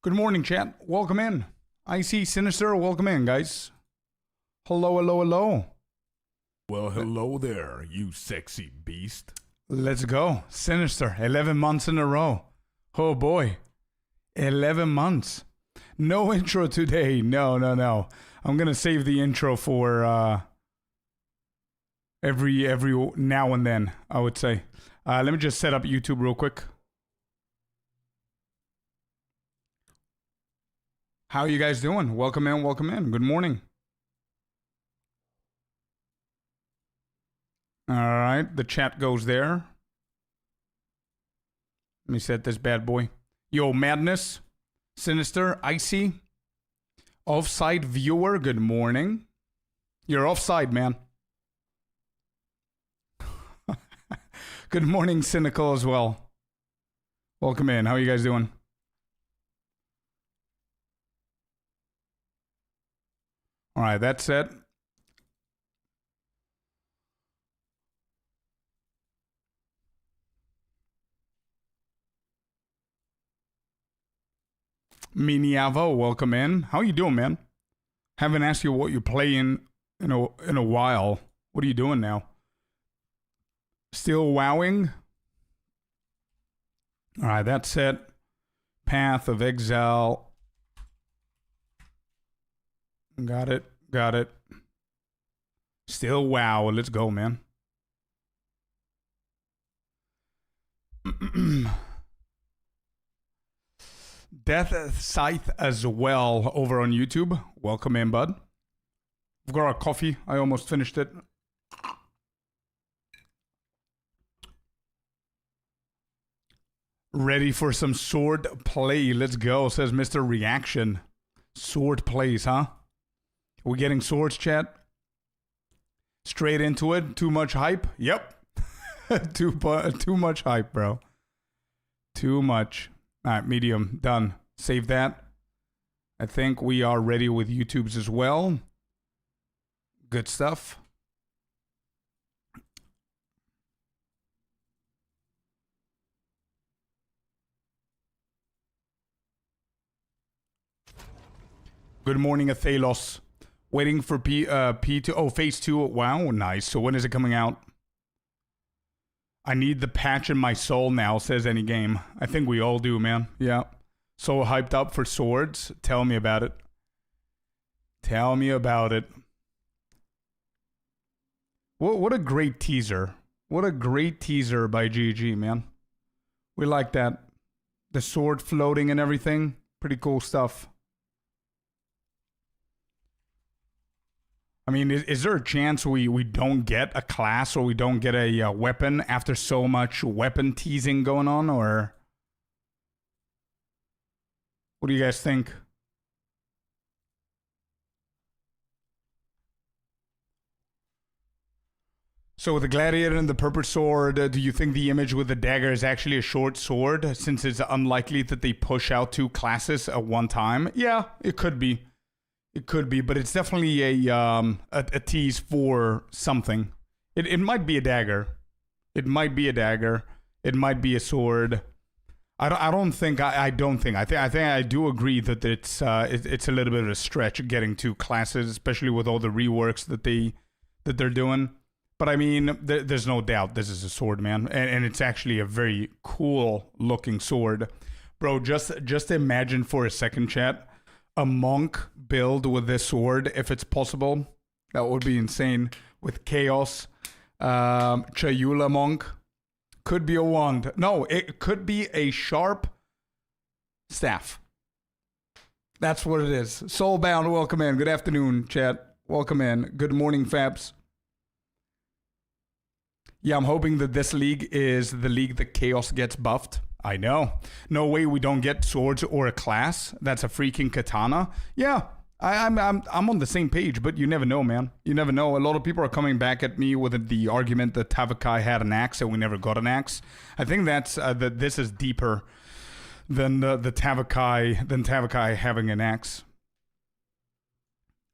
Good morning, chat. Welcome in. I see Sinister. Welcome in, guys. Hello, hello, hello. Well, hello there, you sexy beast. Let's go. Sinister. 11 months in a row. Oh, boy. 11 months. No intro today. No. I'm going to save the intro for every now and then, I would say. Let me just set up YouTube real quick. How are you guys doing? Welcome in, welcome in. Good morning. All right, the chat goes there. Let me set this bad boy. Yo, Madness, Sinister, Icy, Offside Viewer, good morning. You're offside, man. Good morning, Cynical as well. Welcome in. How are you guys doing? All right, that's it. Miniavo, welcome in. How you doing, man? Haven't asked you what you're playing in a while. What are you doing now? Still wowing? All right, that's it. Path of Exile. Got it. Still wow. Let's go, man. Death Scythe as well over on YouTube. Welcome in, bud. We've got our coffee. I almost finished it. Ready for some sword play. Let's go, says Mr. Reaction. Sword plays, huh? Are we getting swords, chat? Straight into it? Too much hype? Yep. Too much hype, bro. Too much. All right, medium. Done. Save that. I think we are ready with YouTube's as well. Good stuff. Good morning, Athelos. Waiting for P2. Oh, phase 2. Wow, nice. So when is it coming out? I need the patch in my soul now, says Any Game. I think we all do, man. Yeah. So hyped up for swords. Tell me about it. Tell me about it. What a great teaser. What a great teaser by GG, man. We like that. The sword floating and everything. Pretty cool stuff. I mean, is there a chance we don't get a class or we don't get a weapon after so much weapon teasing going on, or what do you guys think? So with the gladiator and the purple sword, do you think the image with the dagger is actually a short sword, since it's unlikely that they push out two classes at one time? Yeah, it could be. It could be, but it's definitely a tease for something. It might be a dagger. It might be a dagger. It might be a sword. I think I do agree that it's a little bit of a stretch getting two classes, especially with all the reworks that they're doing. But I mean, there's no doubt this is a sword, man, and it's actually a very cool looking sword, bro. Just imagine for a second, chat. A monk build with this sword, if it's possible. That would be insane. With chaos. Chayula monk. Could be a wand. No, it could be a sharp staff. That's what it is. Soulbound, welcome in. Good afternoon, chat. Welcome in. Good morning, Fabs. Yeah, I'm hoping that this league is the league that chaos gets buffed. I know. No way we don't get swords or a class. That's a freaking katana. Yeah, I'm on the same page, but you never know, man. You never know. A lot of people are coming back at me with the argument that Tavakai had an axe and we never got an axe. I think that's that this is deeper than the Tavakai having an axe.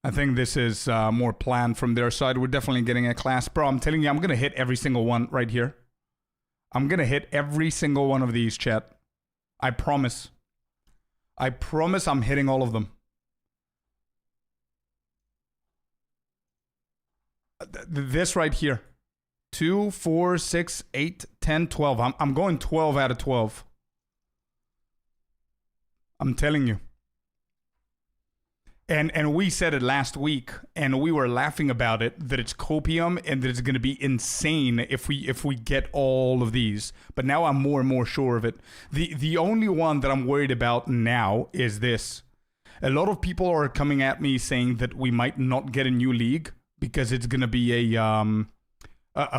I think this is more planned from their side. We're definitely getting a class. Bro, I'm telling you, I'm going to hit every single one right here. I'm going to hit every single one of these, chat. I promise. I promise I'm hitting all of them. This right here. 2, 4, 6, 8, 10, 12. I'm going 12 out of 12. I'm telling you. And we said it last week, and we were laughing about it, that it's copium and that it's going to be insane if we get all of these. But now I'm more and more sure of it. The only one that I'm worried about now is this. A lot of people are coming at me saying that we might not get a new league because it's going to be a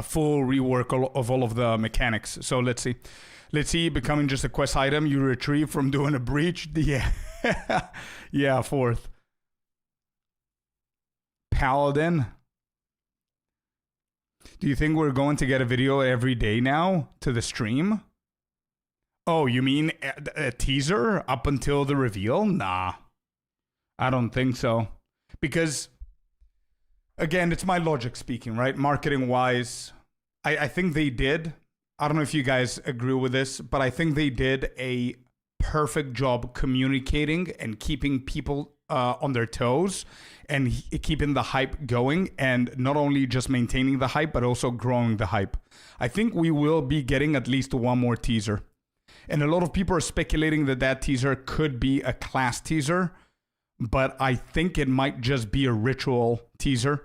full rework of all of the mechanics. So let's see. Let's see, becoming just a quest item you retrieve from doing a breach. Yeah, yeah, 4th. Paladin. Do you think we're going to get a video every day now to the stream? Oh, you mean a teaser up until the reveal? Nah, I don't think so. Because, again, it's my logic speaking, right? Marketing wise, I think they did. I don't know if you guys agree with this, but I think they did a perfect job communicating and keeping people on their toes and keeping the hype going, and not only just maintaining the hype, but also growing the hype. I think we will be getting at least one more teaser. And a lot of people are speculating that that teaser could be a class teaser, but I think it might just be a ritual teaser.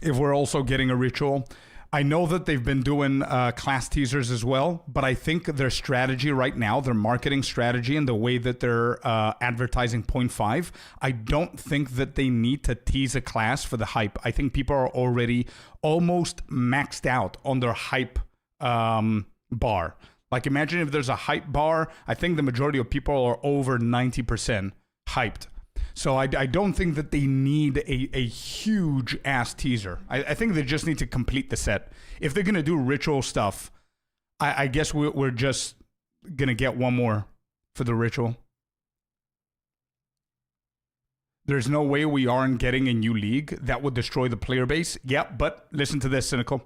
If we're also getting a ritual. I know that they've been doing class teasers as well, but I think their strategy right now, their marketing strategy and the way that they're advertising 0.5, I don't think that they need to tease a class for the hype. I think people are already almost maxed out on their hype bar. Like, imagine if there's a hype bar, I think the majority of people are over 90% hyped. So I don't think that they need a huge ass teaser. I think they just need to complete the set. If they're going to do ritual stuff, I guess we're just going to get one more for the ritual. There's no way we aren't getting a new league. That would destroy the player base. Yeah, but listen to this, Cynical.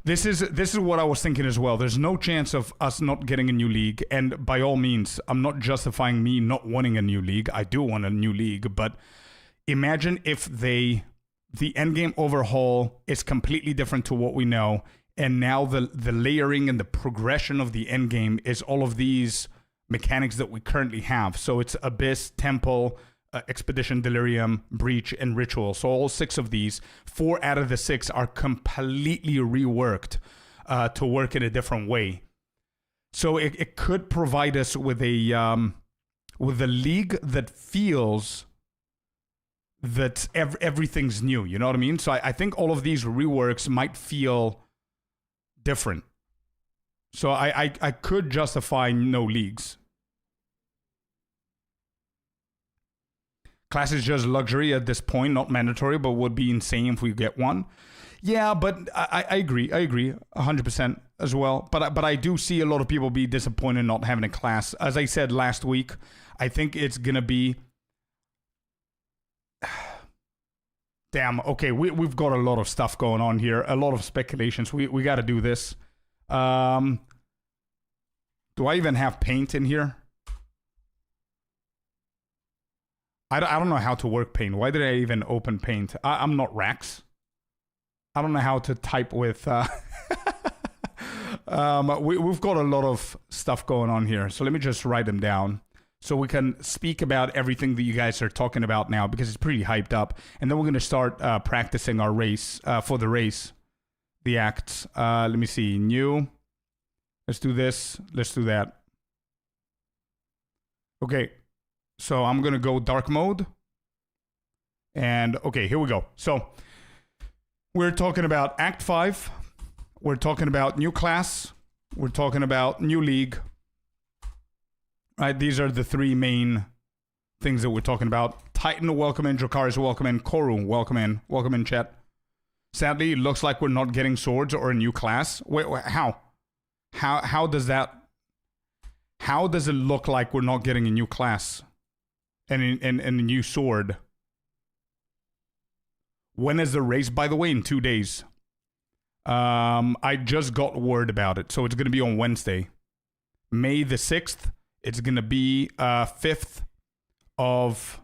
This is what I was thinking as well. There's no chance of us not getting a new league. And by all means, I'm not justifying me not wanting a new league. I do want a new league. But imagine if the endgame overhaul is completely different to what we know. And now the layering and the progression of the endgame is all of these mechanics that we currently have. So it's Abyss, Temple, Expedition, Delirium, Breach, and Ritual. So all 6 of these, 4 out of the 6 are completely reworked to work in a different way. So it could provide us with a league that feels that everything's new. You know what I mean? So I think all of these reworks might feel different. So I could justify no leagues. Class is just luxury at this point, not mandatory, but would be insane if we get one. Yeah, but I agree 100% as well. But I do see a lot of people be disappointed not having a class. As I said last week, I think it's going to be... Damn, okay, we've got a lot of stuff going on here, a lot of speculations. We got to do this. Do I even have paint in here? I don't know how to work paint. Why did I even open paint? I'm not Rax. I don't know how to type with... we've got a lot of stuff going on here. So let me just write them down so we can speak about everything that you guys are talking about now, because it's pretty hyped up. And then we're going to start practicing our race, for the race, the acts. Let me see. New. Let's do this. Let's do that. Okay. So I'm going to go dark mode. And okay, here we go. So we're talking about Act 5. We're talking about new class. We're talking about new league. Right? These are the 3 main things that we're talking about. Titan, welcome in. Dracarys, welcome in. Koru, welcome in. Welcome in, chat. Sadly, it looks like we're not getting swords or a new class. Wait, how? How does that... How does it look like we're not getting a new class? And a new sword. When is the race, by the way? In 2 days. I just got word about it, so it's going to be on Wednesday. May the 6th It's going to be 5th of...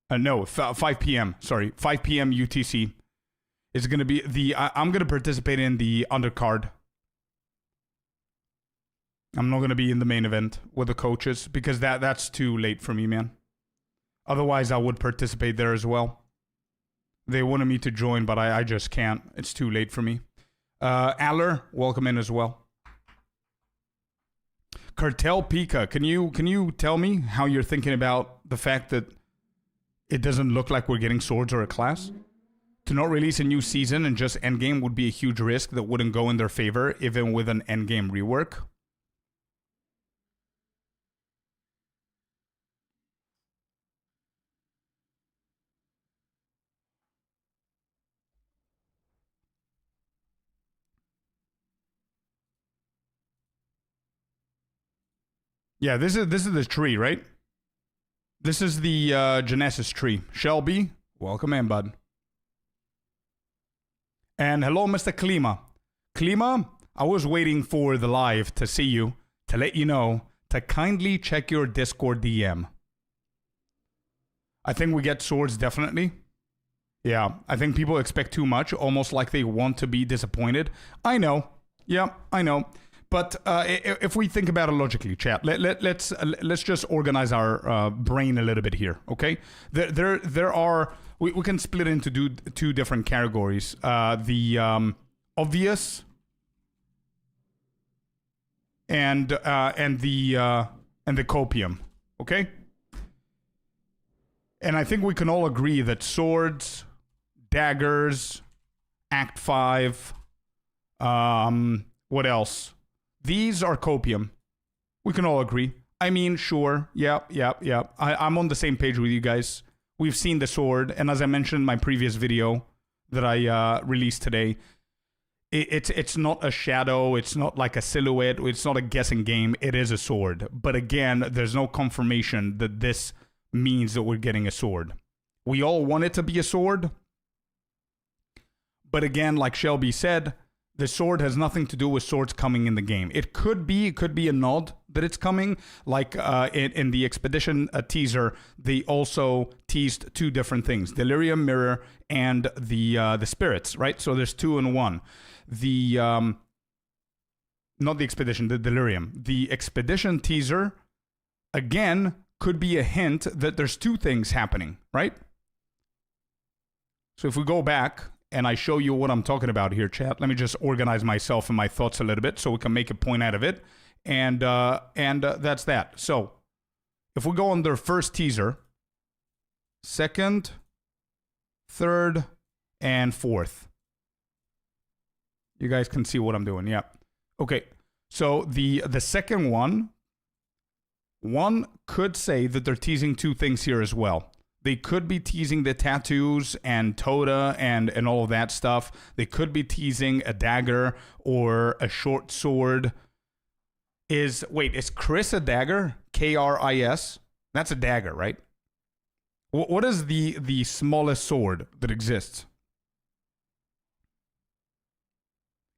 5 p.m. Sorry, 5 p.m. UTC. It's going to be I'm going to participate in the undercard. I'm not going to be in the main event with the coaches because that's too late for me, man. Otherwise, I would participate there as well. They wanted me to join, but I just can't. It's too late for me. Aller, welcome in as well. Cartel Pika, can you tell me how you're thinking about the fact that it doesn't look like we're getting swords or a class? To not release a new season and just endgame would be a huge risk that wouldn't go in their favor, even with an endgame rework. Yeah, this is the tree, right? This is the Genesis tree. Shelby, welcome in, bud. And hello, Mr. Klima. Klima, I was waiting for the live to see you, to let you know, to kindly check your Discord DM. I think we get swords, definitely. Yeah, I think people expect too much, almost like they want to be disappointed. I know. Yeah, I know. But if we think about it logically, chat, let's just organize our brain a little bit here, okay? There are... We can split into two different categories. The obvious and the copium. Okay? And I think we can all agree that swords, daggers, Act 5, what else? These are copium. We can all agree. I mean, sure. Yep. I'm on the same page with you guys. We've seen the sword, and as I mentioned in my previous video that I released today, it's not a shadow, it's not like a silhouette, it's not a guessing game, it is a sword. But again, there's no confirmation that this means that we're getting a sword. We all want it to be a sword, but again, like Shelby said, the sword has nothing to do with swords coming in the game. It could be a nod that it's coming. Like in the Expedition teaser, they also teased two different things: Delirium Mirror and the Spirits, right? So there's 2 in 1. The not the Expedition, the Delirium. The Expedition teaser again could be a hint that there's 2 things happening, right? So if we go back and I show you what I'm talking about here, chat. Let me just organize myself and my thoughts a little bit so we can make a point out of it. And that's that. So if we go on their first teaser, 2nd, 3rd, and 4th. You guys can see what I'm doing. Yeah. Okay. So the second one could say that they're teasing 2 things here as well. They could be teasing the tattoos and Toda and all of that stuff. They could be teasing a dagger or a short sword. Is Chris a dagger? K-R-I-S? That's a dagger, right? What is the smallest sword that exists?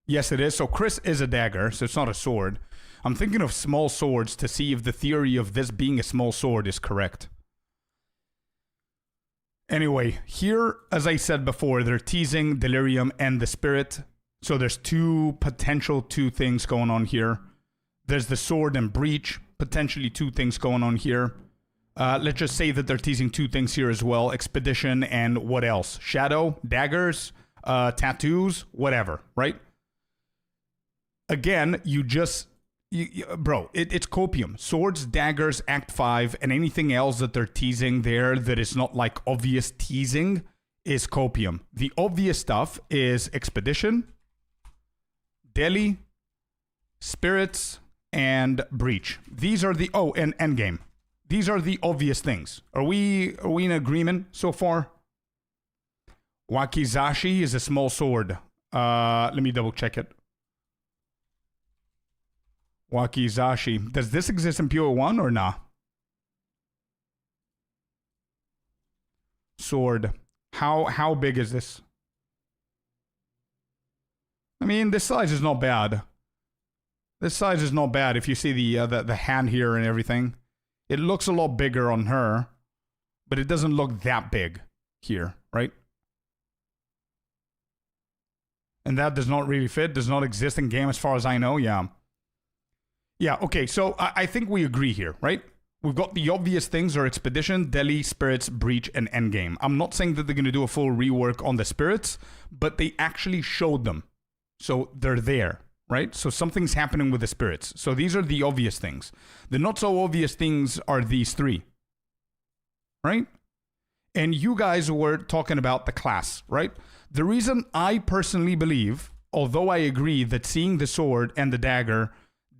Yes, it is. So Chris is a dagger, so it's not a sword. I'm thinking of small swords to see if the theory of this being a small sword is correct. Anyway, here, as I said before, they're teasing Delirium and the Spirit. So there's 2 things going on here. There's the sword and breach, potentially 2 things going on here. Let's just say that they're teasing 2 things here as well. Expedition and what else? Shadow, daggers, tattoos, whatever, right? Again, bro, it's copium. Swords, daggers, Act 5, and anything else that they're teasing there that is not like obvious teasing is copium. The obvious stuff is Expedition, Delhi, Spirits, and Breach. These are the... Oh, and Endgame. These are the obvious things. Are we in agreement so far? Wakizashi is a small sword. Let me double check it. Wakizashi. Does this exist in PO1 or nah? Sword. How big is this? I mean, this size is not bad. This size is not bad if you see the hand here and everything. It looks a lot bigger on her, but it doesn't look that big here, right? And that does not really fit, does not exist in game as far as I know, yeah. Yeah, okay, so I think we agree here, right? We've got the obvious things are Expedition, Delhi, Spirits, Breach, and Endgame. I'm not saying that they're going to do a full rework on the Spirits, but they actually showed them. So they're there, right? So something's happening with the Spirits. So these are the obvious things. The not so obvious things are these three, right? And you guys were talking about the class, right? The reason I personally believe, although I agree that seeing the sword and the dagger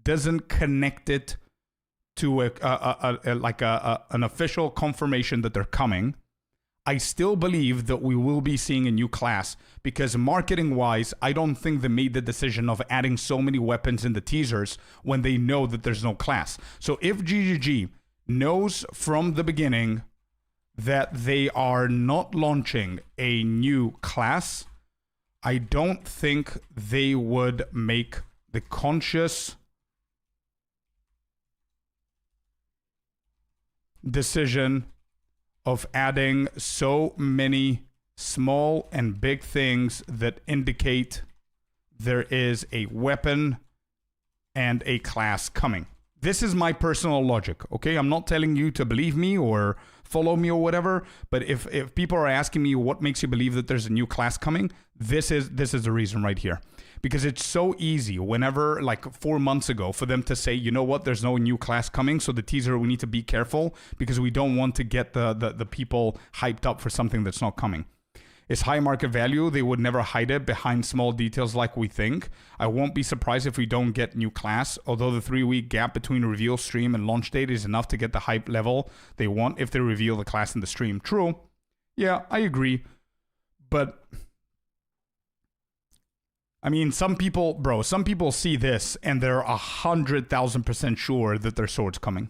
doesn't connect it to an official confirmation that they're coming, I still believe that we will be seeing a new class, because marketing-wise, I don't think they made the decision of adding so many weapons in the teasers when they know that there's no class. So if GGG knows from the beginning that they are not launching a new class, I don't think they would make the conscious decision of adding so many small and big things that indicate there is a weapon and a class coming. This is my personal logic, okay? I'm not telling you to believe me or follow me or whatever, but if people are asking me what makes you believe that there's a new class coming, this is the reason right here. Because it's so easy whenever, like 4 months ago, for them to say, you know what, there's no new class coming, so the teaser, we need to be careful because we don't want to get the people hyped up for something that's not coming. It's high market value. They would never hide it behind small details like we think. I won't be surprised if we don't get new class, although the 3-week gap between reveal stream and launch date is enough to get the hype level they want if they reveal the class in the stream. True. Yeah, I agree. But I mean, some people see this and they're 100,000% sure that their sword's coming.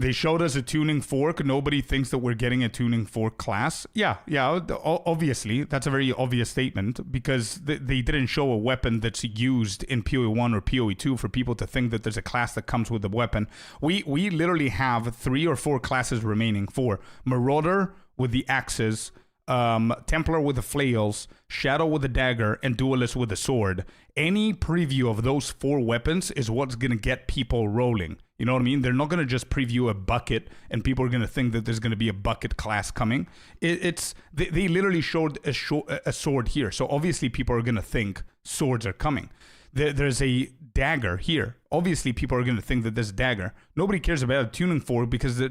They showed us a tuning fork. Nobody thinks that we're getting a tuning fork class. Yeah, obviously. That's a very obvious statement because they didn't show a weapon that's used in PoE 1 or PoE 2 for people to think that there's a class that comes with the weapon. We literally have 3 or 4 classes remaining for Marauder with the axes, Templar with the flails, Shadow with the dagger, and Duelist with the sword. Any preview of those 4 weapons is what's going to get people rolling. You know what I mean? They're not going to just preview a bucket and people are going to think that there's going to be a bucket class coming. They literally showed a sword here. So obviously people are going to think swords are coming. There's a dagger here. Obviously people are going to think that there's a dagger. Nobody cares about a tuning fork because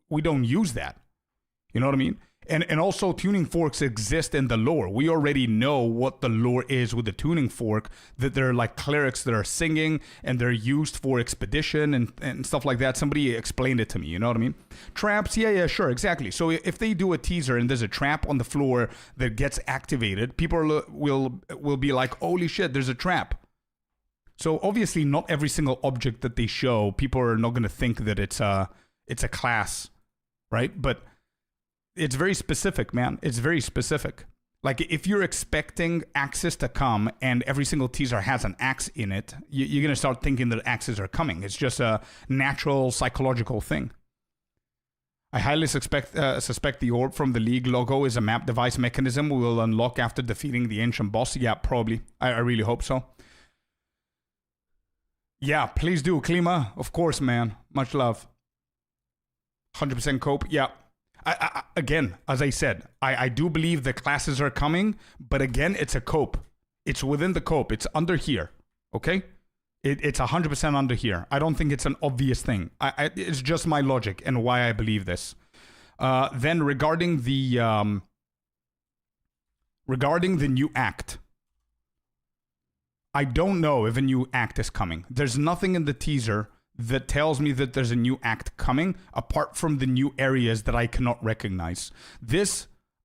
we don't use that. You know what I mean? And also tuning forks exist in the lore. We already know what the lore is with the tuning fork, that they're like clerics that are singing and they're used for expedition and stuff like that. Somebody explained it to me, you know what I mean? Traps, yeah, sure, exactly. So if they do a teaser and there's a trap on the floor that gets activated, people will be like, holy shit, there's a trap. So obviously not every single object that they show, people are not going to think that it's a class, right? But it's very specific, man. It's very specific. Like, if you're expecting axes to come and every single teaser has an axe in it, you're going to start thinking that axes are coming. It's just a natural psychological thing. I highly suspect the orb from the League logo is a map device mechanism we will unlock after defeating the ancient boss. Yeah, probably. I really hope so. Yeah, please do, Klima. Of course, man. Much love. 100% cope. Yeah. Again, as I said, I do believe the classes are coming, but again, it's a cope. It's within the cope. It's under here, okay? It's 100% under here. I don't think it's an obvious thing. It's just my logic and why I believe this. Then regarding the new act, I don't know if a new act is coming. There's nothing in the teaser that tells me that there's a new act coming, apart from the new areas that I cannot recognize.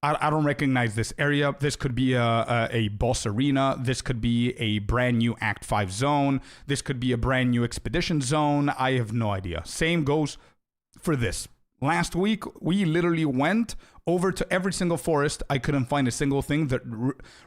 I don't recognize this area. This could be a boss arena. This could be a brand new Act 5 zone. This could be a brand new expedition zone. I have no idea. Same goes for this. Last week, we literally went over to every single forest. I couldn't find a single thing that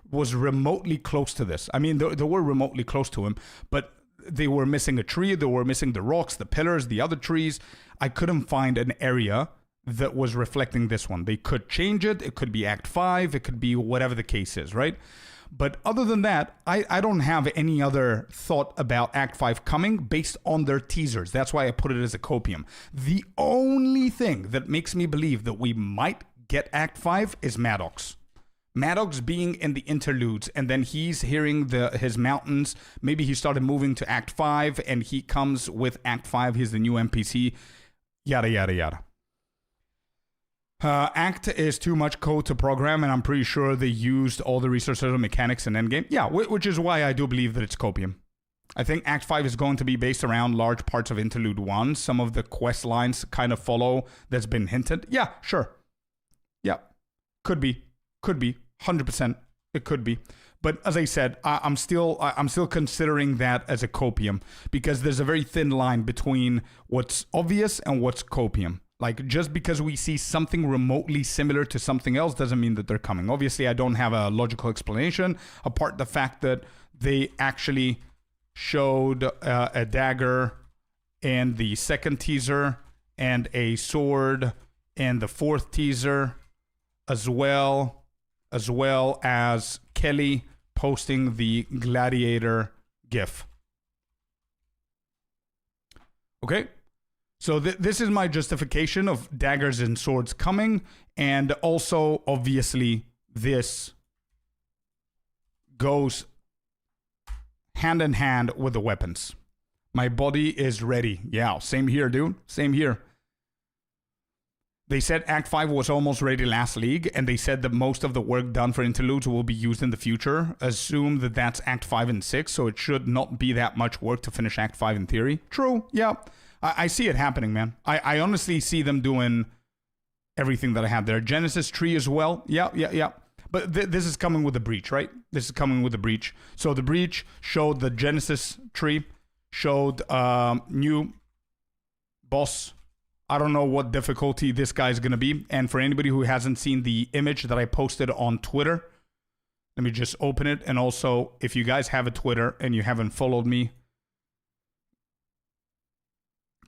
was remotely close to this. I mean, they were remotely close to him, but they were missing a tree. They were missing the rocks, the pillars, the other trees. I couldn't find an area that was reflecting this one. They could change it. It could be Act 5. It could be whatever the case is, right? But other than that, I don't have any other thought about Act 5 coming based on their teasers. That's why I put it as a copium. The only thing that makes me believe that we might get Act 5 is Maddox. Maddox being in the interludes, and then he's hearing his mountains. Maybe he started moving to Act 5, and he comes with Act 5. He's the new NPC. Yada, yada, yada. Act is too much code to program, and I'm pretty sure they used all the resources and mechanics in Endgame. Yeah, which is why I do believe that it's copium. I think Act 5 is going to be based around large parts of Interlude 1. Some of the quest lines kind of follow that's been hinted. Yeah, sure. Yeah, could be. 100%. It could be. But as I said, I'm still considering that as a copium because there's a very thin line between what's obvious and what's copium. Like, just because we see something remotely similar to something else doesn't mean that they're coming. Obviously, I don't have a logical explanation, apart the fact that they actually showed a dagger in the second teaser and a sword in the fourth teaser, as well as Kelly posting the gladiator gif. Okay? So this is my justification of daggers and swords coming, and also, obviously, this goes hand in hand with the weapons. My body is ready. Yeah, same here, dude. Same here. They said Act 5 was almost ready last league, and they said that most of the work done for interludes will be used in the future. Assume that that's Act 5 and 6, so it should not be that much work to finish Act 5 in theory. True, yeah. I see it happening, man. I honestly see them doing everything that I have there. Genesis tree as well. Yeah. But this is coming with the breach, right? This is coming with the breach. So the breach showed the Genesis tree, showed new boss. I don't know what difficulty this guy is going to be. And for anybody who hasn't seen the image that I posted on Twitter, let me just open it. And also, if you guys have a Twitter and you haven't followed me,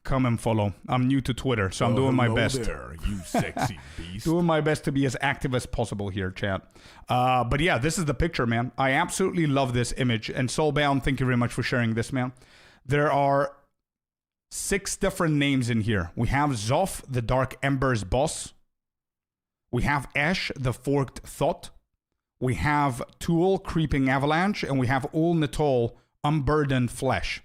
come and follow. I'm new to Twitter, so I'm doing my best. There, you sexy beast. Doing my best to be as active as possible here, chat. But yeah, this is the picture, man. I absolutely love this image. And Soulbound, thank you very much for sharing this, man. There are 6 different names in here. We have Zoth, the Dark Embers boss. We have Ash, the Forked Thought. We have Tool, Creeping Avalanche. And we have Ul Natol, Unburdened Flesh.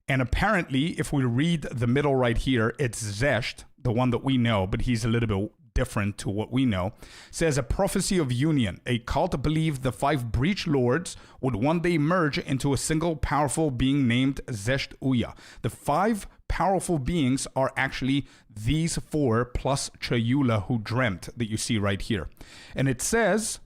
And apparently, if we read the middle right here, it's Zesht, the one that we know, but he's a little bit different to what we know. Says a prophecy of union. A cult believed the 5 breach lords would one day merge into a single powerful being named Zesht Uya. The 5 powerful beings are actually these 4 plus Chayula who dreamt that you see right here. And it says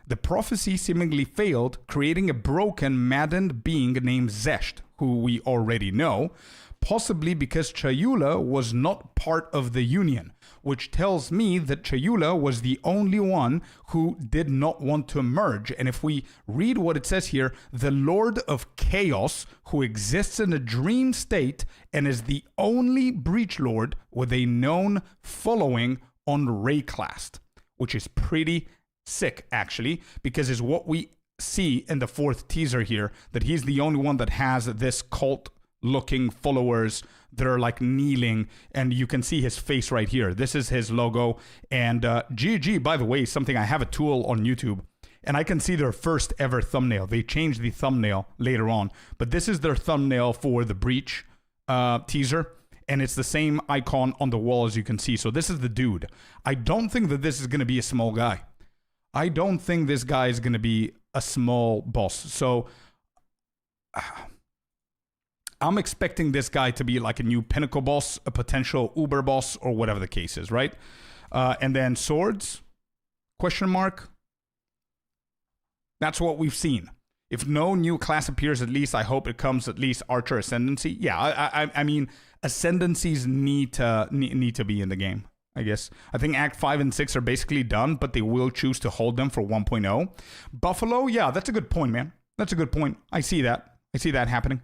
the prophecy seemingly failed, creating a broken, maddened being named Zesht, who we already know, possibly because Chayula was not part of the union, which tells me that Chayula was the only one who did not want to merge. And if we read what it says here, the Lord of Chaos, who exists in a dream state and is the only Breach Lord with a known following on Rayclast, which is pretty sick, actually, because it's what we see in the 4th teaser here, that he's the only one that has this cult looking followers that are like kneeling, and you can see his face right here. This is his logo. And GG, by the way, something I have a tool on YouTube, and I can see their first ever thumbnail. They changed the thumbnail later on, but this is their thumbnail for the Breach teaser, and it's the same icon on the wall as you can see. So this is the dude. I don't think that this is going to be a small guy. I don't think this guy is going to be a small boss. So I'm expecting this guy to be like a new pinnacle boss, a potential Uber boss, or whatever the case is, right? And then swords, question mark. That's what we've seen. If no new class appears, at least I hope it comes at least Archer Ascendancy. Yeah, I mean, Ascendancies need to be in the game. I guess. I think Act 5 and 6 are basically done, but they will choose to hold them for 1.0. Buffalo, yeah, that's a good point, man. That's a good point. I see that. I see that happening.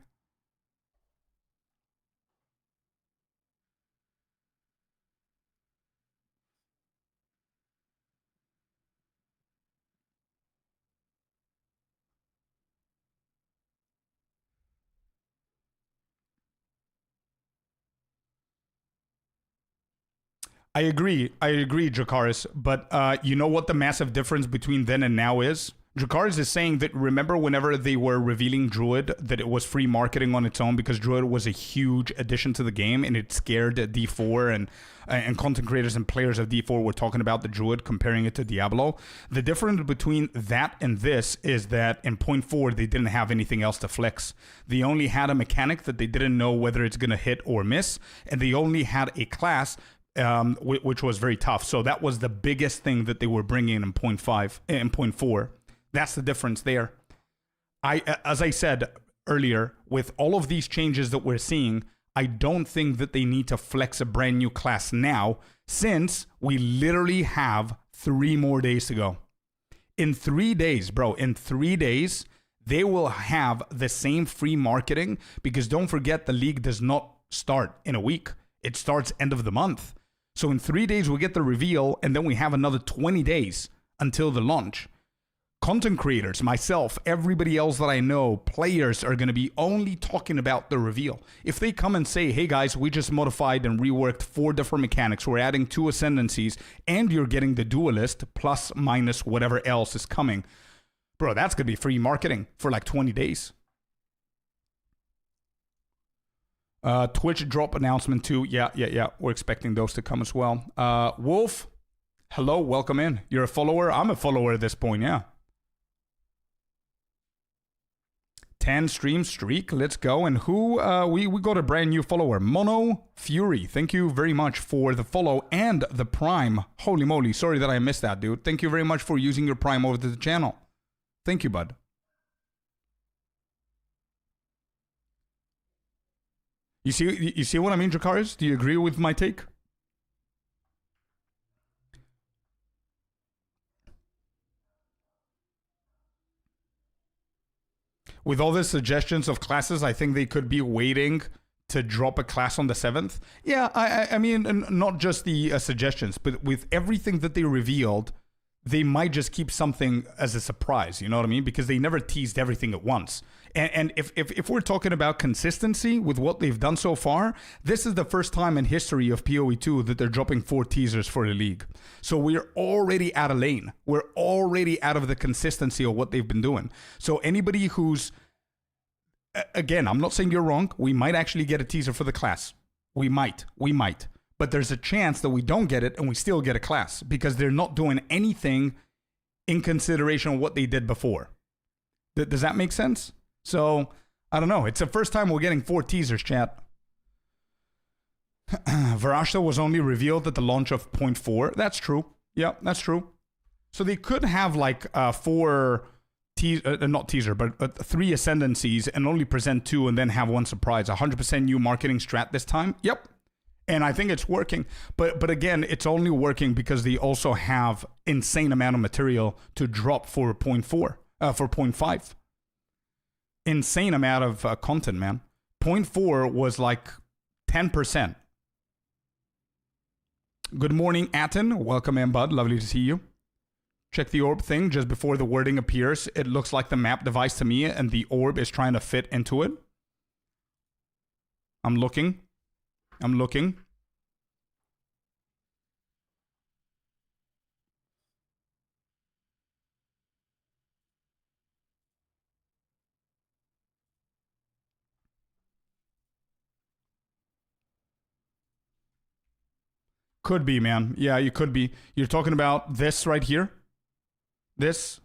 I agree, Dracarys. But you know what the massive difference between then and now is? Dracarys is saying that remember whenever they were revealing Druid that it was free marketing on its own because Druid was a huge addition to the game and it scared D4 and content creators and players of D4 were talking about the Druid, comparing it to Diablo. The difference between that and this is that in point 4 they didn't have anything else to flex. They only had a mechanic that they didn't know whether it's going to hit or miss, and they only had a class which was very tough. So that was the biggest thing that they were bringing in point 5 and point 4. That's the difference there. As I said earlier, with all of these changes that we're seeing, I don't think that they need to flex a brand new class now, since we literally have 3 more days to go. In 3 days, bro, in 3 days, they will have the same free marketing, because don't forget the league does not start in a week. It starts end of the month. So in 3 days, we'll get the reveal, and then we have another 20 days until the launch. Content creators, myself, everybody else that I know, players are going to be only talking about the reveal. If they come and say, hey guys, we just modified and reworked 4 different mechanics, we're adding 2 ascendancies, and you're getting the duelist plus minus whatever else is coming. Bro, that's going to be free marketing for like 20 days. Twitch drop announcement too. Yeah. We're expecting those to come as well. Wolf, hello, welcome in. You're a follower? I'm a follower at this point, yeah. 10 stream streak, let's go. And who, we got a brand new follower, Mono Fury. Thank you very much for the follow and the Prime. Holy moly, sorry that I missed that, dude. Thank you very much for using your Prime over to the channel. Thank you, bud. You see what I mean, Dracarys? Do you agree with my take? With all the suggestions of classes, I think they could be waiting to drop a class on the 7th. Yeah, I mean, not just the suggestions, but with everything that they revealed, they might just keep something as a surprise, you know what I mean? Because they never teased everything at once. And if we're talking about consistency with what they've done so far, this is the first time in history of PoE2 that they're dropping 4 teasers for the league. So we're already out of lane. We're already out of the consistency of what they've been doing. So anybody who's, again, I'm not saying you're wrong. We might actually get a teaser for the class. We might. But there's a chance that we don't get it and we still get a class because they're not doing anything in consideration of what they did before. Does that make sense? So, I don't know. It's the first time we're getting 4 teasers, chat. Varashta was only revealed at the launch of point 4. That's true. Yeah, that's true. So they could have like 4 not teaser, but 3 ascendancies and only present 2 and then have 1 surprise. 100% new marketing strat this time. Yep. And I think it's working. But again, it's only working because they also have insane amount of material to drop for point 4, for point 5. Insane amount of content, man. Point 4 was like 10%. Good morning, Atten. Welcome in, bud. Lovely to see you. Check the orb thing just before the wording appears. It looks like the map device to me, and the orb is trying to fit into it. I'm looking. Could be, man. Yeah, you could be. You're talking about this right here? This?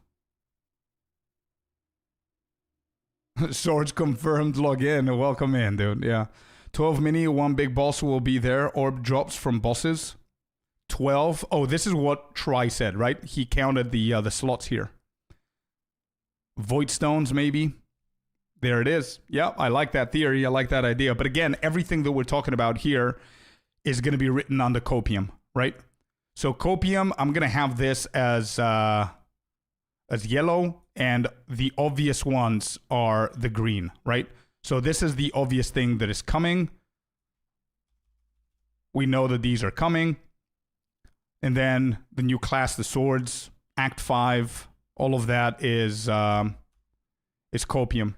Swords confirmed, log in. Welcome in, dude. Yeah. 12 mini, 1 big boss will be there. Orb drops from bosses. 12. Oh, this is what Try said, right? He counted the slots here. Void stones, maybe. There it is. Yeah, I like that theory. I like that idea. But again, everything that we're talking about here is going to be written on the copium. right? So copium, I'm gonna have this as yellow, and the obvious ones are the green, right? So this is the obvious thing that is coming. We know that these are coming. And then the new class, the swords, Act 5, all of that is copium.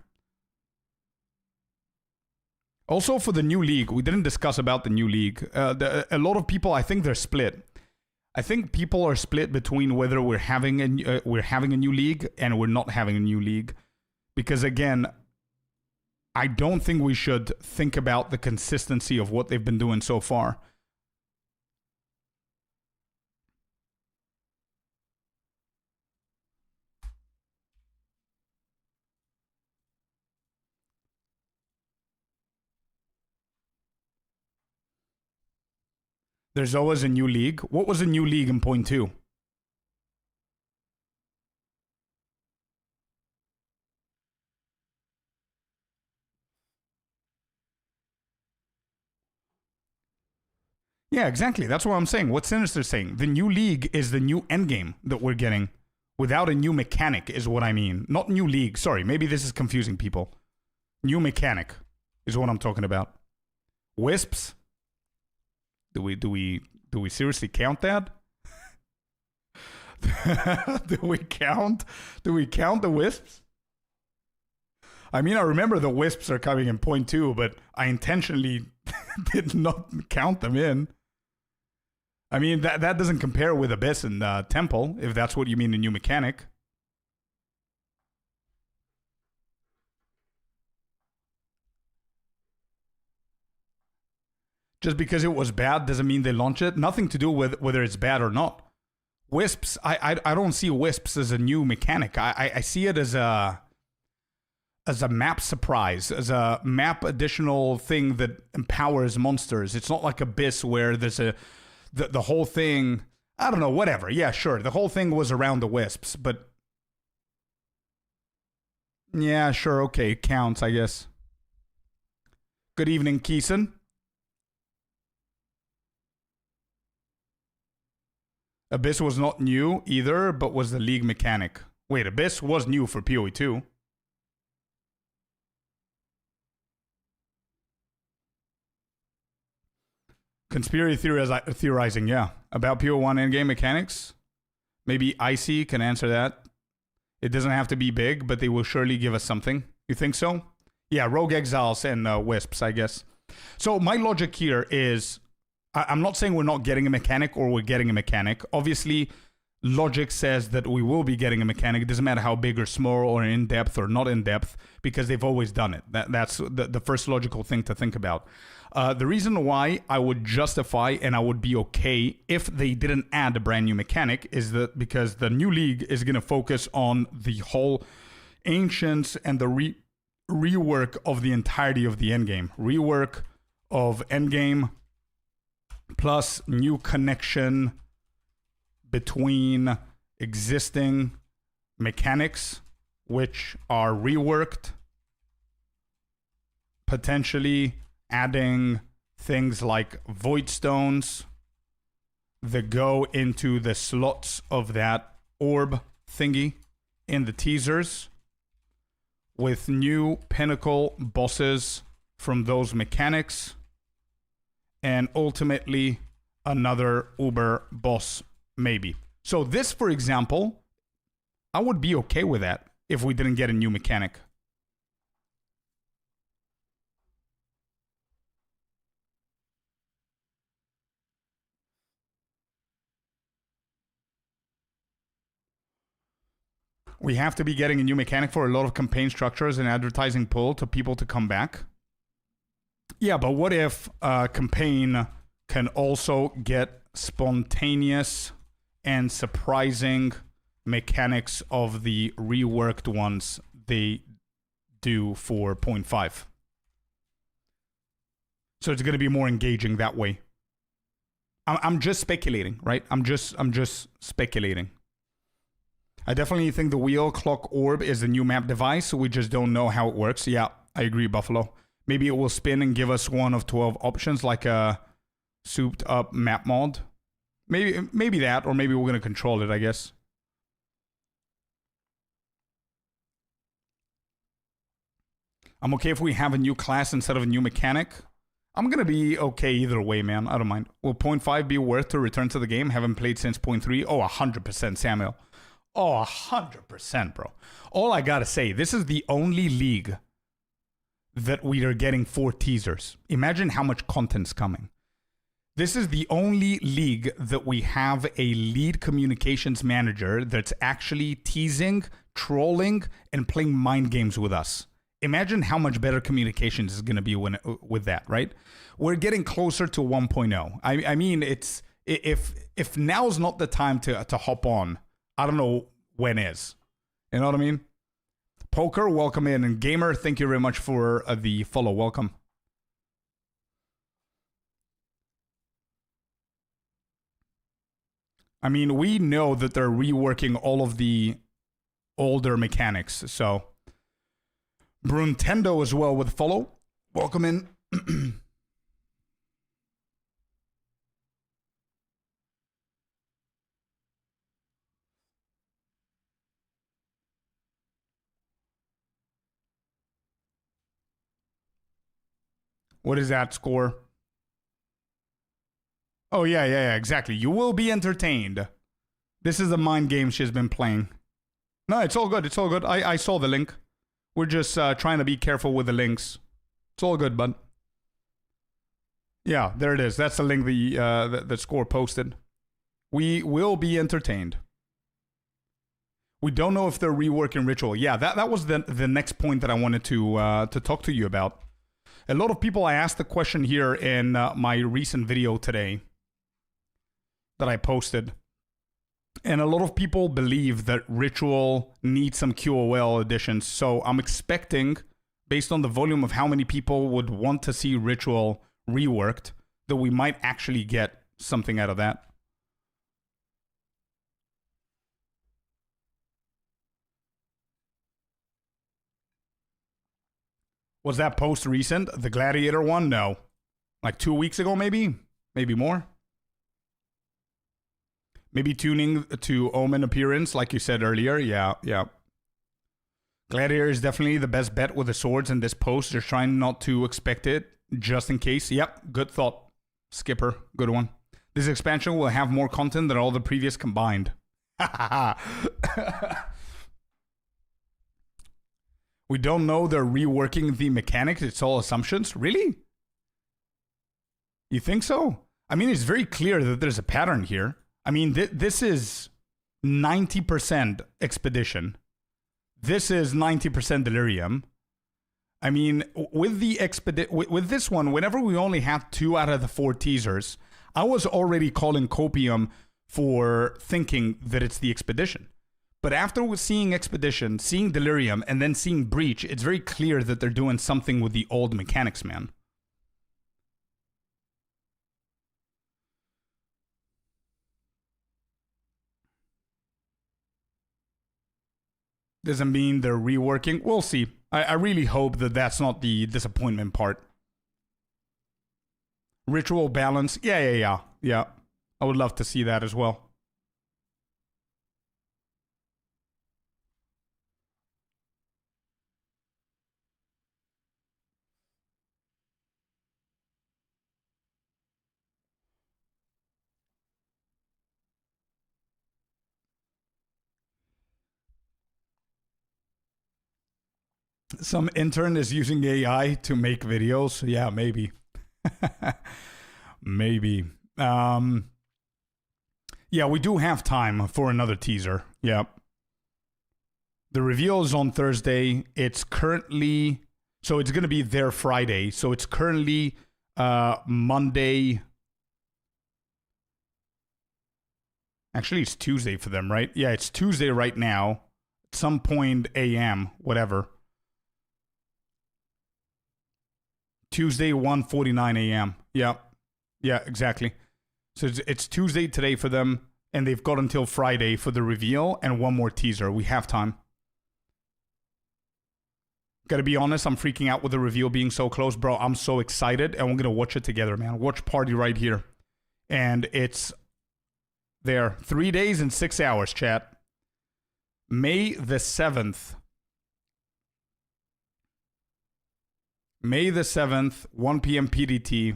Also for the new league, we didn't discuss about the new league. A lot of people, I think they're split. I think people are split between whether we're having a new league and we're not having a new league. Because again, I don't think we should think about the consistency of what they've been doing so far. There's always a new league. What was a new league in point 2? Yeah, exactly. That's what I'm saying. What Sinister's saying. The new league is the new endgame that we're getting without a new mechanic is what I mean. Not new league. Sorry, maybe this is confusing people. New mechanic is what I'm talking about. Wisps? Do we seriously count that? Do we count the wisps? I mean, I remember the wisps are coming in point 2, but I intentionally did not count them in. I mean, that doesn't compare with Abyss and Temple, if that's what you mean, a new mechanic. Just because it was bad doesn't mean they launch it. Nothing to do with whether it's bad or not. Wisps, I don't see Wisps as a new mechanic. I see it as a map surprise, as a map additional thing that empowers monsters. It's not like Abyss where there's the whole thing, I don't know, whatever. Yeah, sure. The whole thing was around the Wisps, but yeah, sure, okay, counts, I guess. Good evening, Keeson. Abyss was not new either, but was the league mechanic. Wait, Abyss was new for PoE 2. Conspiracy theorizing, yeah. About PoE 1 endgame mechanics. Maybe Icy can answer that. It doesn't have to be big, but they will surely give us something. You think so? Yeah, Rogue Exiles and Wisps, I guess. So my logic here is, I'm not saying we're not getting a mechanic or we're getting a mechanic. Obviously, logic says that we will be getting a mechanic. It doesn't matter how big or small or in-depth or not in-depth, because they've always done it. That's the first logical thing to think about. The reason why I would justify and I would be okay if they didn't add a brand new mechanic is that because the new league is going to focus on the whole Ancients and the rework of the entirety of the endgame. Rework of endgame plus new connection between existing mechanics, which are reworked, potentially adding things like void stones that go into the slots of that orb thingy in the teasers, with new pinnacle bosses from those mechanics, and ultimately another Uber boss, maybe. So this, for example, I would be okay with that if we didn't get a new mechanic. We have to be getting a new mechanic for a lot of campaign structures and advertising pull to people to come back. Yeah, but what if a campaign can also get spontaneous and surprising mechanics of the reworked ones they do for 0.5? So it's going to be more engaging that way. I'm just speculating, right? I'm just speculating. I definitely think the wheel clock orb is the new map device. We just don't know how it works. Yeah, I agree, Buffalo. Maybe it will spin and give us one of 12 options, like a souped up map mod. Maybe that, or maybe we're gonna control it, I guess. I'm okay if we have a new class instead of a new mechanic. I'm gonna be okay either way, man. I don't mind. Will 0.5 be worth to return to the game? Haven't played since 0.3. Oh, 100%, Samuel. Oh, 100%, bro. All I gotta say, this is the only league that we are getting 4 teasers. Imagine how much content's coming. This is the only league that we have a lead communications manager that's actually teasing, trolling, and playing mind games with us. Imagine how much better communications is going to be with that, right? We're getting closer to 1.0. I mean, it's if now's not the time to hop on, I don't know when is. You know what I mean? Poker, welcome in. And Gamer, thank you very much for the follow. Welcome. I mean, we know that they're reworking all of the older mechanics, so... Bruntendo as well with follow. Welcome in. What is that score? Oh, yeah, exactly. You will be entertained. This is the mind game she's been playing. No, it's all good. It's all good. I saw the link. We're just trying to be careful with the links. It's all good, bud. Yeah, there it is. That's the link the score posted. We will be entertained. We don't know if they're reworking Ritual. Yeah, that was the next point that I wanted to talk to you about. A lot of people, I asked the question here in my recent video today that I posted. And a lot of people believe that Ritual needs some QOL additions. So I'm expecting, based on the volume of how many people would want to see Ritual reworked, that we might actually get something out of that. Was that post recent? The Gladiator one? No. Like 2 weeks ago, maybe? Maybe more? Maybe tuning to Omen appearance, like you said earlier. Yeah. Gladiator is definitely the best bet with the swords in this post. They're trying not to expect it, just in case. Yep, good thought. Skipper, good one. This expansion will have more content than all the previous combined. We don't know they're reworking the mechanics. It's all assumptions. Really? You think so? I mean, it's very clear that there's a pattern here. I mean, this is 90% Expedition. This is 90% Delirium. I mean, with the with this one, whenever we only have 2 out of the 4 teasers, I was already calling Copium for thinking that it's the Expedition. But after seeing Expedition, seeing Delirium, and then seeing Breach, it's very clear that they're doing something with the old mechanics, man. Doesn't mean they're reworking. We'll see. I really hope that that's not the disappointment part. Ritual balance. Yeah. I would love to see that as well. Some intern is using AI to make videos. Yeah, maybe. Maybe. Yeah, we do have time for another teaser. Yeah. The reveal is on Thursday. It's currently... So it's going to be there Friday. So it's currently Monday... Actually, it's Tuesday for them, right? Yeah, it's Tuesday right now. At some point a.m., whatever. Tuesday, 1:49 a.m. Yeah, exactly. So it's Tuesday today for them, and they've got until Friday for the reveal and one more teaser. We have time. Gotta be honest, I'm freaking out with the reveal being so close, bro. I'm so excited, and we're gonna watch it together, man. Watch party right here. And it's There. 3 days and 6 hours, chat. May the 7th. May the 7th, 1 p.m. PDT,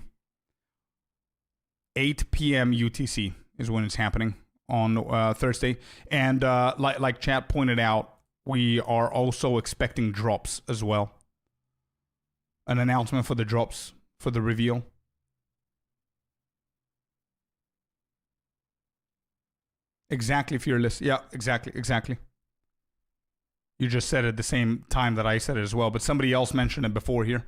8 p.m. UTC is when it's happening on Thursday. And like chat pointed out, we are also expecting drops as well. An announcement for the drops, for the reveal. Exactly, Fearless. Yeah, exactly. You just said it at the same time that I said it as well, but somebody else mentioned it before here.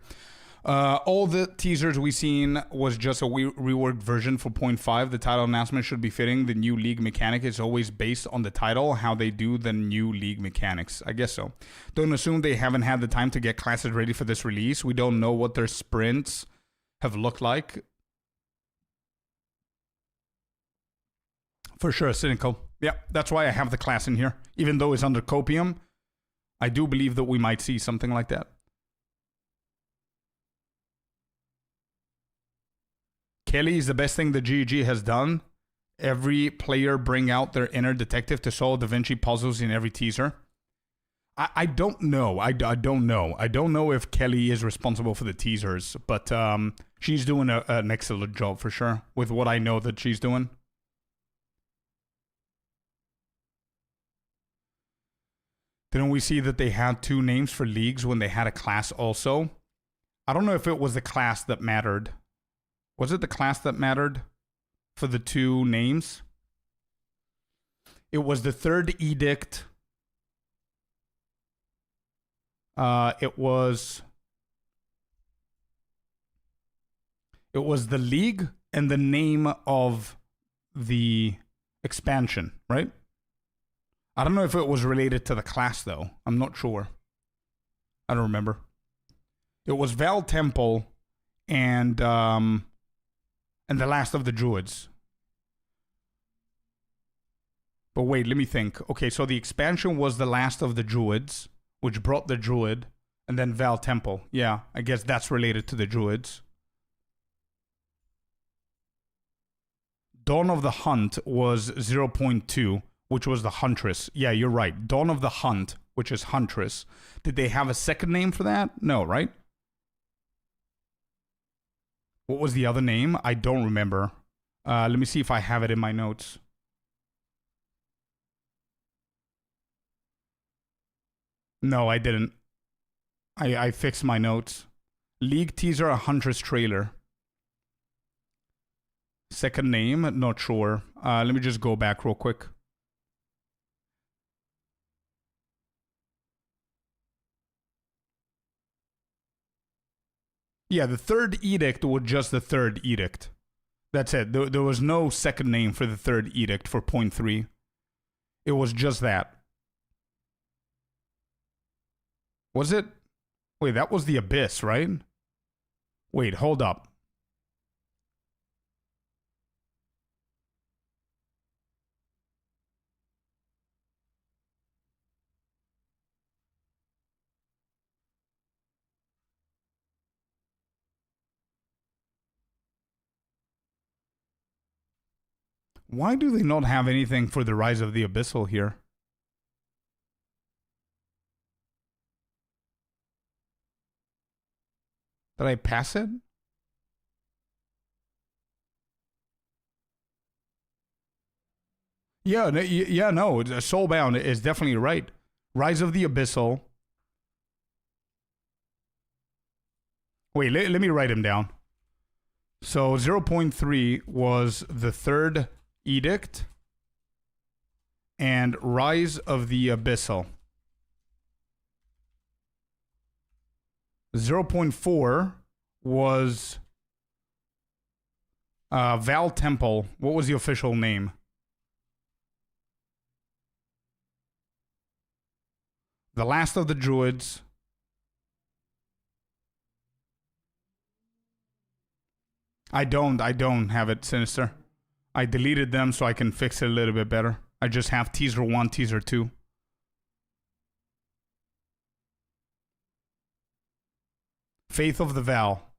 All the teasers we seen was just a reworked version for 0.5. The title announcement should be fitting. The new league mechanic is always based on the title, how they do the new league mechanics. I guess so. Don't assume they haven't had the time to get classes ready for this release. We don't know what their sprints have looked like. For sure, Cynical. Yeah, that's why I have the class in here. Even though it's under Copium, I do believe that we might see something like that. Kelly is the best thing the GG has done. Every player bring out their inner detective to solve Da Vinci puzzles in every teaser. I don't know. I don't know. I don't know if Kelly is responsible for the teasers, but she's doing an excellent job for sure with what I know that she's doing. Didn't we see that they had 2 names for leagues when they had a class also? I don't know if it was the class that mattered. Was it the class that mattered for the 2 names? It was the third edict. It was the league and the name of the expansion, right? I don't know if it was related to the class, though. I'm not sure. I don't remember. It was Val Temple and the Last of the Druids. But wait, let me think. Okay, so the expansion was the Last of the Druids, which brought the Druid, and then Val Temple. Yeah, I guess that's related to the Druids. Dawn of the Hunt was 0.2. Which was the Huntress. Yeah, you're right. Dawn of the Hunt, which is Huntress. Did they have a second name for that? No, right? What was the other name? I don't remember. Let me see if I have it in my notes. No, I didn't. I fixed my notes. League teaser, a Huntress trailer. Second name, not sure. Let me just go back real quick. Yeah, the third edict was just the third edict. That's it. There was no second name for the third edict for 0.3. It was just that. Was it? Wait, that was the Abyss, right? Wait, hold up. Why do they not have anything for the Rise of the Abyssal here? Did I pass it? Yeah, no, Soulbound is definitely right. Rise of the Abyssal. Wait, let me write him down. So 0.3 was the third edict and Rise of the Abyssal. 0.4 was Val Temple. What was the official name? The Last of the Druids. I don't have it, Sinister. I deleted them so I can fix it a little bit better. I just have teaser 1, teaser 2. Faith of the Val.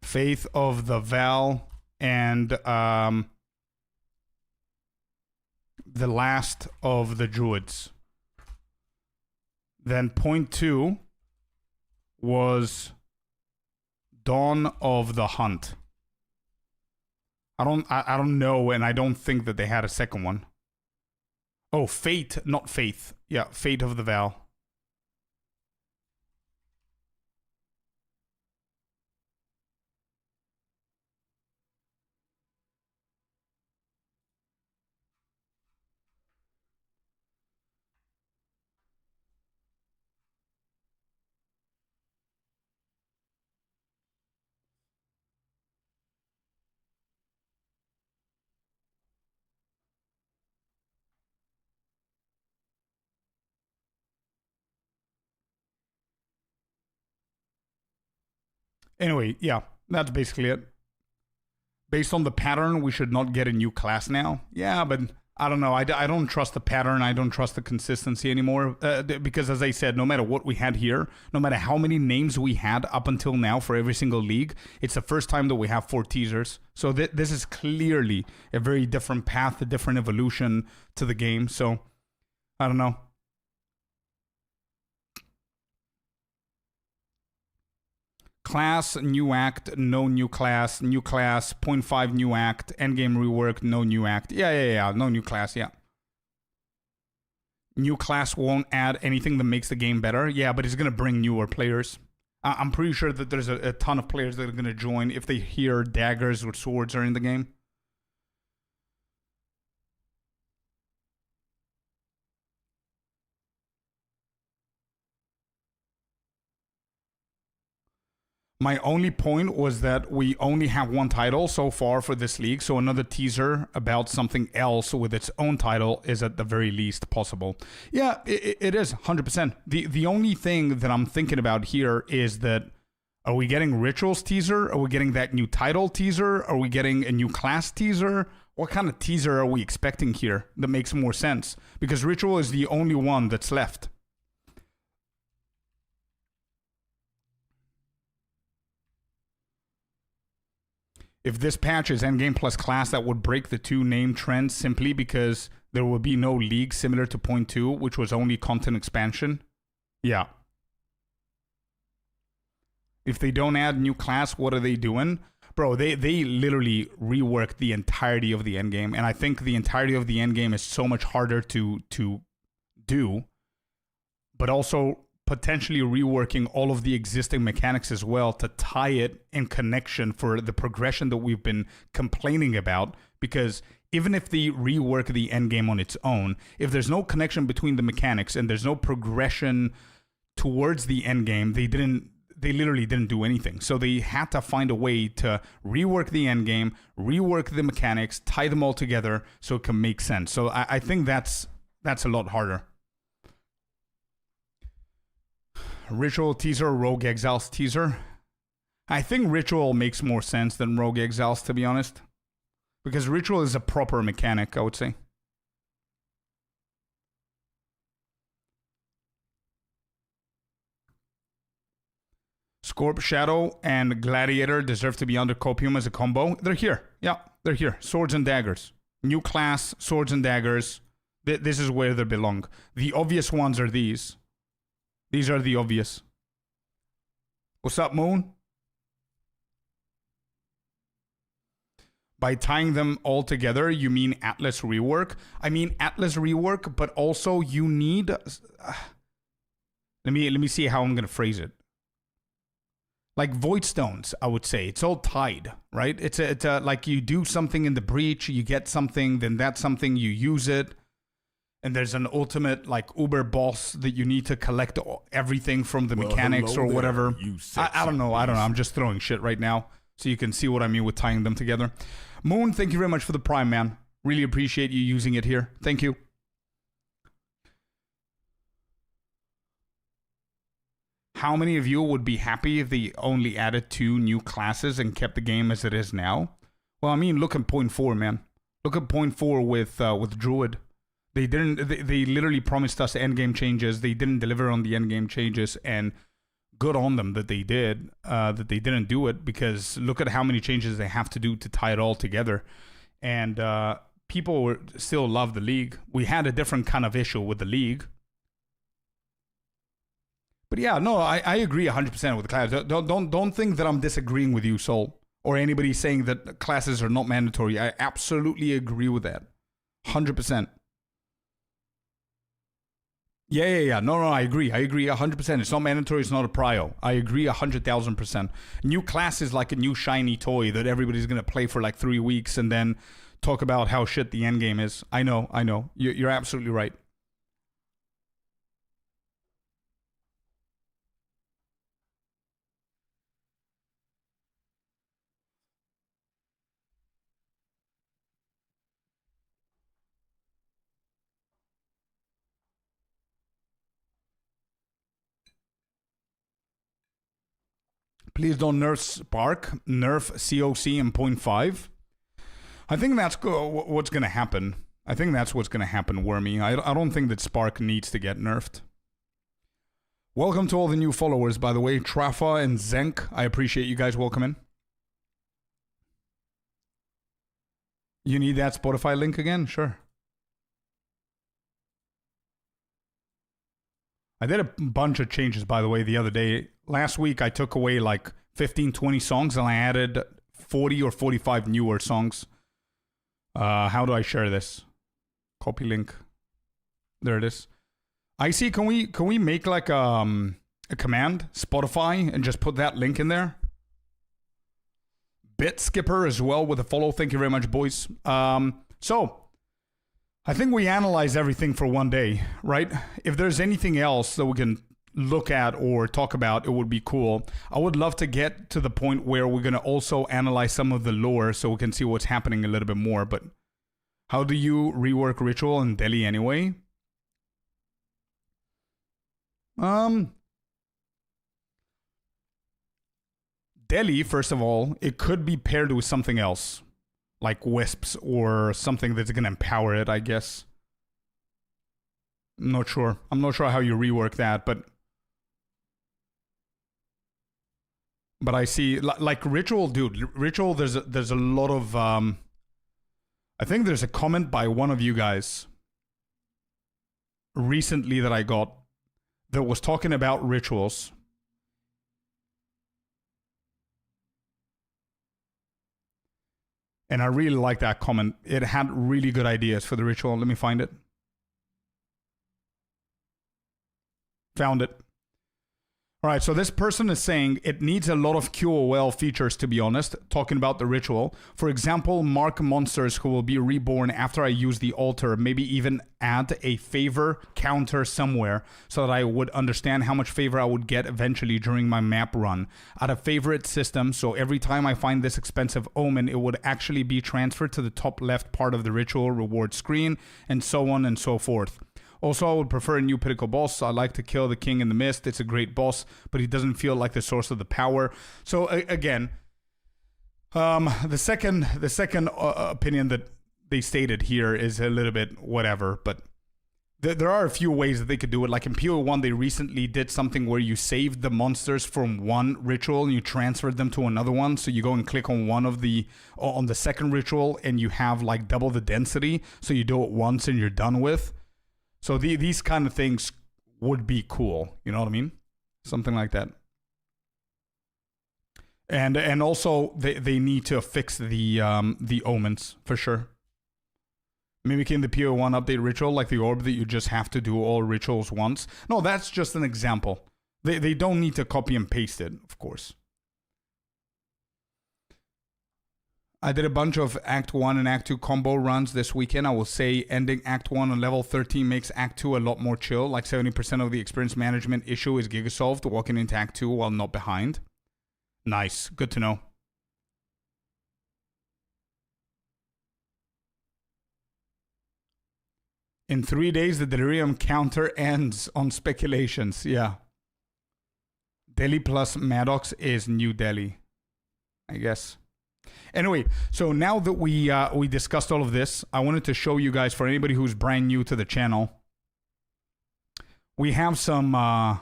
Faith of the Val and the last of the druids. Then point 2 was Dawn of the Hunt. I don't know, and I don't think that they had a second one. Oh, Fate, not Faith. Yeah, Fate of the Vow. Anyway, yeah, that's basically it. Based on the pattern, we should not get a new class now. Yeah, but I don't know. I don't trust the pattern. I don't trust the consistency anymore. Because as I said, no matter what we had here, no matter how many names we had up until now for every single league, it's the first time that we have 4 teasers. So this is clearly a very different path, a different evolution to the game. So, I don't know. Class, new act, no new class, 0.5 new act, endgame rework, no new act. Yeah, no new class, yeah. New class won't add anything that makes the game better. Yeah, but it's going to bring newer players. I'm pretty sure that there's a ton of players that are going to join if they hear daggers or swords are in the game. My only point was that we only have one title so far for this league, so another teaser about something else with its own title is at the very least possible. Yeah, it is, 100%. The only thing that I'm thinking about here is that, are we getting Rituals teaser? Are we getting that new title teaser? Are we getting a new class teaser? What kind of teaser are we expecting here that makes more sense? Because Ritual is the only one that's left. If this patch is endgame plus class, that would break the 2 name trends simply because there will be no league similar to point 2, which was only content expansion. Yeah. If they don't add new class, what are they doing? Bro, they literally reworked the entirety of the endgame, and I think the entirety of the endgame is so much harder to do, but also potentially reworking all of the existing mechanics as well to tie it in connection for the progression that we've been complaining about. Because even if they rework the endgame on its own, if there's no connection between the mechanics and there's no progression towards the endgame, they literally didn't do anything. So they had to find a way to rework the endgame, rework the mechanics, tie them all together so it can make sense. So I think that's a lot harder. Ritual teaser, Rogue Exiles teaser. I think Ritual makes more sense than Rogue Exiles, to be honest. Because Ritual is a proper mechanic, I would say. Scorp Shadow and Gladiator deserve to be under Copium as a combo. They're here. Yeah, they're here. Swords and daggers. New class, swords and daggers. This is where they belong. The obvious ones are these. These are the obvious. What's up, Moon? By tying them all together, you mean Atlas rework? I mean Atlas rework, but also you need... Let me see how I'm going to phrase it. Like Void Stones, I would say. It's all tied, right? It's like you do something in the breach, you get something, then that's something, you use it. And there's an ultimate, like, Uber boss that you need to collect everything from the mechanics or whatever. I don't know. I'm just throwing shit right now. So you can see what I mean with tying them together. Moon, thank you very much for the Prime, man. Really appreciate you using it here. Thank you. How many of you would be happy if they only added 2 new classes and kept the game as it is now? Well, I mean, look at point 4, man. Look at point 4 with Druid. They literally promised us endgame changes. They didn't deliver on the endgame changes, and good on them that they did, that they didn't do it, because look at how many changes they have to do to tie it all together. And people still love the league. We had a different kind of issue with the league. But yeah, no, I agree 100% with the class. Don't think that I'm disagreeing with you, Soul, or anybody saying that classes are not mandatory. I absolutely agree with that. 100%. Yeah. No, I agree 100%. It's not mandatory. It's not a prio. I agree 100,000%. New class is like a new shiny toy that everybody's going to play for like 3 weeks and then talk about how shit the end game is. I know. You're absolutely right. Please don't nerf Spark, nerf COC in 0.5. I think that's what's going to happen. I think that's what's going to happen, Wormy. I don't think that Spark needs to get nerfed. Welcome to all the new followers, by the way. Trafa and Zenk. I appreciate you guys welcoming. You need that Spotify link again? Sure. I did a bunch of changes, by the way, the other day. Last week, I took away like 15, 20 songs, and I added 40 or 45 newer songs. How do I share this? Copy link. There it is. IC, can we make like a command, Spotify, and just put that link in there? Bit Skipper as well with a follow. Thank you very much, boys. So I think we analyze everything for one day, right? If there's anything else that we can look at or talk about, it would be cool. I would love to get to the point where we're going to also analyze some of the lore so we can see what's happening a little bit more. But how do you rework Ritual in Delhi anyway? Delhi, first of all, it could be paired with something else, like Wisps or something that's going to empower it, I guess. I'm not sure how you rework that, but I see, like Ritual, dude. Ritual, there's a lot of I think there's a comment by one of you guys recently that I got that was talking about rituals. And I really like that comment. It had really good ideas for the ritual. Let me find it. Found it. All right, so this person is saying it needs a lot of QOL features, to be honest, talking about the ritual. For example, mark monsters who will be reborn after I use the altar, maybe even add a favor counter somewhere so that I would understand how much favor I would get eventually during my map run. Add a favorite system, so every time I find this expensive omen, it would actually be transferred to the top left part of the ritual reward screen, and so on and so forth. Also, I would prefer a new pinnacle boss. I like to kill the king in the mist. It's a great boss, but he doesn't feel like the source of the power. So again, the second opinion that they stated here is a little bit whatever, but there are a few ways that they could do it. Like in PO1, they recently did something where you saved the monsters from one ritual and you transferred them to another one. So you go and click on on the second ritual and you have like double the density. So you do it once and you're done with. So these kind of things would be cool. You know what I mean? Something like that. And also they need to fix the omens for sure. Mimicking the PO1 update ritual like the orb that you just have to do all rituals once. No, that's just an example. They don't need to copy and paste it, of course. I did a bunch of Act 1 and Act 2 combo runs this weekend. I will say ending Act 1 on level 13 makes Act 2 a lot more chill. Like 70% of the experience management issue is giga-solved walking into Act 2 while not behind. Nice. Good to know. In 3 days, the Delirium counter ends on speculations. Yeah. Delhi plus Maddox is New Delhi, I guess. Anyway, so now that we discussed all of this, I wanted to show you guys, for anybody who's brand new to the channel, we have some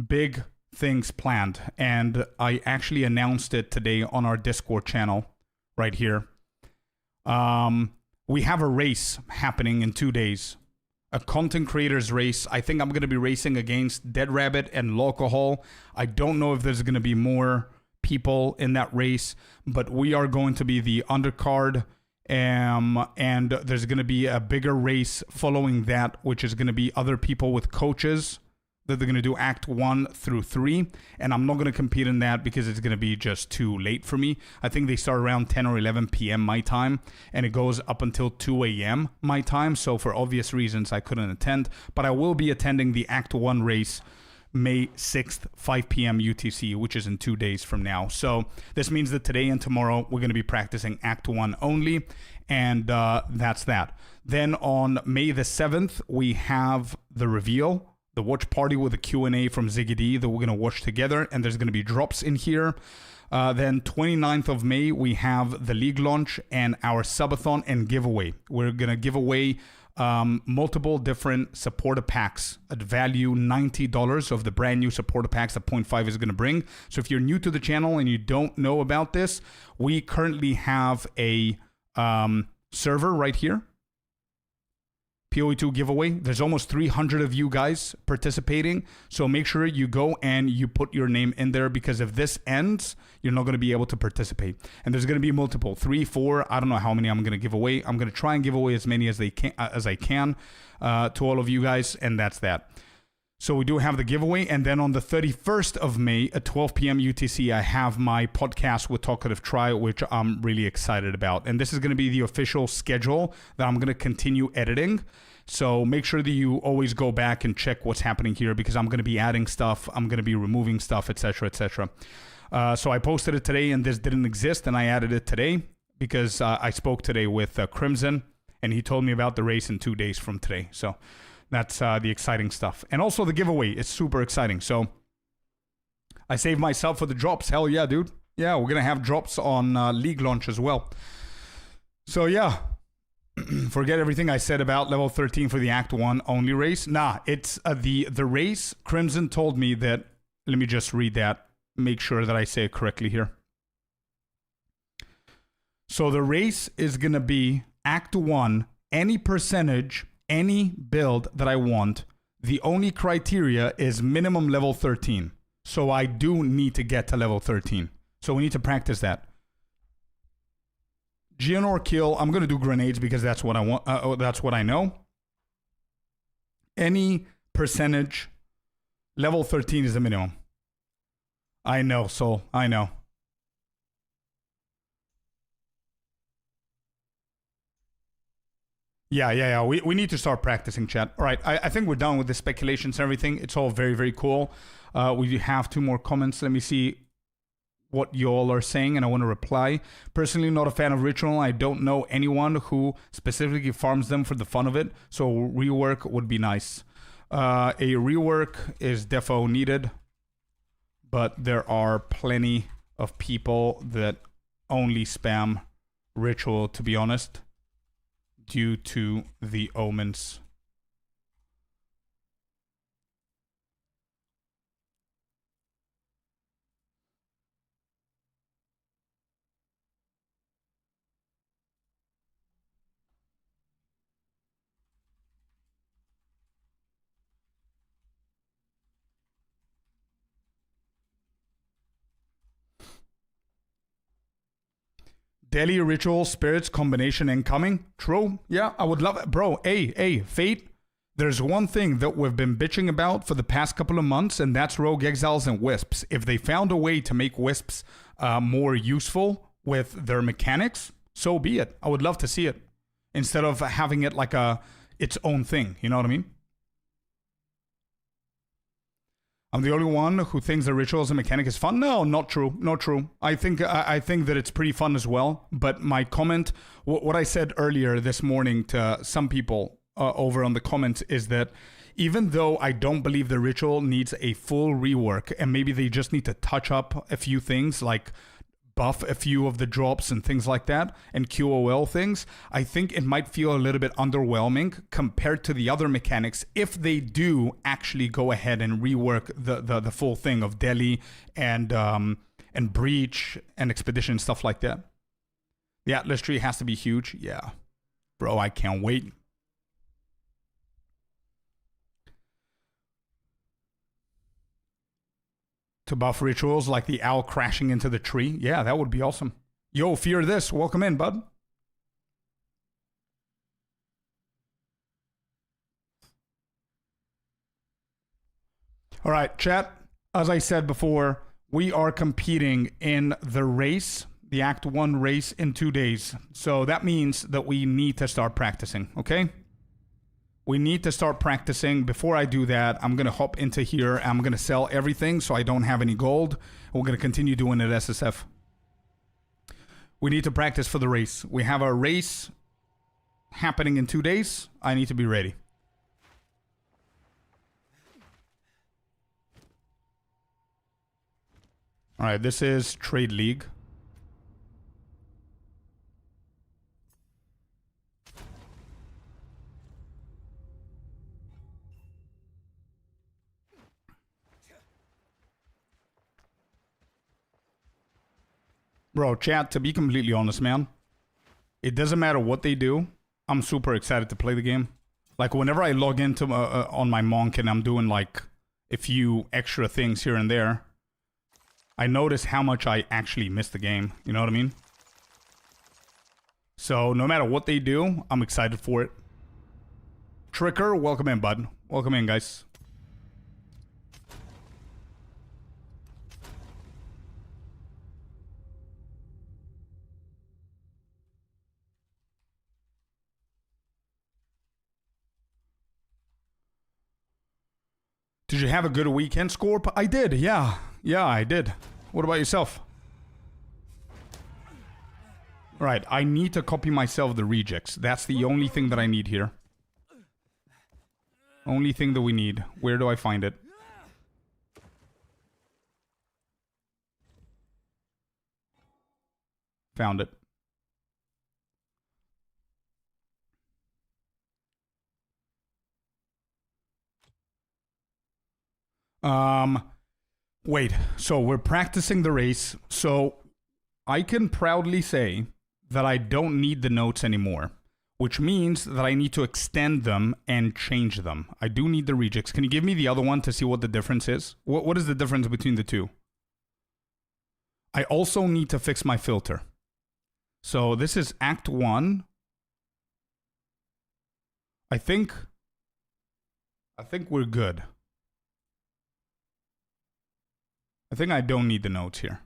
big things planned, and I actually announced it today on our Discord channel right here. We have a race happening in 2 days. A content creators race. I think I'm going to be racing against Dead Rabbit and Locahol. I don't know if there's going to be more people in that race, but we are going to be the undercard. And there's going to be a bigger race following that, which is going to be other people with coaches that they're going to do Act 1 through 3. And I'm not going to compete in that because it's going to be just too late for me. I think they start around 10 or 11 p.m. my time, and it goes up until 2 a.m. my time. So for obvious reasons, I couldn't attend. But I will be attending the Act 1 race May 6th, 5 p.m. UTC, which is in 2 days from now. So this means that today and tomorrow, we're going to be practicing Act 1 only. And that's that. Then on May the 7th, we have the reveal, the watch party with a Q&A from Ziggy D that we're going to watch together. And there's going to be drops in here. Then 29th of May, we have the league launch and our subathon and giveaway. We're going to give away multiple different supporter packs at value $90 of the brand new supporter packs that Point 5 is going to bring. So if you're new to the channel and you don't know about this, we currently have a server right here. PoE2 giveaway. There's almost 300 of you guys participating. So make sure you go and you put your name in there, because if this ends, you're not going to be able to participate. And there's going to be multiple, 3, 4. I don't know how many I'm going to give away. I'm going to try and give away as many as I can to all of you guys. And that's that. So we do have the giveaway. And then on the 31st of May at 12 p.m. UTC, I have my podcast with Talkative Try, which I'm really excited about. And this is going to be the official schedule that I'm going to continue editing. So make sure that you always go back and check what's happening here, because I'm going to be adding stuff. I'm going to be removing stuff, etc., etc. So I posted it today and this didn't exist, and I added it today because I spoke today with Crimson, and he told me about the race in 2 days from today. So that's the exciting stuff. And also the giveaway is super exciting. So I saved myself for the drops. Hell yeah, dude. Yeah, we're going to have drops on league launch as well. So yeah, forget everything I said about level 13 for the Act 1 only race. Nah, it's the race. Crimson told me that, let me just read that, make sure that I say it correctly here. So the race is going to be Act 1, any percentage, any build that I want. The only criteria is minimum level 13. So I do need to get to level 13. So we need to practice that. Geonor kill. I'm going to do grenades because that's what I want. That's what I know. Any percentage, level 13 is the minimum. I know, Soul. I know. Yeah. We need to start practicing, chat. All right, I think we're done with the speculations and everything. It's all very, very cool. We have 2 more comments. Let me see what y'all are saying, and I want to reply. Personally, not a fan of Ritual. I don't know anyone who specifically farms them for the fun of it, so rework would be nice. A rework is defo needed, but there are plenty of people that only spam Ritual, to be honest, due to the omens. Daily ritual spirits combination incoming. True. Yeah, I would love it. Bro, hey, Fate. There's one thing that we've been bitching about for the past couple of months, and that's rogue exiles and wisps. If they found a way to make wisps more useful with their mechanics, so be it. I would love to see it. Instead of having it like its own thing. You know what I mean? I'm the only one who thinks the ritual as a mechanic is fun. No, not true. Not true. I think that it's pretty fun as well. But my comment, what I said earlier this morning to some people over on the comments is that even though I don't believe the ritual needs a full rework, and maybe they just need to touch up a few things like buff a few of the drops and things like that, and QOL things, I think it might feel a little bit underwhelming compared to the other mechanics if they do actually go ahead and rework the full thing of Delhi and Breach and Expedition and stuff like that. The Atlas tree has to be huge. Yeah. Bro, I can't wait. To buff rituals like the owl crashing into the tree. Yeah, that would be awesome. Yo, fear this. Welcome in, bud. All right, chat. As I said before, we are competing in the race, the Act 1 race in 2 days. So that means that we need to start practicing, okay? We need to start practicing. Before I do that, I'm going to hop into here. I'm going to sell everything so I don't have any gold. We're going to continue doing it SSF. We need to practice for the race. We have a race happening in 2 days. I need to be ready. All right, this is Trade League. Bro, chat, to be completely honest, man, it doesn't matter what they do. I'm super excited to play the game. Like, whenever I log into on my Monk and I'm doing, like, a few extra things here and there, I notice how much I actually miss the game. You know what I mean? So, no matter what they do, I'm excited for it. Tricker, welcome in, bud. Welcome in, guys. Did you have a good weekend, Scorp? I did, yeah. Yeah, I did. What about yourself? Right, I need to copy myself the rejects. That's the only thing that I need here. Only thing that we need. Where do I find it? Found it. Wait, so we're practicing the race. So I can proudly say that I don't need the notes anymore, which means that I need to extend them and change them. I do need the rejects. Can you give me the other one to see what the difference is? What is the difference between the two? I also need to fix my filter. So this is Act 1. I think we're good. I think I don't need the notes here.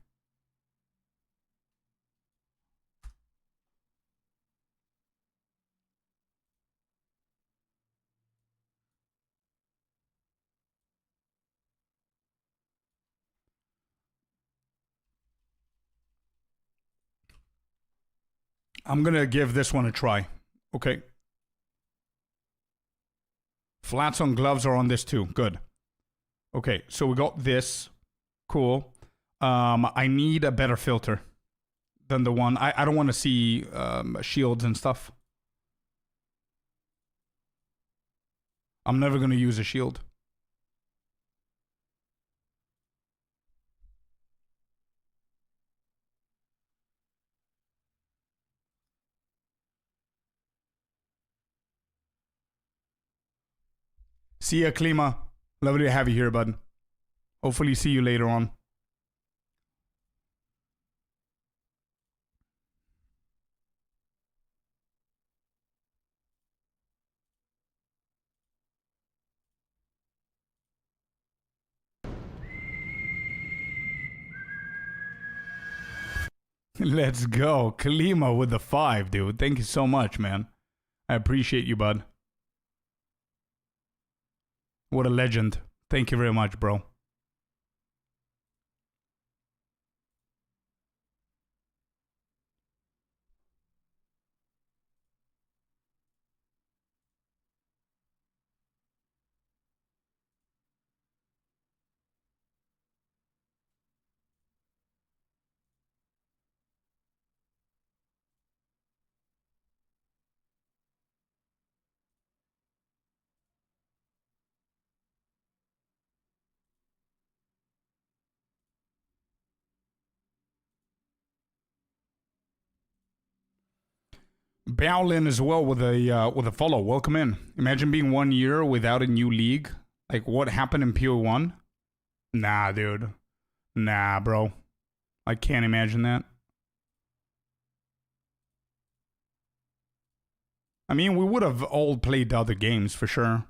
I'm going to give this one a try. Okay. Flats on gloves are on this too. Good. Okay, so we got this. Cool. I need a better filter than the one. I don't want to see shields and stuff. I'm never going to use a shield. See ya, Klima. Lovely to have you here, bud. Hopefully see you later on. Let's go. Klima with the 5, dude. Thank you so much, man. I appreciate you, bud. What a legend. Thank you very much, bro. Bowlin as well with a follow. Welcome in. Imagine being 1 year without a new league. Like, what happened in PO1? Nah, dude. Nah, bro. I can't imagine that. I mean, we would have all played other games for sure.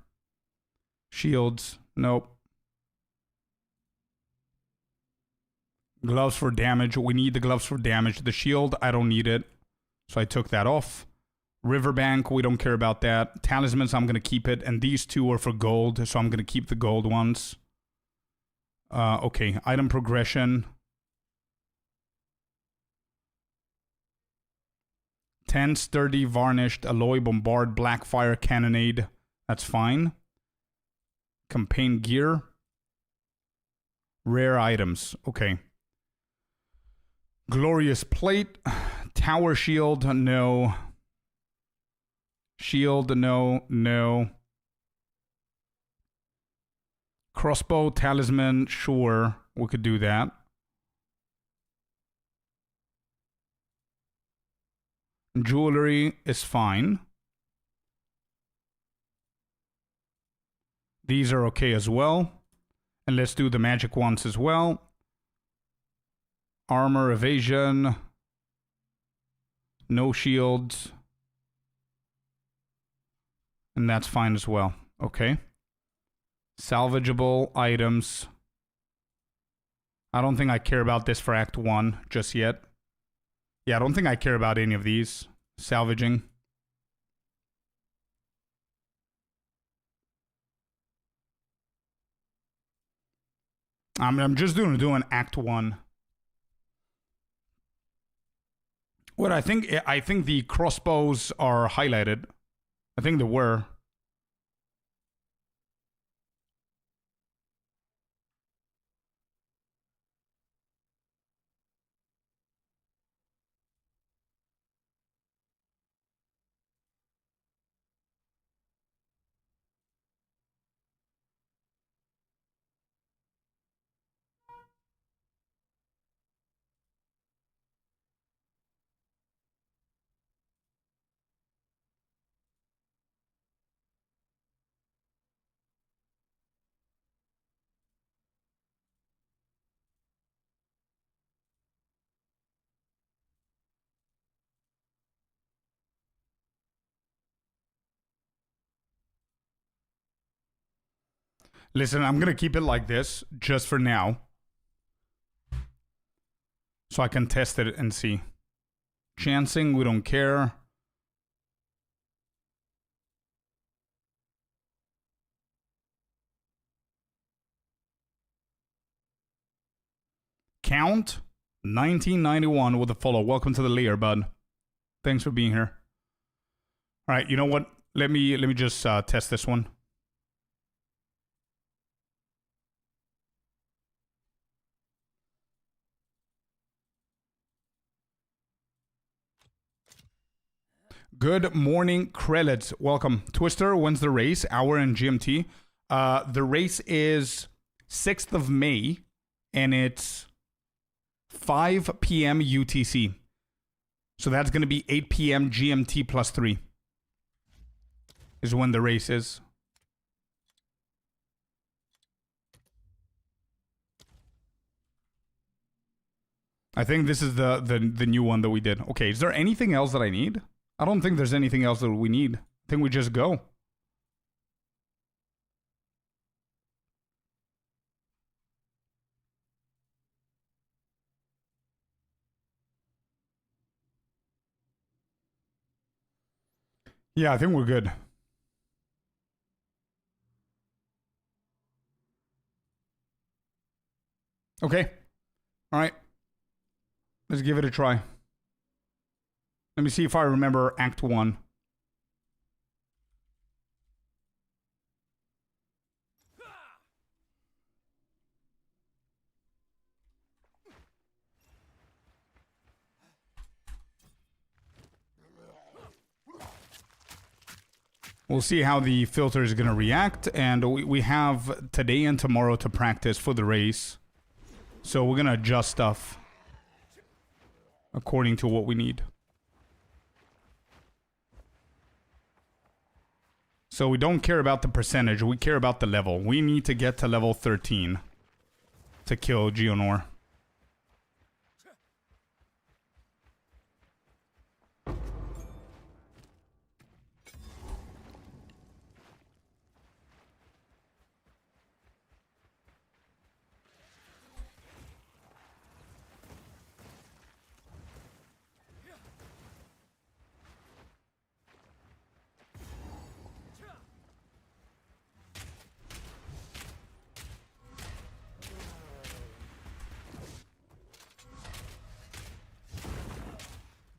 Shields. Nope. Gloves for damage. We need the gloves for damage. The shield, I don't need it. So I took that off. Riverbank, we don't care about that. Talismans, I'm going to keep it. And these two are for gold, so I'm going to keep the gold ones. Okay, item progression. 10 sturdy, varnished, alloy, bombard, blackfire, cannonade. That's fine. Campaign gear. Rare items. Okay. Glorious plate. Tower shield, no. Shield, no, no. Crossbow, talisman, sure. We could do that. Jewelry is fine. These are okay as well. And let's do the magic ones as well. Armor, evasion. No shields. And that's fine as well. Okay. Salvageable items. I don't think I care about this for Act 1 just yet. Yeah, I don't think I care about any of these. Salvaging. I'm just doing Act 1. What I think the crossbows are highlighted. I think they were. Listen, I'm going to keep it like this just for now. So I can test it and see. Chancing, we don't care. Count 1991 with a follow. Welcome to the lair, bud. Thanks for being here. All right, you know what? Let me just test this one. Good morning, Krelitz. Welcome. Twister, when's the race? Hour and GMT. The race is 6th of May, and it's 5 p.m. UTC. So that's going to be 8 p.m. GMT plus 3 is when the race is. I think this is the new one that we did. Okay, is there anything else that I need? I don't think there's anything else that we need. I think we just go. Yeah, I think we're good. Okay. All right. Let's give it a try. Let me see if I remember Act 1. We'll see how the filter is going to react, and we have today and tomorrow to practice for the race. So we're going to adjust stuff according to what we need. So we don't care about the percentage, we care about the level. We need to get to level 13 to kill Geonor.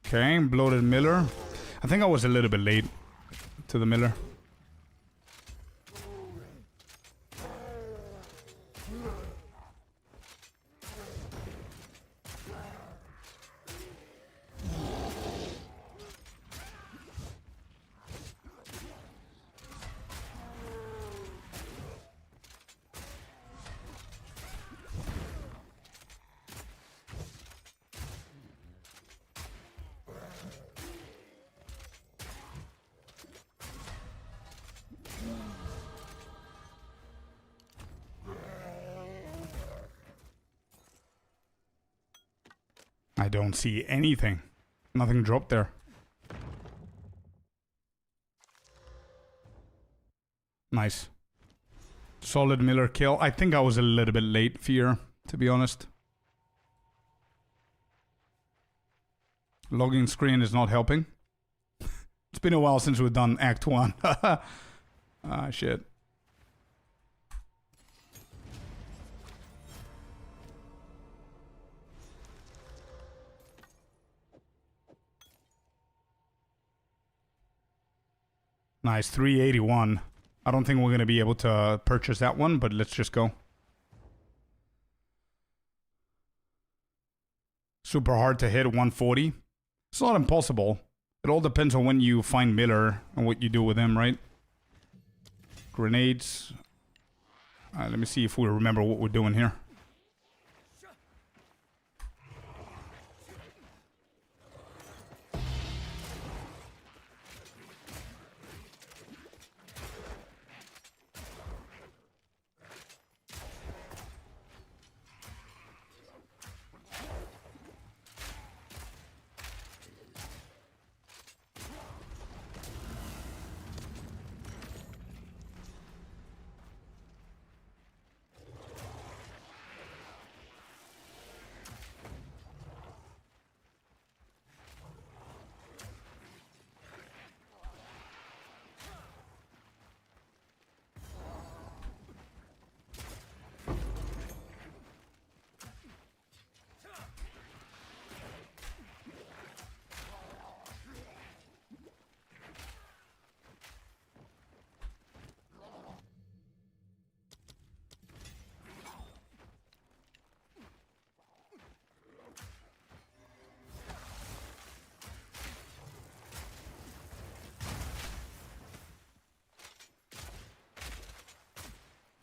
Okay, bloated Miller. I think I was a little bit late to the Miller. I don't see anything. Nothing dropped there. Nice. Solid Miller kill. I think I was a little bit late, Fear, to be honest. Logging screen is not helping. It's been a while since we've done Act 1. Ah, shit. Nice, 381. I don't think we're going to be able to purchase that one, but let's just go. Super hard to hit, 140. It's not impossible. It all depends on when you find Miller and what you do with him, right? Grenades. Let me see if we remember what we're doing here.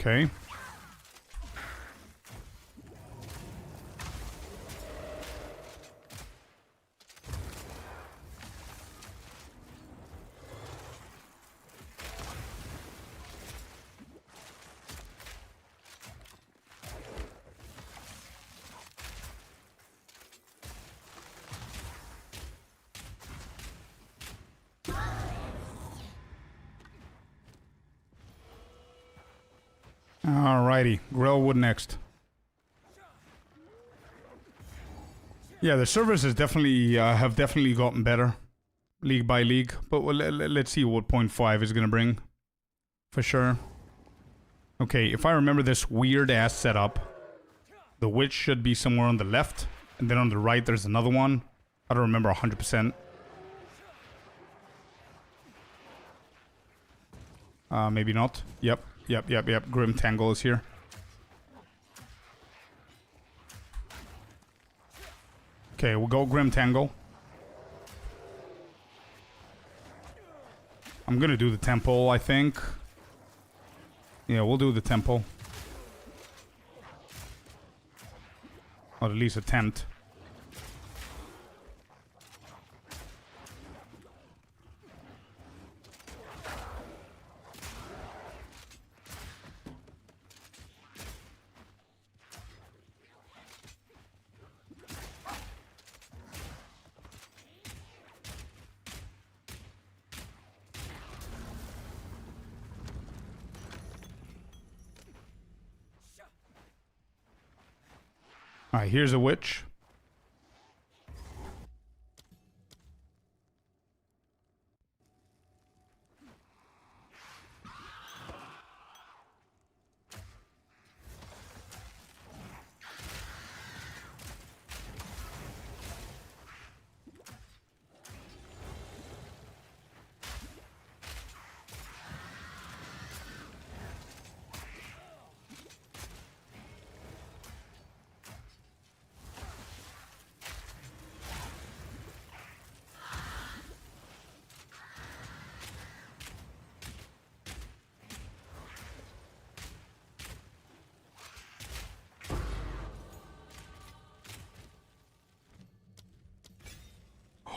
Okay. Alrighty, Grellwood next. Yeah, the servers has definitely have definitely gotten better, league by league. But let's see what 0.5 is gonna bring, for sure. Okay, if I remember this weird ass setup, the witch should be somewhere on the left, and then on the right there's another one. I don't remember 100%. Maybe not. Yep. Grim Tangle is here. Okay, we'll go Grim Tangle. I'm gonna do the temple, I think. Yeah, we'll do the temple. Or at least attempt. Alright, here's a witch.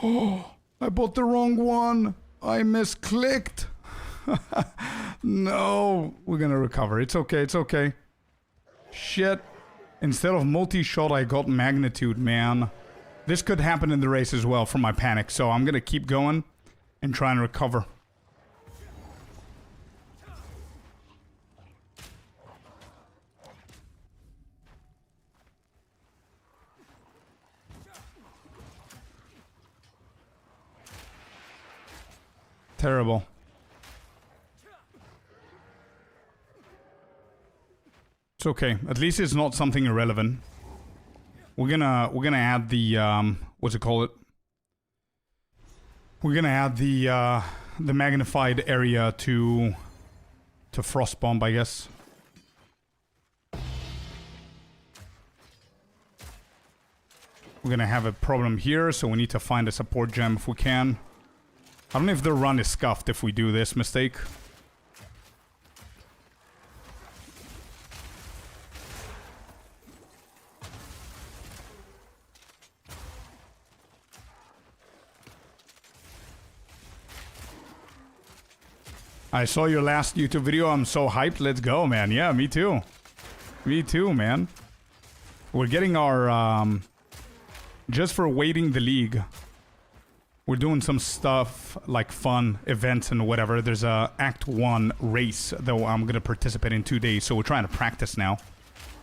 Oh, I bought the wrong one. I misclicked. No, we're gonna recover. It's okay, it's okay. Shit. Instead of multi-shot, I got magnitude, man. This could happen in the race as well from my panic, so I'm gonna keep going and try and recover. Terrible. It's okay. At least it's not something irrelevant. We're gonna add the what's it called? We're gonna add the magnified area to Frost Bomb, I guess. We're gonna have a problem here, so we need to find a support gem if we can. I don't know if the run is scuffed if we do this mistake. I saw your last YouTube video. I'm so hyped. Let's go, man. Yeah, me too. Me too, man. We're getting our... just for waiting the league. We're doing some stuff like fun events and whatever. There's a ACT1 race that I'm going to participate in 2 days. So we're trying to practice now,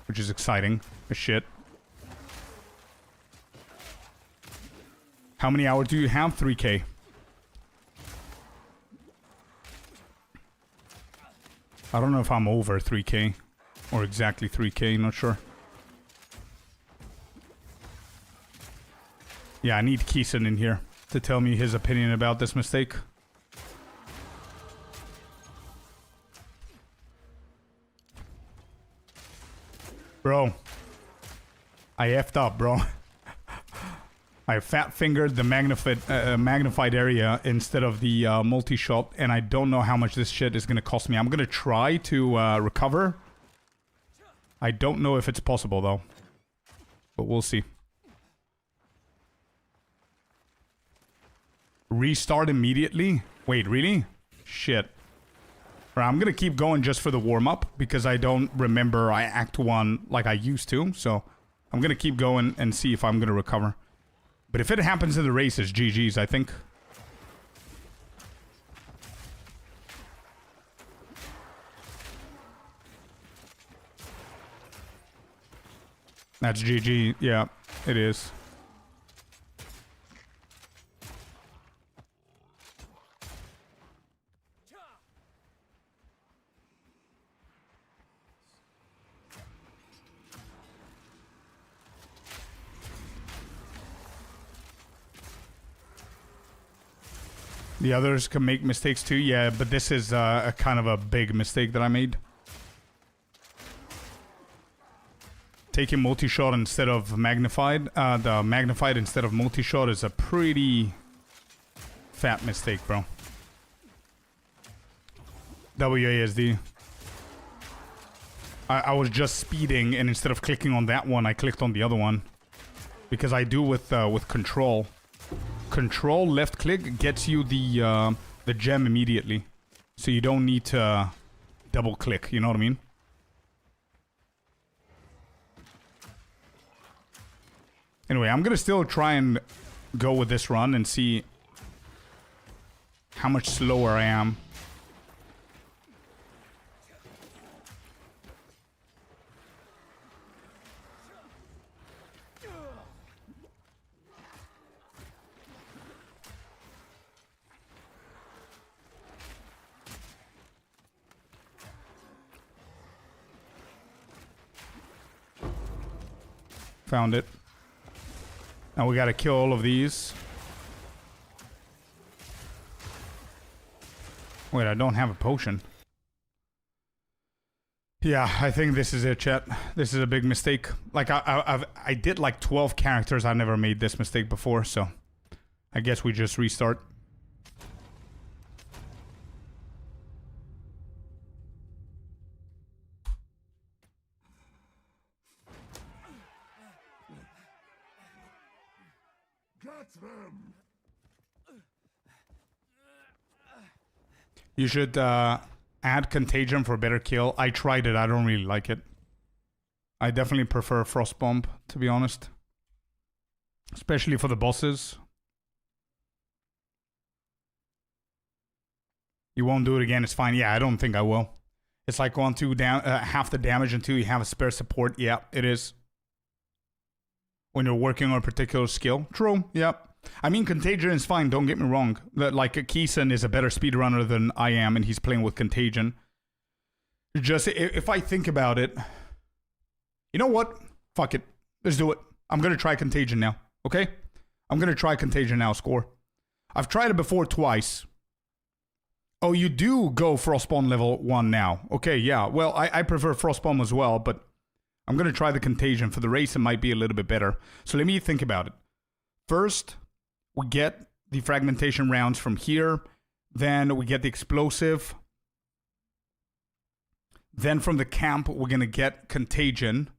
which is exciting as shit. How many hours do you have? 3K. I don't know if I'm over 3K or exactly 3K, not sure. Yeah, I need Keeson in here to tell me his opinion about this mistake. Bro, I effed up, bro. I fat-fingered the magnified area instead of the multi-shot, and I don't know how much this shit is gonna cost me. I'm gonna try to recover. I don't know if it's possible, though. But we'll see. Restart immediately? Wait, really? Shit. Right, I'm gonna keep going just for the warm-up, because I don't remember I Act 1 like I used to, so I'm gonna keep going and see if I'm gonna recover. But if it happens in the race, it's GG's, I think. That's GG, yeah, it is. The others can make mistakes too, yeah, but this is a kind of a big mistake that I made. Taking multi-shot instead of magnified, the magnified instead of multi-shot is a pretty fat mistake, bro. WASD. I was just speeding, and instead of clicking on that one, I clicked on the other one. Because I do with control. Control left click gets you the gem immediately, so you don't need to double click. You know what I mean? Anyway, I'm gonna still try and go with this run and see how much slower I am. Found it. Now we gotta kill all of these. Wait, I don't have a potion. Yeah, I think this is it, chat. This is a big mistake. Like, I did like 12 characters. I never made this mistake before, so I guess we just restart. Get them! You should add Contagion for a better kill. I tried it. I don't really like it. I definitely prefer Frost Bomb, to be honest. Especially for the bosses. You won't do it again. It's fine. Yeah, I don't think I will. It's like going to half the damage until you have a spare support. Yeah, it is. When you're working on a particular skill. True. Yeah. I mean, Contagion is fine, don't get me wrong. Like, Keeson is a better speedrunner than I am, and he's playing with Contagion. Just, if I think about it... You know what? Fuck it. Let's do it. I'm gonna try Contagion now, okay? I'm gonna try Contagion now, Score. I've tried it before twice. Oh, you do go Frostbomb level 1 now. Okay, yeah. Well, I prefer Frostbomb as well, but... I'm gonna try the Contagion. For the race, it might be a little bit better. So let me think about it. First... we get the fragmentation rounds from here. Then we get the explosive. Then from the camp, we're going to get Contagion.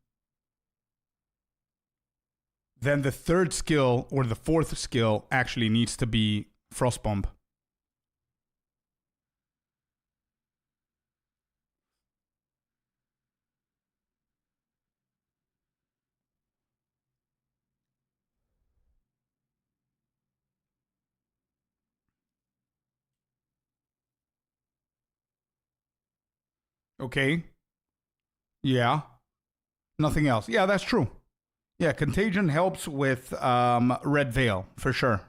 Then the third skill, or the fourth skill, actually needs to be Frostbomb. Okay. Yeah. Nothing else. Yeah, that's true. Yeah, Contagion helps with Red Veil, for sure.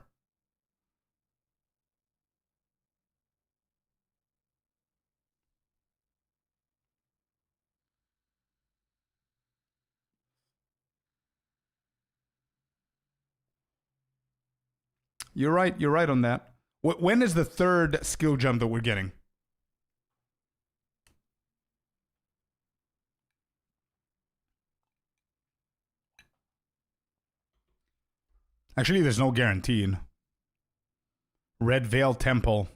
You're right on that. When is the third skill jump that we're getting? Actually, there's no guarantee. Red Veil Temple.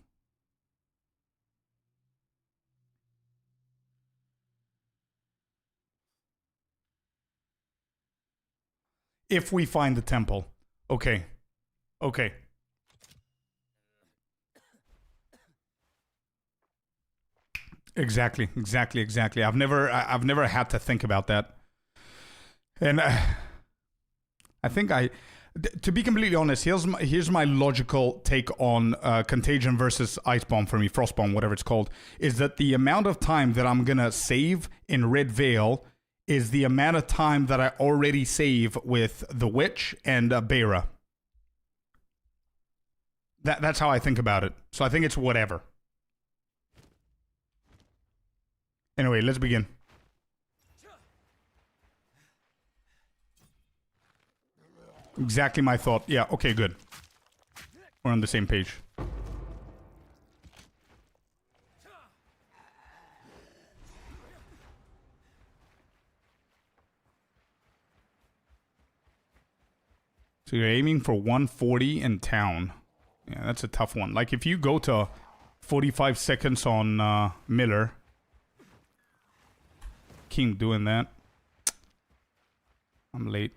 If we find the temple. Okay. Okay. Exactly. I've never had to think about that. And I think to be completely honest, here's my logical take on Contagion versus Ice Bomb for me, Frost Bomb, whatever it's called, is that the amount of time that I'm gonna save in Red Veil is the amount of time that I already save with the Witch and Beira. That's how I think about it. So I think it's whatever. Anyway, let's begin. Exactly my thought. Yeah, okay, good. We're on the same page. So you're aiming for 140 in town. Yeah, that's a tough one. Like, if you go to 45 seconds on Miller... Keep doing that. I'm late.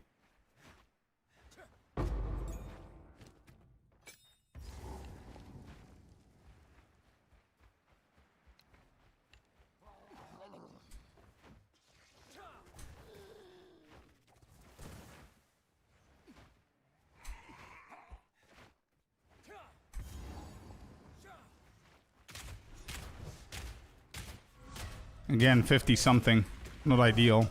Again, 50 something. Not ideal.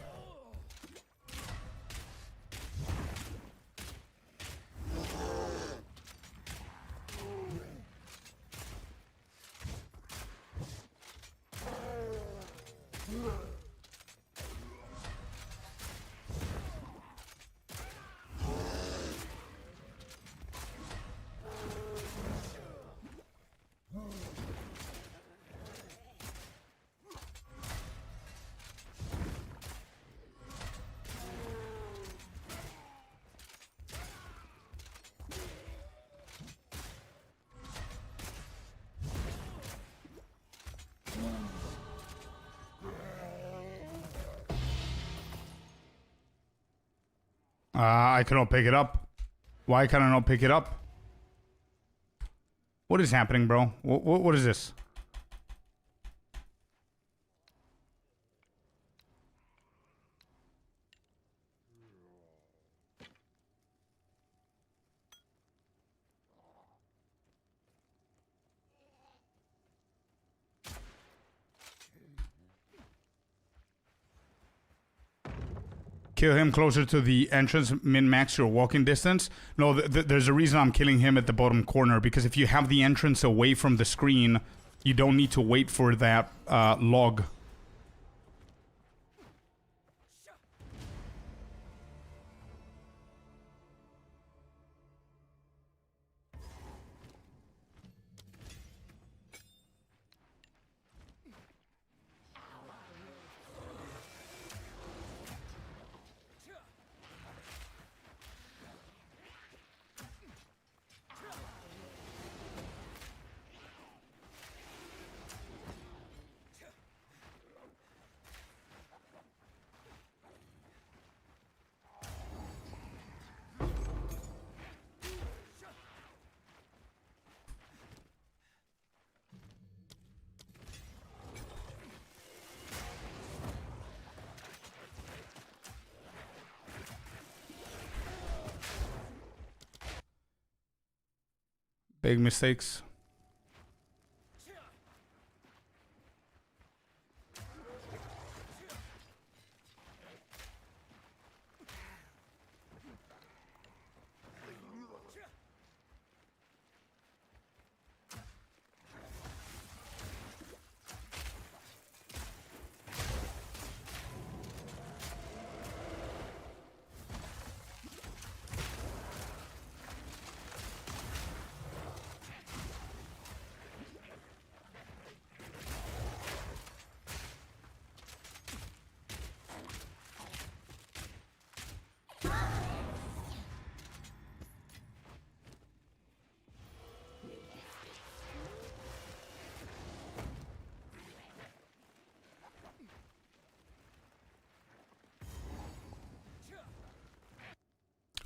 I cannot pick it up. Why can I not pick it up? What is happening, bro? What is this? Kill him closer to the entrance, min-max your walking distance. No, there's a reason I'm killing him at the bottom corner, because if you have the entrance away from the screen, you don't need to wait for that log. Big mistakes.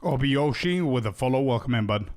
Obiyoshi with a follow. Welcome in, bud.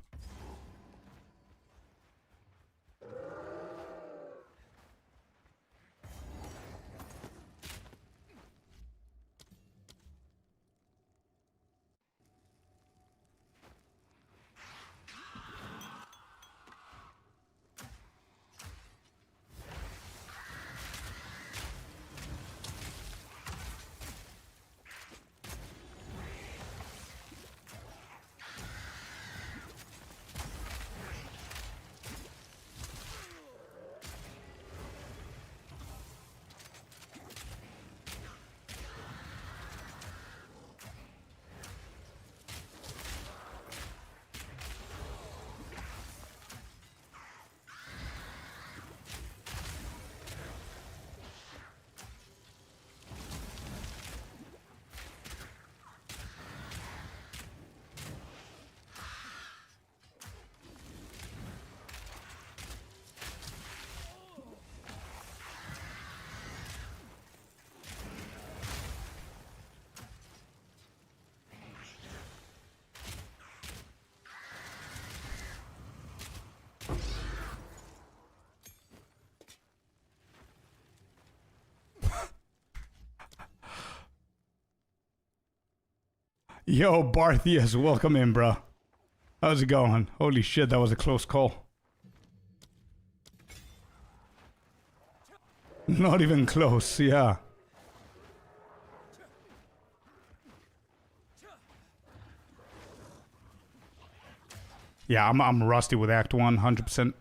Yo, Barthius, welcome in, bro. How's it going? Holy shit, that was a close call. Not even close, yeah. Yeah, I'm rusty with Act 1, 100%.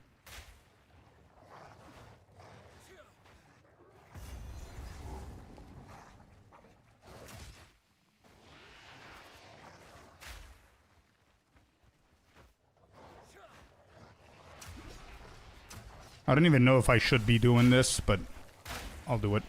I don't even know if I should be doing this, but I'll do it.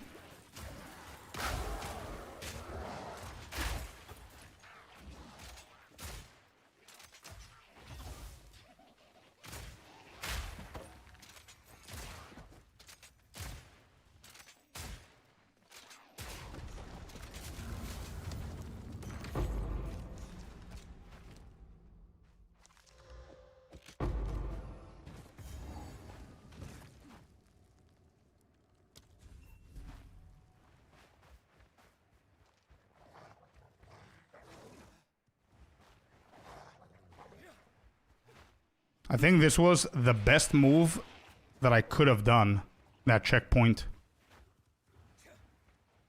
I think this was the best move that I could have done. That checkpoint.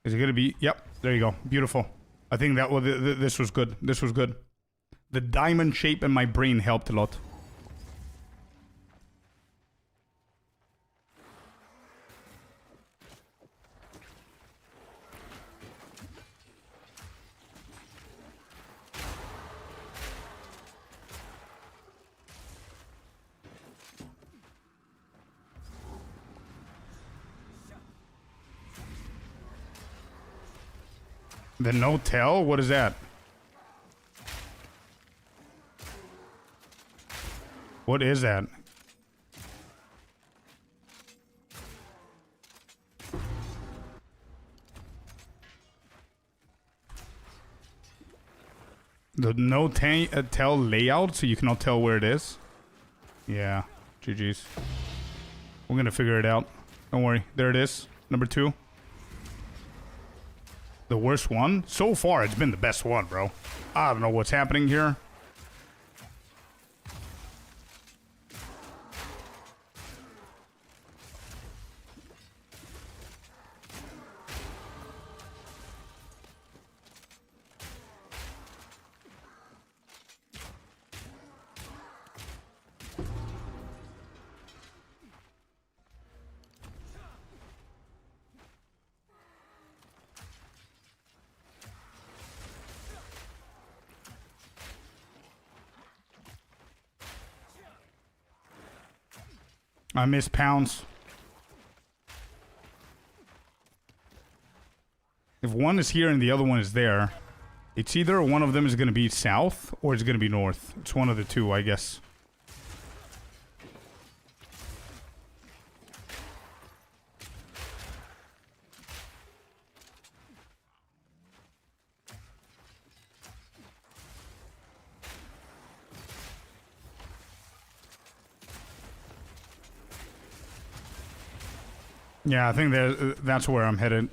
Is it gonna be? Yep. There you go. Beautiful. I think that was this was good. This was good. The diamond shape in my brain helped a lot. The no-tell? What is that? What is that? The no-tell layout, so you cannot tell where it is? Yeah. GG's. We're gonna figure it out. Don't worry. There it is. Number 2. The worst one? So far, it's been the best one, bro. I don't know what's happening here. I miss pounds. If one is here and the other one is there, it's either one of them is going to be south or it's going to be north. It's one of the two, I guess. Yeah, I think that's where I'm headed.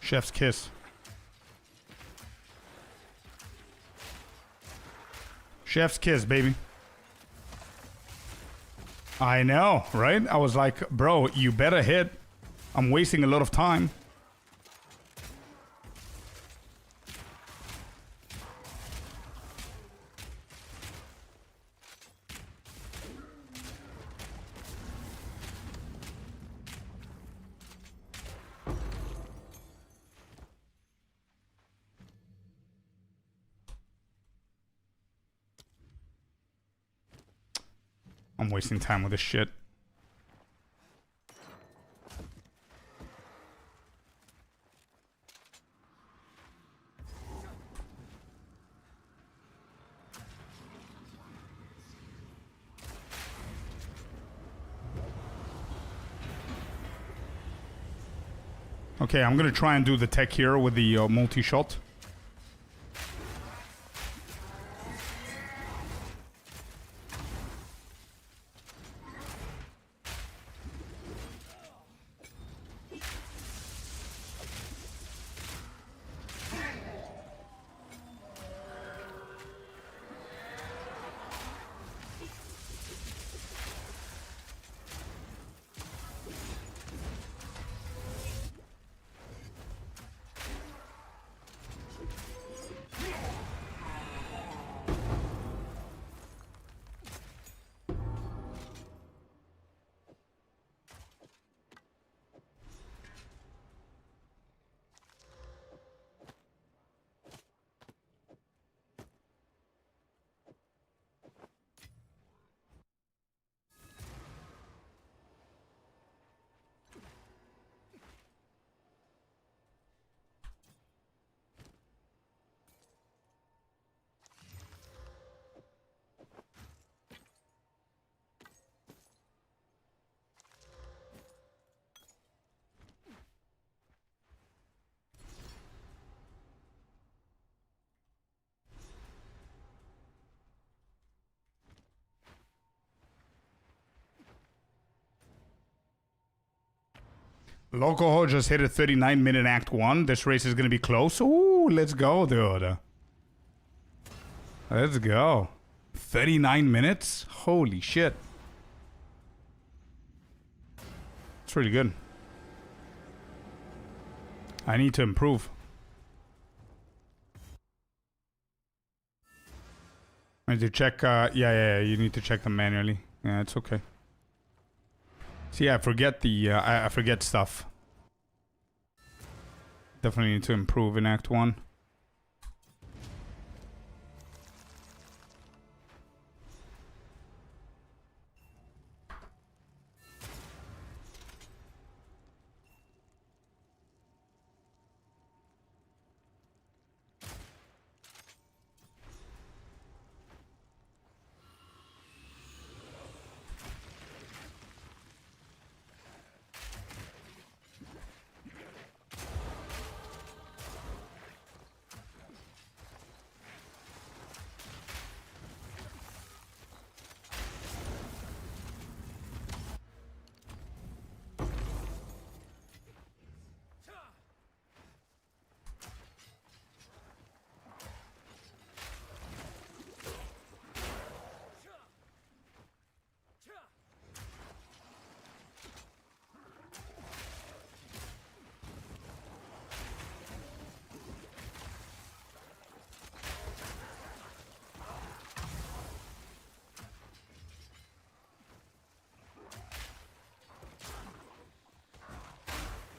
Chef's kiss. Chef's kiss, baby. I know, right? I was like, bro, you better hit. I'm wasting a lot of time. I'm wasting time with this shit. Okay, I'm gonna try and do the tech here with the multi-shot. Locoho just hit a 39-minute Act 1. This race is going to be close. Ooh, let's go, dude. Let's go. 39 minutes? Holy shit. It's really good. I need to improve. I need to check, yeah, you need to check them manually. Yeah, it's okay. See, I forget the, I forget stuff. Definitely need to improve in Act 1.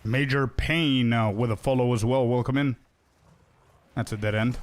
Major Pain with a follow as well. Welcome in. That's a dead end.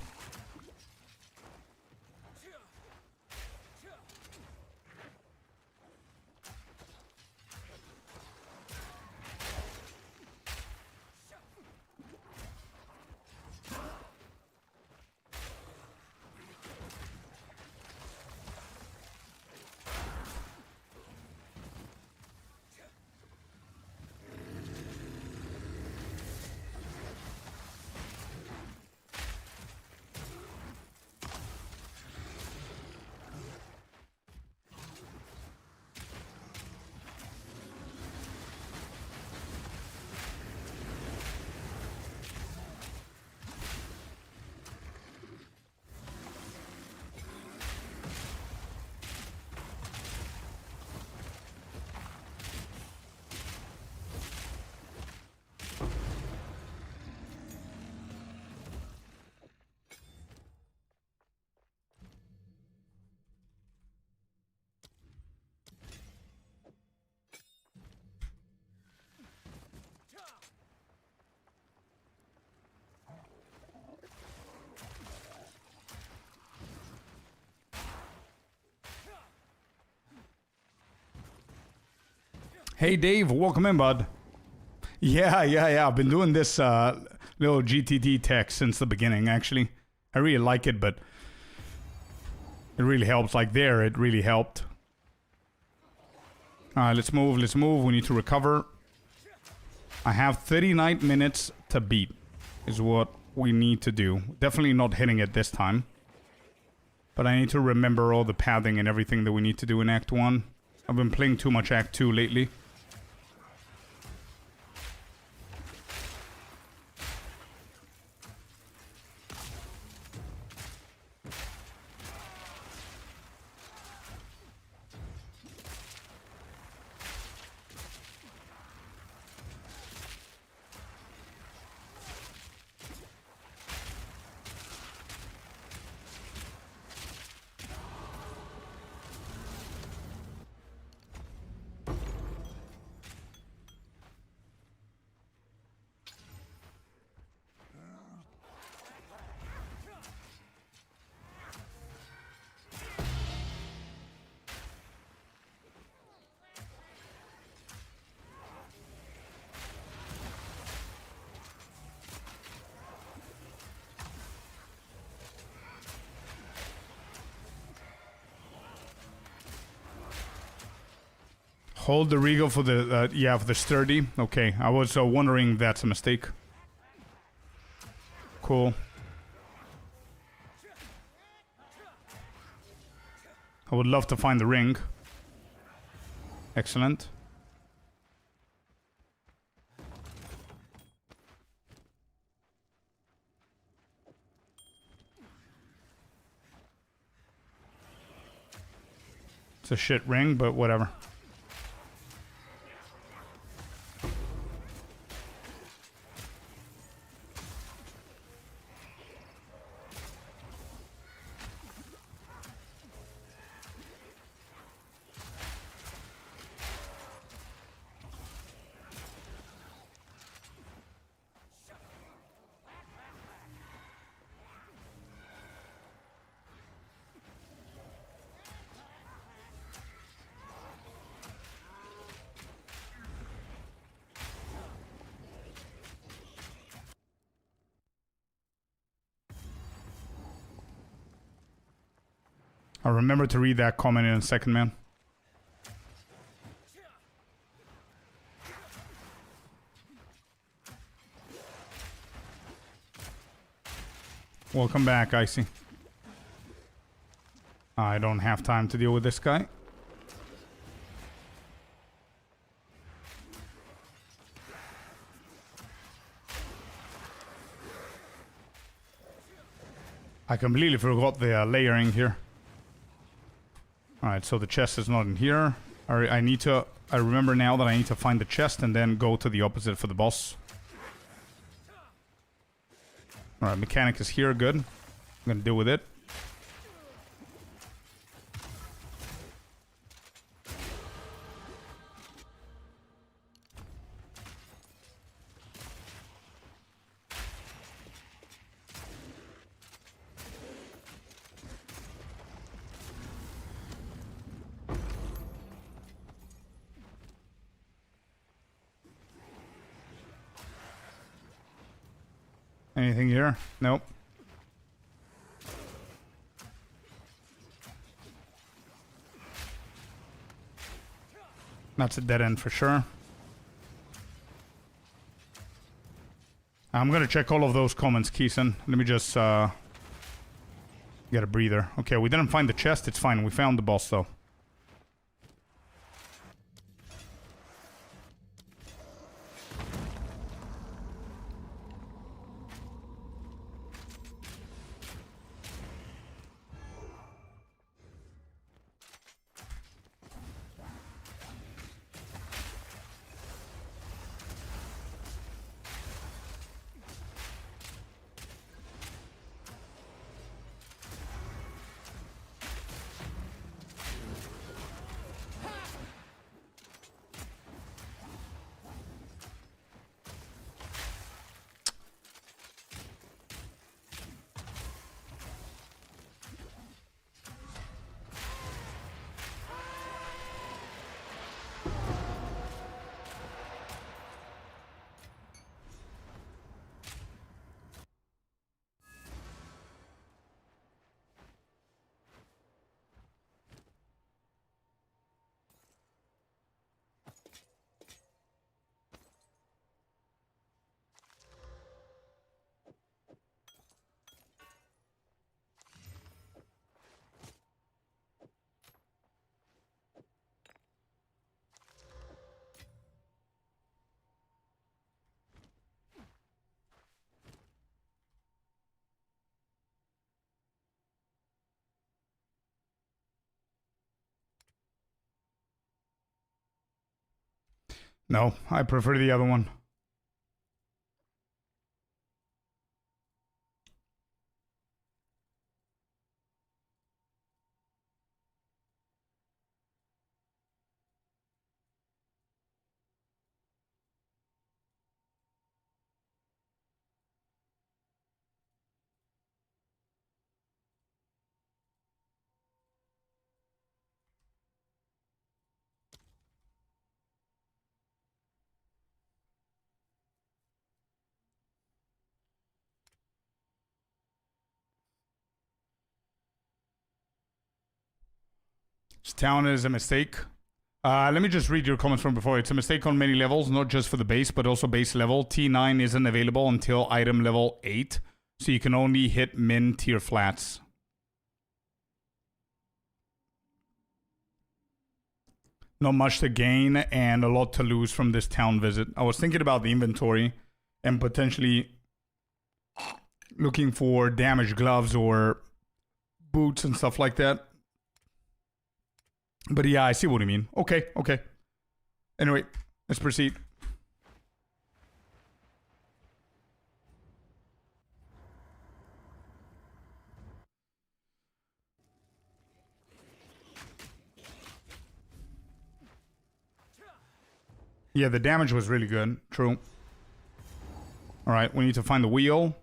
Hey Dave, welcome in, bud. Yeah. I've been doing this little GTD tech since the beginning, actually. I really like it, but it really helps. Like there, it really helped. Alright, let's move. We need to recover. I have 39 minutes to beat, is what we need to do. Definitely not hitting it this time. But I need to remember all the pathing and everything that we need to do in Act 1. I've been playing too much Act 2 lately. Hold the Regal for the, for the sturdy. Okay, I was wondering if that's a mistake. Cool. I would love to find the ring. It's a shit ring, but whatever. I'll remember to read that comment in a second, man. Welcome back, Icy. I don't have time to deal with this guy. I completely forgot the layering here. Alright, so the chest is not in here. I remember now that I need to find the chest and then go to the opposite for the boss. Alright, mechanic is here, good. I'm gonna deal with it. Anything here? Nope. That's a dead end for sure. I'm gonna check all of those comments, Keeson. Let me just get a breather. Okay, we didn't find the chest. It's fine. We found the boss though. No, I prefer the other one. This town is a mistake. Let me just read your comments from before. It's a mistake on many levels, not just for the base, but also base level. T9 isn't available until item level 8, so you can only hit min tier flats. Not much to gain and a lot to lose from this town visit. I was thinking about the inventory and potentially looking for damaged gloves or boots and stuff like that. But yeah, I see what you mean. Okay, okay. Anyway, let's proceed. Yeah, the damage was really good. True. Alright, we need to find the wheel.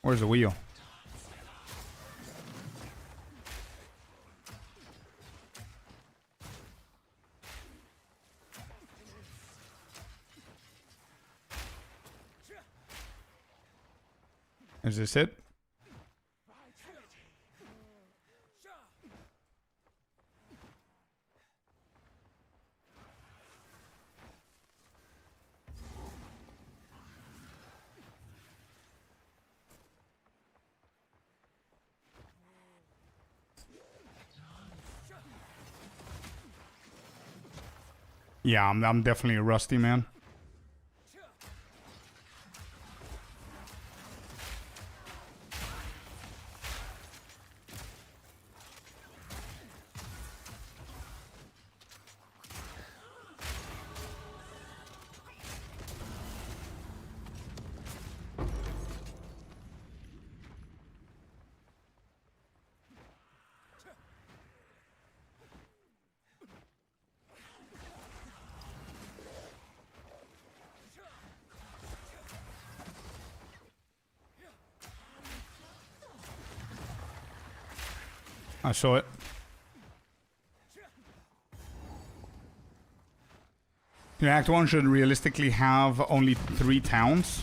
Where's the wheel? Is this it? Yeah, I'm definitely rusty, man. I saw it. Your Act 1 should realistically have only 3 towns.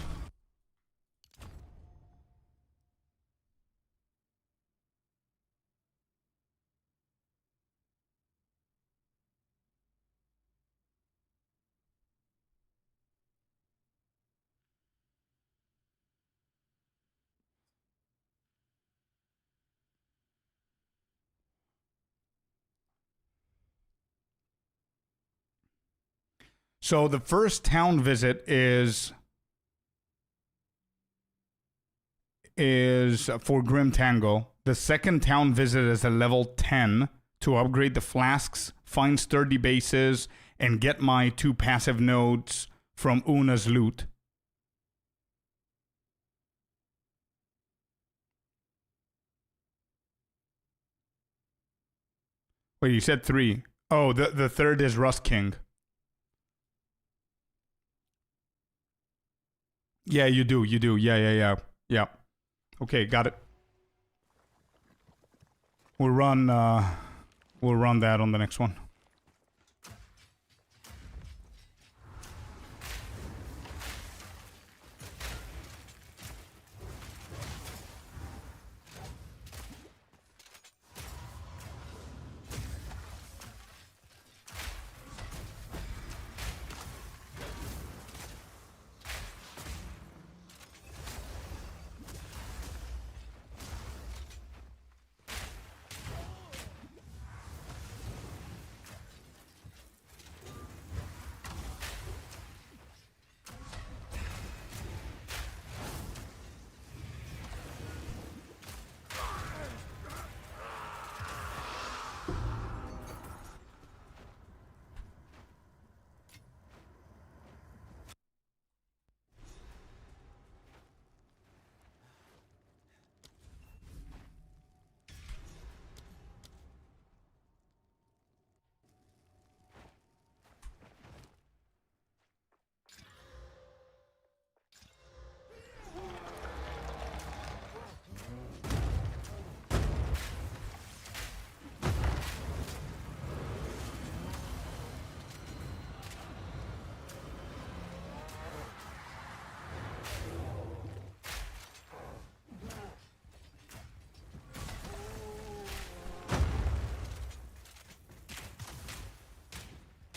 So the first town visit is for Grim Tango. The second town visit is a level 10 to upgrade the flasks, find sturdy bases, and get my 2 passive nodes from Una's loot. Wait, you said 3. Oh, the third is Rust King. Yeah, you do. Yeah. Okay, got it. We'll run that on the next one.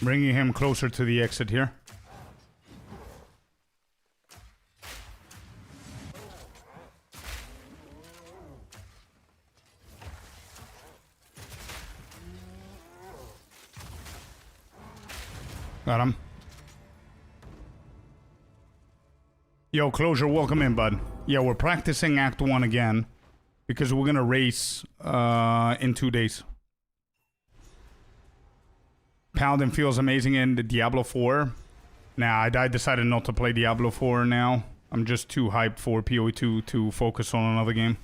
Bringing him closer to the exit here. Got him. Yo, Closure, welcome in, bud. Yeah, we're practicing Act 1 again. Because we're gonna race in 2 days. Paladin feels amazing in the Diablo 4. Nah, I decided not to play Diablo 4 now. I'm just too hyped for PoE 2 to focus on another game.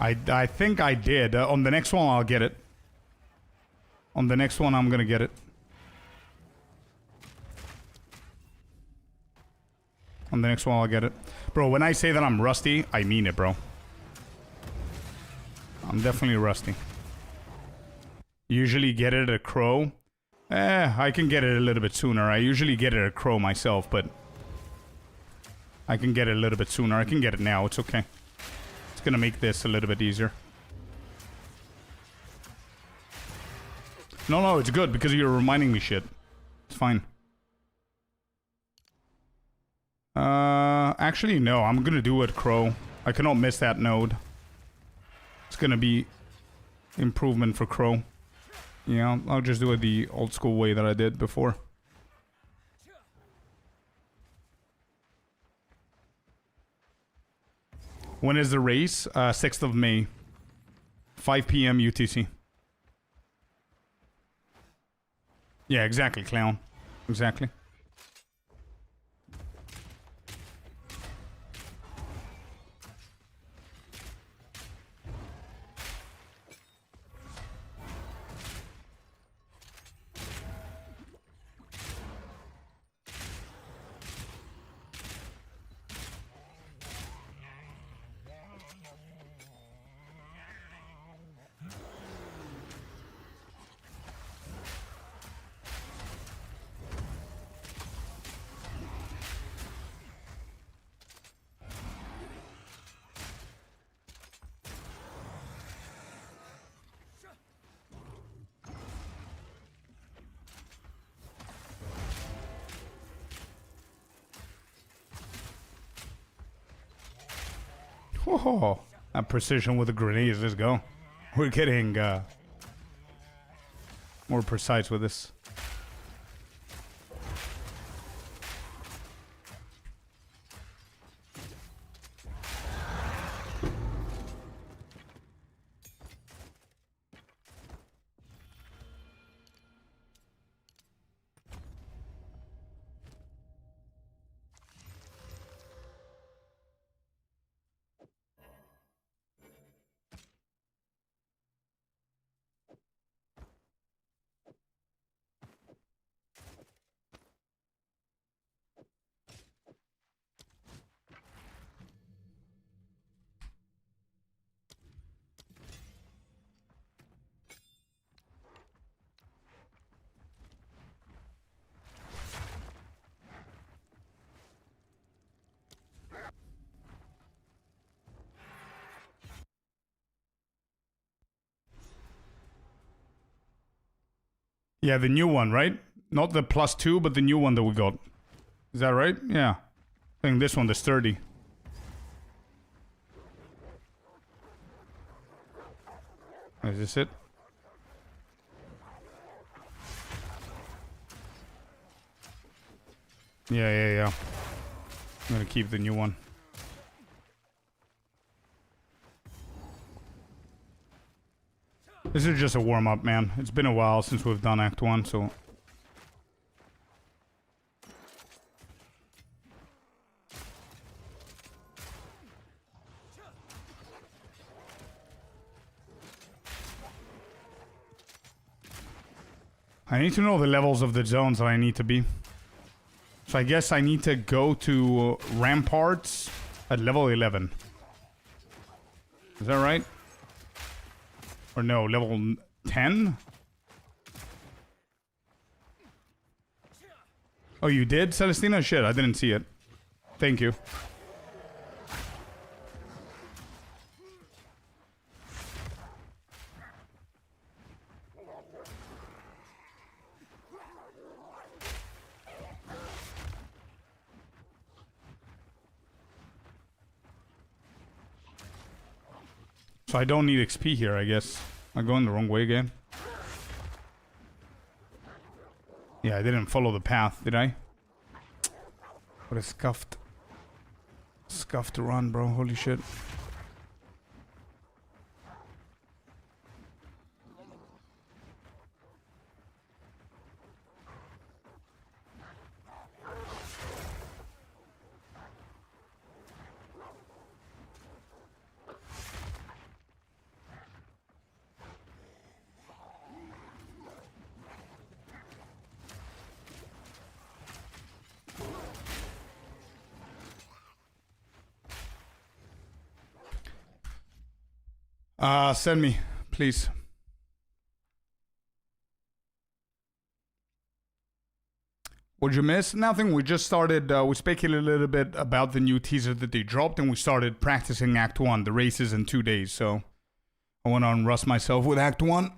I think I did. On the next one, I'll get it. On the next one, I'm gonna get it. On the next one, I'll get it. Bro, when I say that I'm rusty, I mean it, bro. I'm definitely rusty. Usually get it at Crow. I can get it a little bit sooner. I usually get it at Crow myself, but... I can get it a little bit sooner. I can get it now. It's okay. It's gonna make this a little bit easier. No, it's good because you're reminding me shit. It's fine. Actually, no. I'm gonna do it, Crow. I cannot miss that node. It's gonna be improvement for Crow. Yeah, I'll just do it the old school way that I did before. When is the race? 6th of May. 5 p.m. UTC. Yeah, exactly, clown. Exactly. Oh, that precision with the grenades. Let's go. We're getting more precise with this. Yeah, the new one, right? Not the +2, but the new one that we got. Is that right? Yeah. I think this one, the sturdy. Is this it? Yeah. I'm gonna keep the new one. This is just a warm-up, man. It's been a while since we've done Act 1, so... I need to know the levels of the zones that I need to be. So I guess I need to go to ramparts at level 11. Is that right? Or no, level 10? Oh, you did, Celestina? Shit, I didn't see it. Thank you. So I don't need XP here, I guess. I'm going the wrong way again. Yeah, I didn't follow the path, did I? What a scuffed run, bro. Holy shit. Send me, please. What'd you miss? Nothing. We just started, we speculated a little bit about the new teaser that they dropped, and we started practicing Act 1. The race is in 2 days, so I want to unrust myself with Act 1.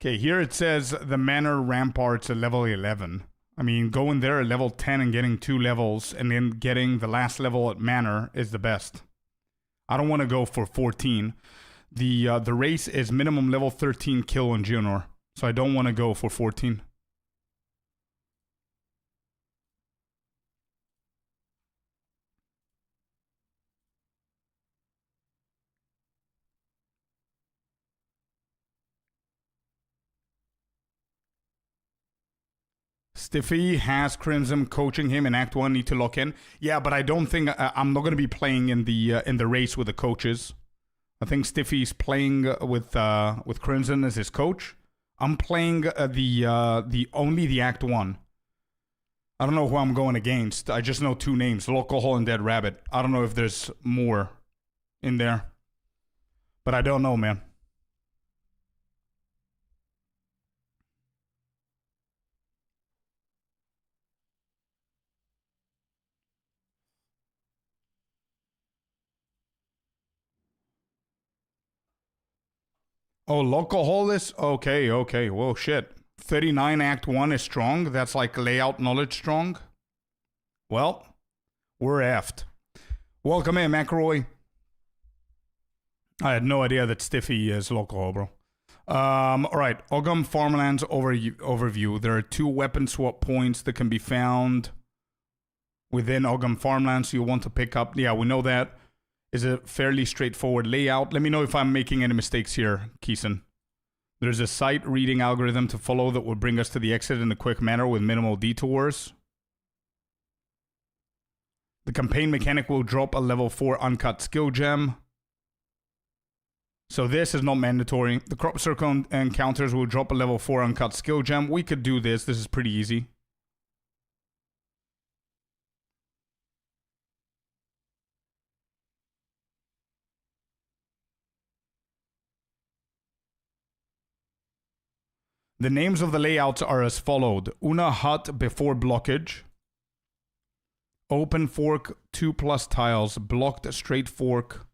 Okay, here it says the Manor Ramparts at level 11. I mean, going there at level 10 and getting 2 levels and then getting the last level at Manor is the best. I don't want to go for 14. The race is minimum level 13 kill on Junior, so I don't want to go for 14. Stiffy has Crimson coaching him in Act 1, need to lock in. Yeah, but I don't think I'm not going to be playing in the race with the coaches. I think Stiffy's playing with Crimson as his coach. I'm playing the Act 1. I don't know who I'm going against. I just know 2 names, Local Hole and Dead Rabbit. I don't know if there's more in there. But I don't know, man. Oh, Local Hole is? Okay. Whoa, shit. 39 Act 1 is strong. That's like layout knowledge strong. Well, we're effed. Welcome in, McRoy. I had no idea that Stiffy is Local, bro. Alright, Ogum Farmlands overview. There are 2 weapon swap points that can be found within Ogum Farmlands you want to pick up. Yeah, we know that. Is a fairly straightforward layout. Let me know if I'm making any mistakes here, Keeson. There's a site reading algorithm to follow that will bring us to the exit in a quick manner with minimal detours. The campaign mechanic will drop a level 4 uncut skill gem. So this is not mandatory. The crop circle encounters will drop a level 4 uncut skill gem. We could do this. This is pretty easy. The names of the layouts are as followed. Una hut before blockage. Open fork 2+ tiles. Blocked straight fork.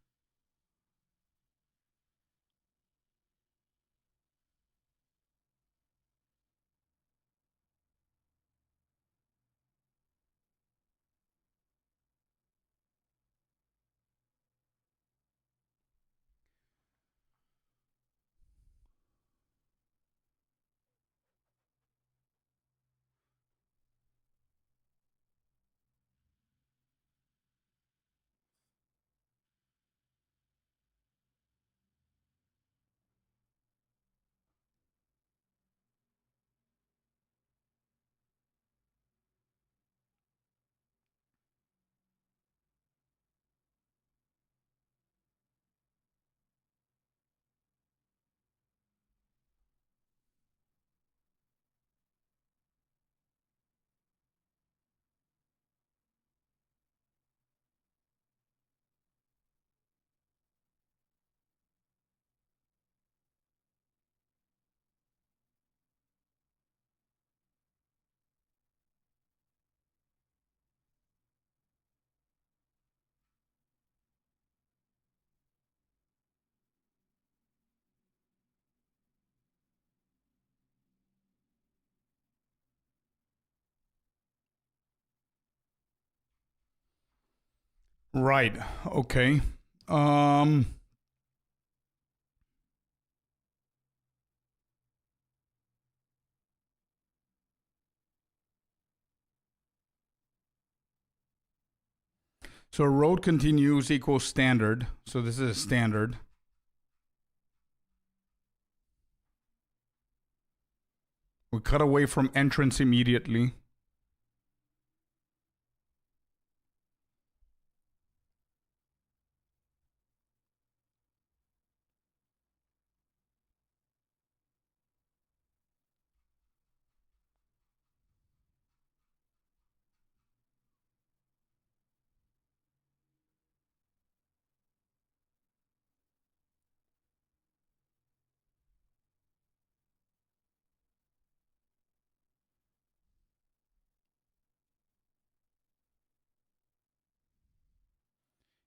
Right. Okay. Um. So road continues equals standard. So this is a standard. We cut away from entrance immediately.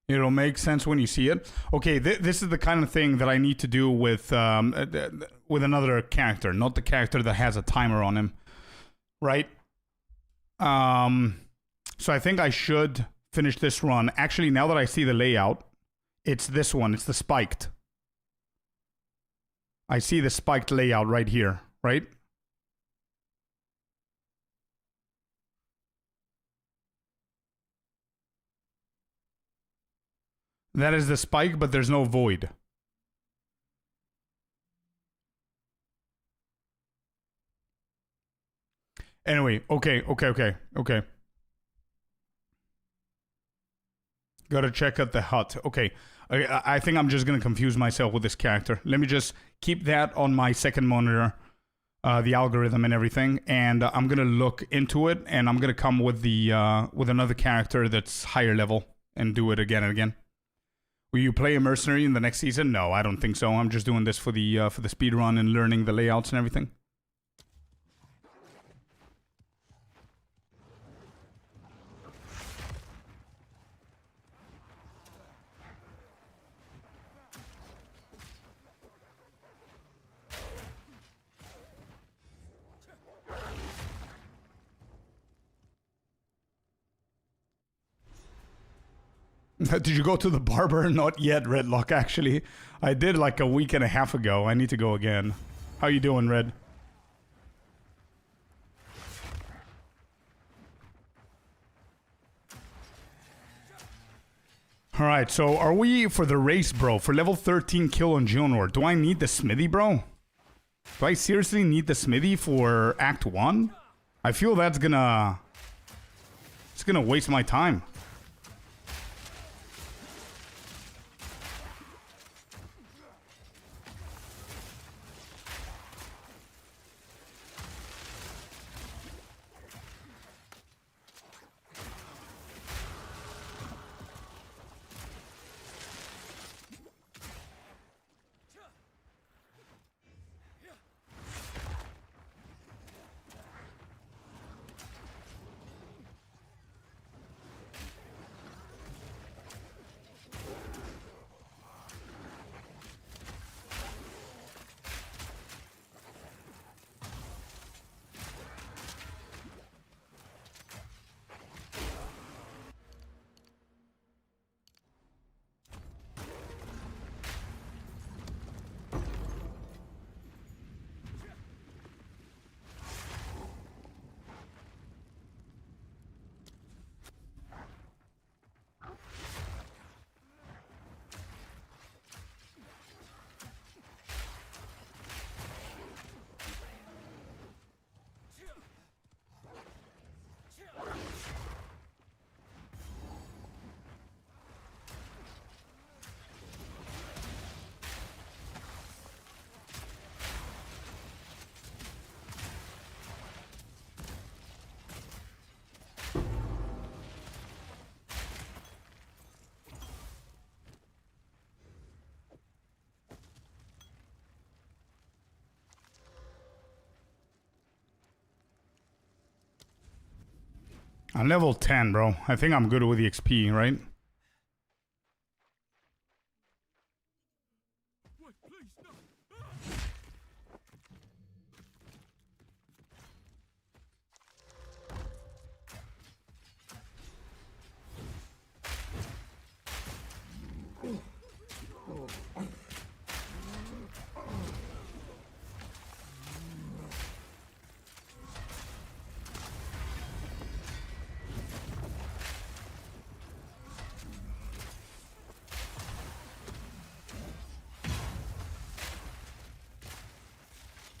It'll make sense when you see it. Okay, this is the kind of thing that I need to do with another character, not the character that has a timer on him, right? So I think I should finish this run. Actually, now that I see the layout, it's this one. It's the spiked. I see the spiked layout right here, right? That is the spike, but there's no void. Anyway, okay. Gotta check out the hut. Okay, I think I'm just gonna confuse myself with this character. Let me just keep that on my second monitor, the algorithm and everything, and I'm gonna look into it, and I'm gonna come with the with another character that's higher level and do it again and again. Will you play a mercenary in the next season? No, I don't think so. I'm just doing this for the speed run and learning the layouts and everything. Did you go to the barber? Not yet, Redlock, actually. I did like a week and a half ago. I need to go again. How you doing, Red? Alright, so are we for the race, bro? For level 13 kill on Geonor, do I need the smithy, bro? Do I seriously need the smithy for Act 1? I feel that's gonna... It's gonna waste my time. I'm level 10, bro. I think I'm good with the XP, right?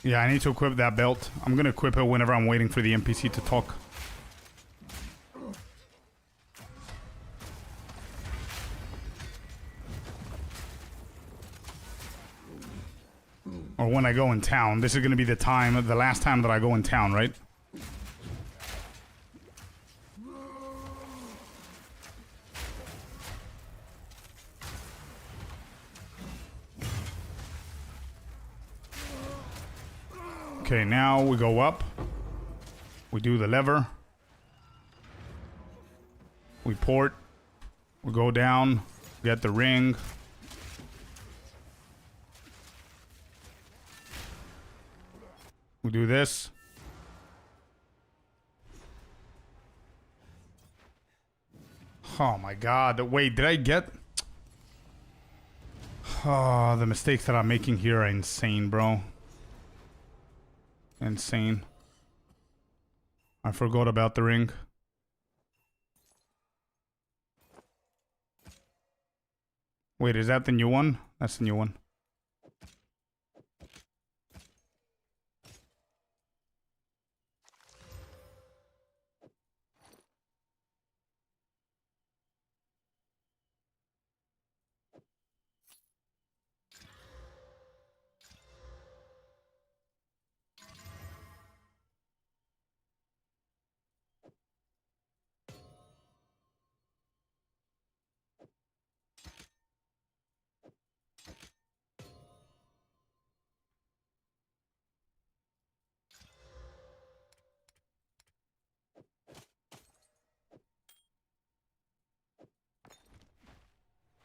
Yeah, I need to equip that belt. I'm gonna equip it whenever I'm waiting for the NPC to talk. Or when I go in town. This is gonna be the last time that I go in town, right? Okay, now we go up. We do the lever. We port. We go down. Get the ring. We do this. Oh my god. Wait, did I get... Oh, the mistakes that I'm making here are insane, bro. Insane. I forgot about the ring. Wait, is that the new one? That's the new one.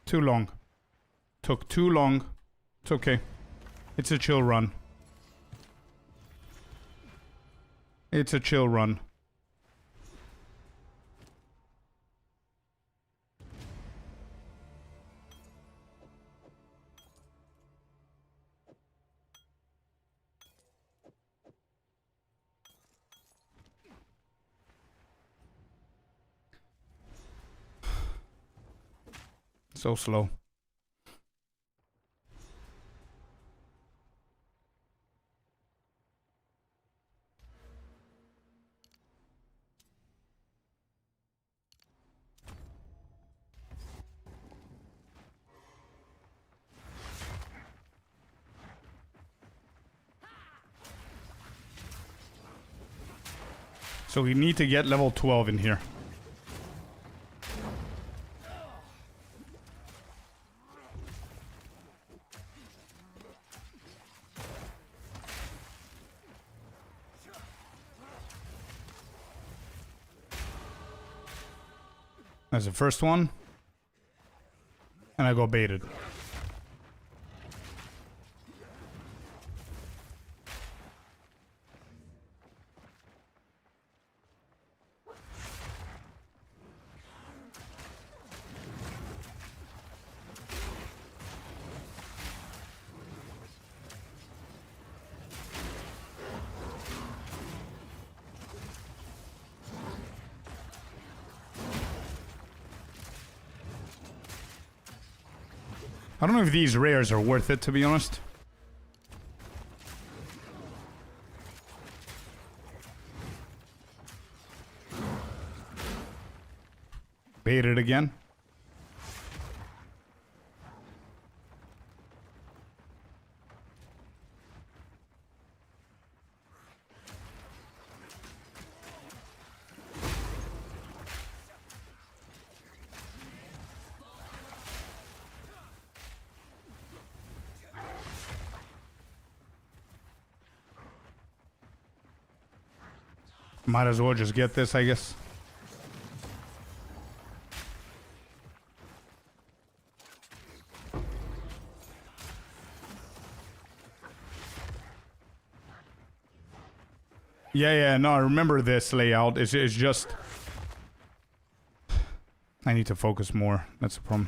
Too long. Took too long. It's okay. It's a chill run. It's a chill run. So slow. So we need to get level 12 in here. That's the first one. And I go baited. I don't know if these rares are worth it, to be honest. Bait it again. Might as well just get this, I guess. Yeah, no, I remember this layout. It's just... I need to focus more. That's the problem.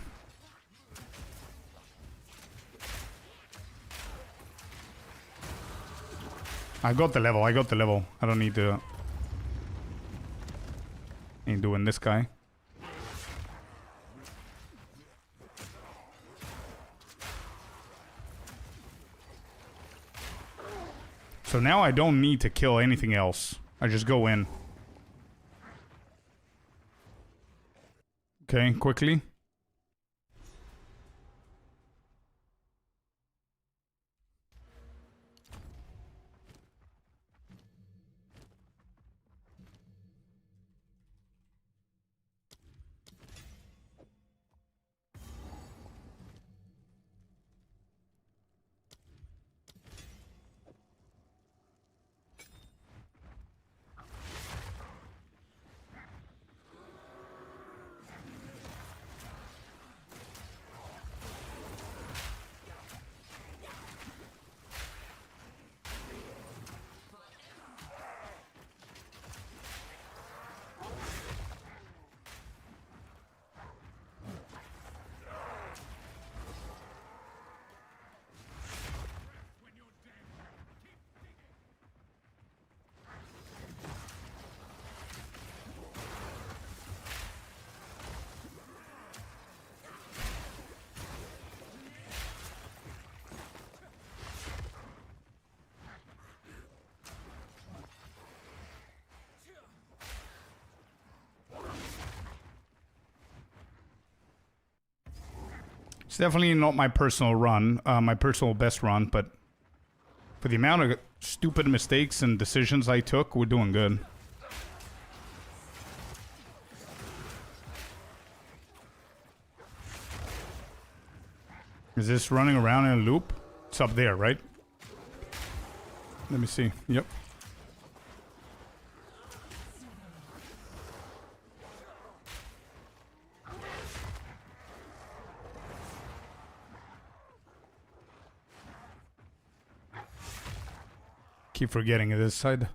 I got the level. I don't need to... Ain't doing this guy. So now I don't need to kill anything else. I just go in. Okay, quickly. It's definitely not my personal run, my personal best run, but for the amount of stupid mistakes and decisions I took, we're doing good. Is this running around in a loop? It's up there, right? Let me see. Yep. Keep forgetting this side.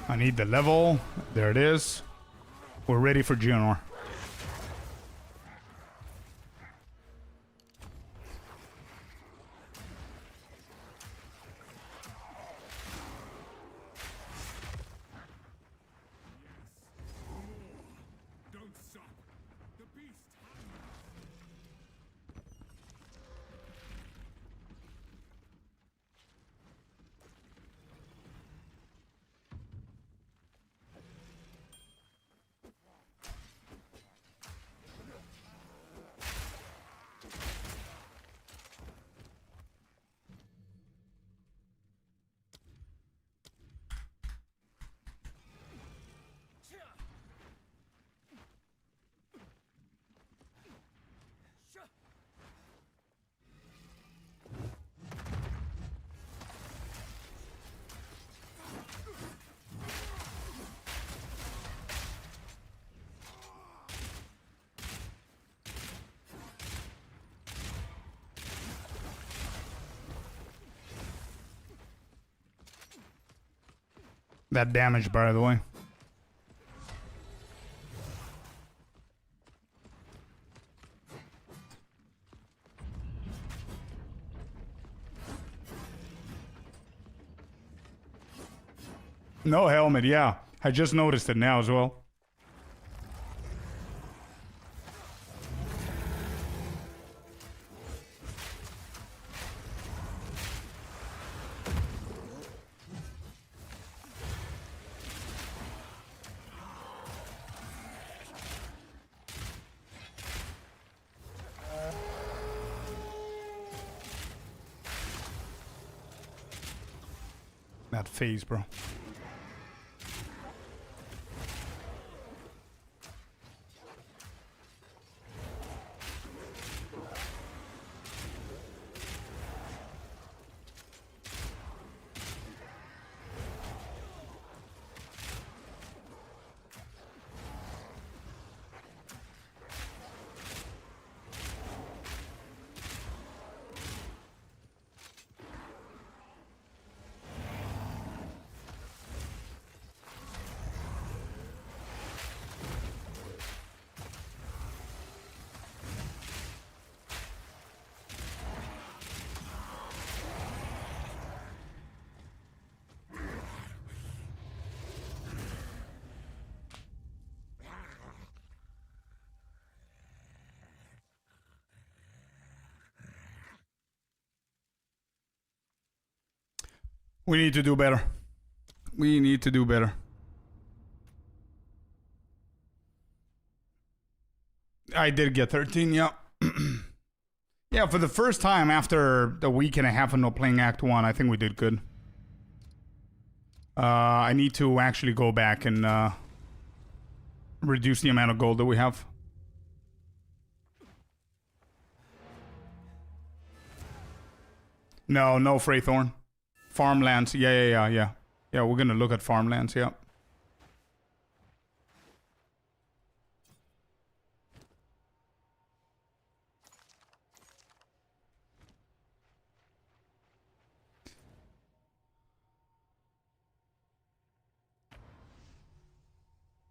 I need the level. There it is. We're ready for Geonor. That damage, by the way. No helmet, yeah. I just noticed it now as well. That phase, bro. We need to do better. We need to do better. I did get 13, yeah. Yeah, for the first time after a week and a half of not playing Act 1, I think we did good. I need to actually go back and reduce the amount of gold that we have. No, no Freythorn. Farmlands, yeah. Yeah, we're gonna look at farmlands, yeah.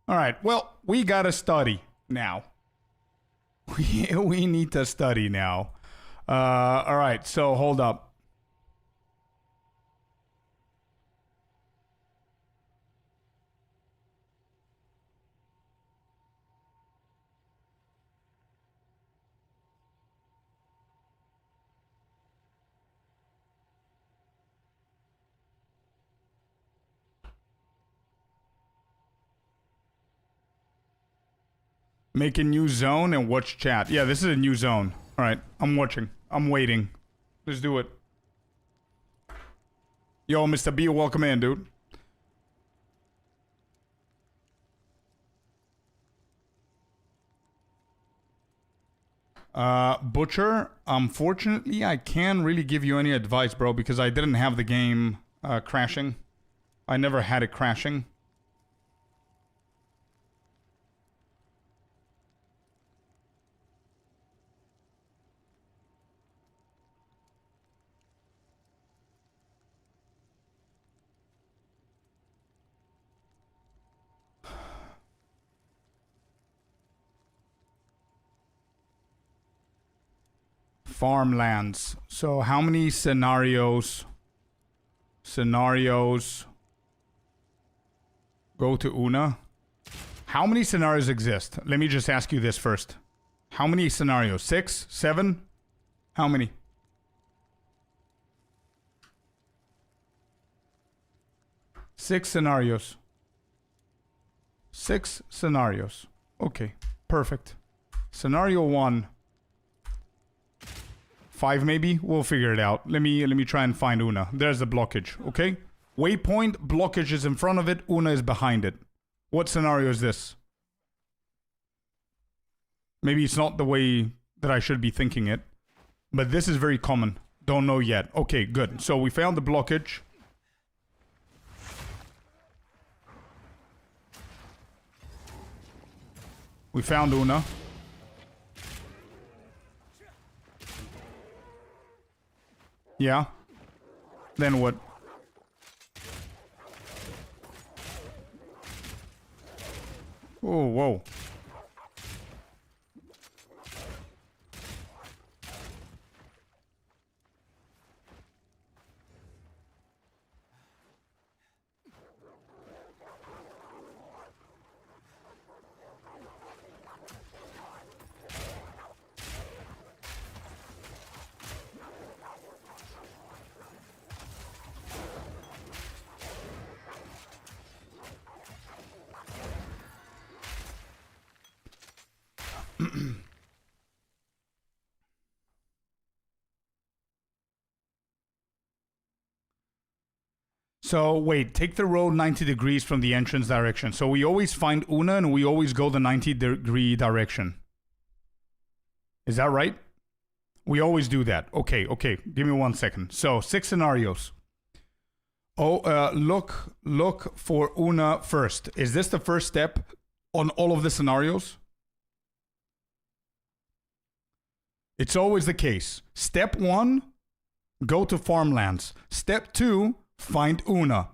All right, well, we gotta study now. We need to study now. All right, so hold up. Make a new zone and watch chat. Yeah, this is a new zone. All right, I'm watching. I'm waiting. Let's do it. Yo, Mr. B, welcome in, dude. Butcher, unfortunately, I can't really give you any advice, bro, because I didn't have the game crashing. I never had it crashing. Farmlands. So how many scenarios go to Una? How many scenarios exist? Let me just ask you this first. How many scenarios? 6? 7? How many? Six scenarios. 6 scenarios. Okay, perfect. Scenario 1. 5 maybe? We'll figure it out. Let me try and find Una. There's the blockage, okay? Waypoint, blockage is in front of it, Una is behind it. What scenario is this? Maybe it's not the way that I should be thinking it, but this is very common. Don't know yet. Okay, good. So we found the blockage. We found Una. Yeah. Then what? Oh, whoa. So, wait, take the road 90 degrees from the entrance direction. So we always find Una and we always go the 90-degree direction. Is that right? We always do that. Okay. Give me 1 second. So, 6 scenarios. Oh, look for Una first. Is this the first step on all of the scenarios? It's always the case. Step 1, go to farmlands. Step 2, find Una.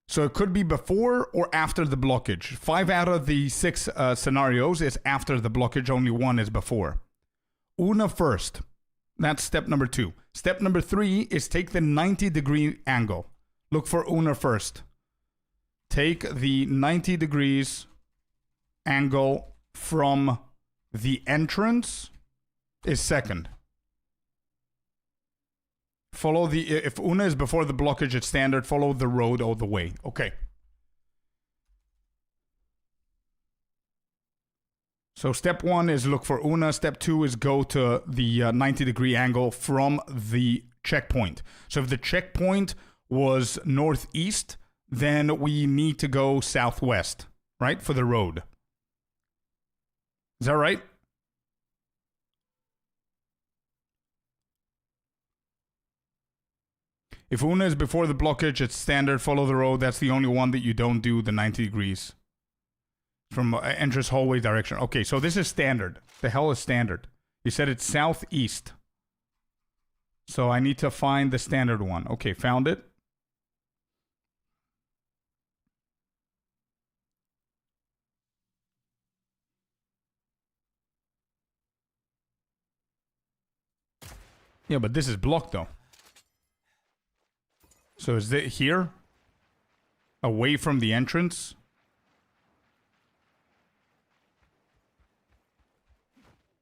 So it could be before or after the blockage. 5 out of the 6 scenarios is after the blockage, only 1 is before. Una first. That's step number 2. Step number 3 is take the 90-degree angle. Look for Una first. Take the 90 degrees angle from the entrance is second. Follow the... If Una is before the blockage at standard, follow the road all the way. Okay. So step 1 is look for Una. Step 2 is go to the 90-degree angle from the checkpoint. So if the checkpoint was northeast, then we need to go southwest, right? For the road. Is that right? If Una is before the blockage, it's standard, follow the road. That's the only one that you don't do the 90 degrees. From entrance hallway direction. Okay, so this is standard. The hell is standard? You said it's southeast. So I need to find the standard one. Okay, found it. Yeah, but this is blocked though. So is it here? Away from the entrance?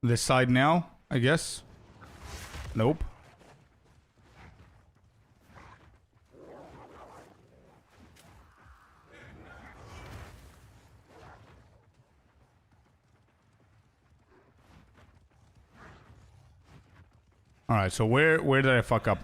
This side now, I guess? Nope. Alright, so where did I fuck up?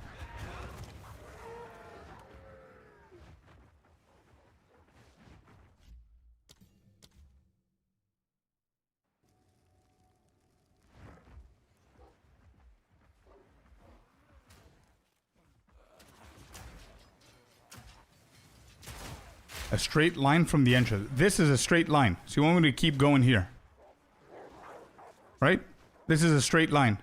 A straight line from the entrance. This is a straight line. So you want me to keep going here. Right? This is a straight line.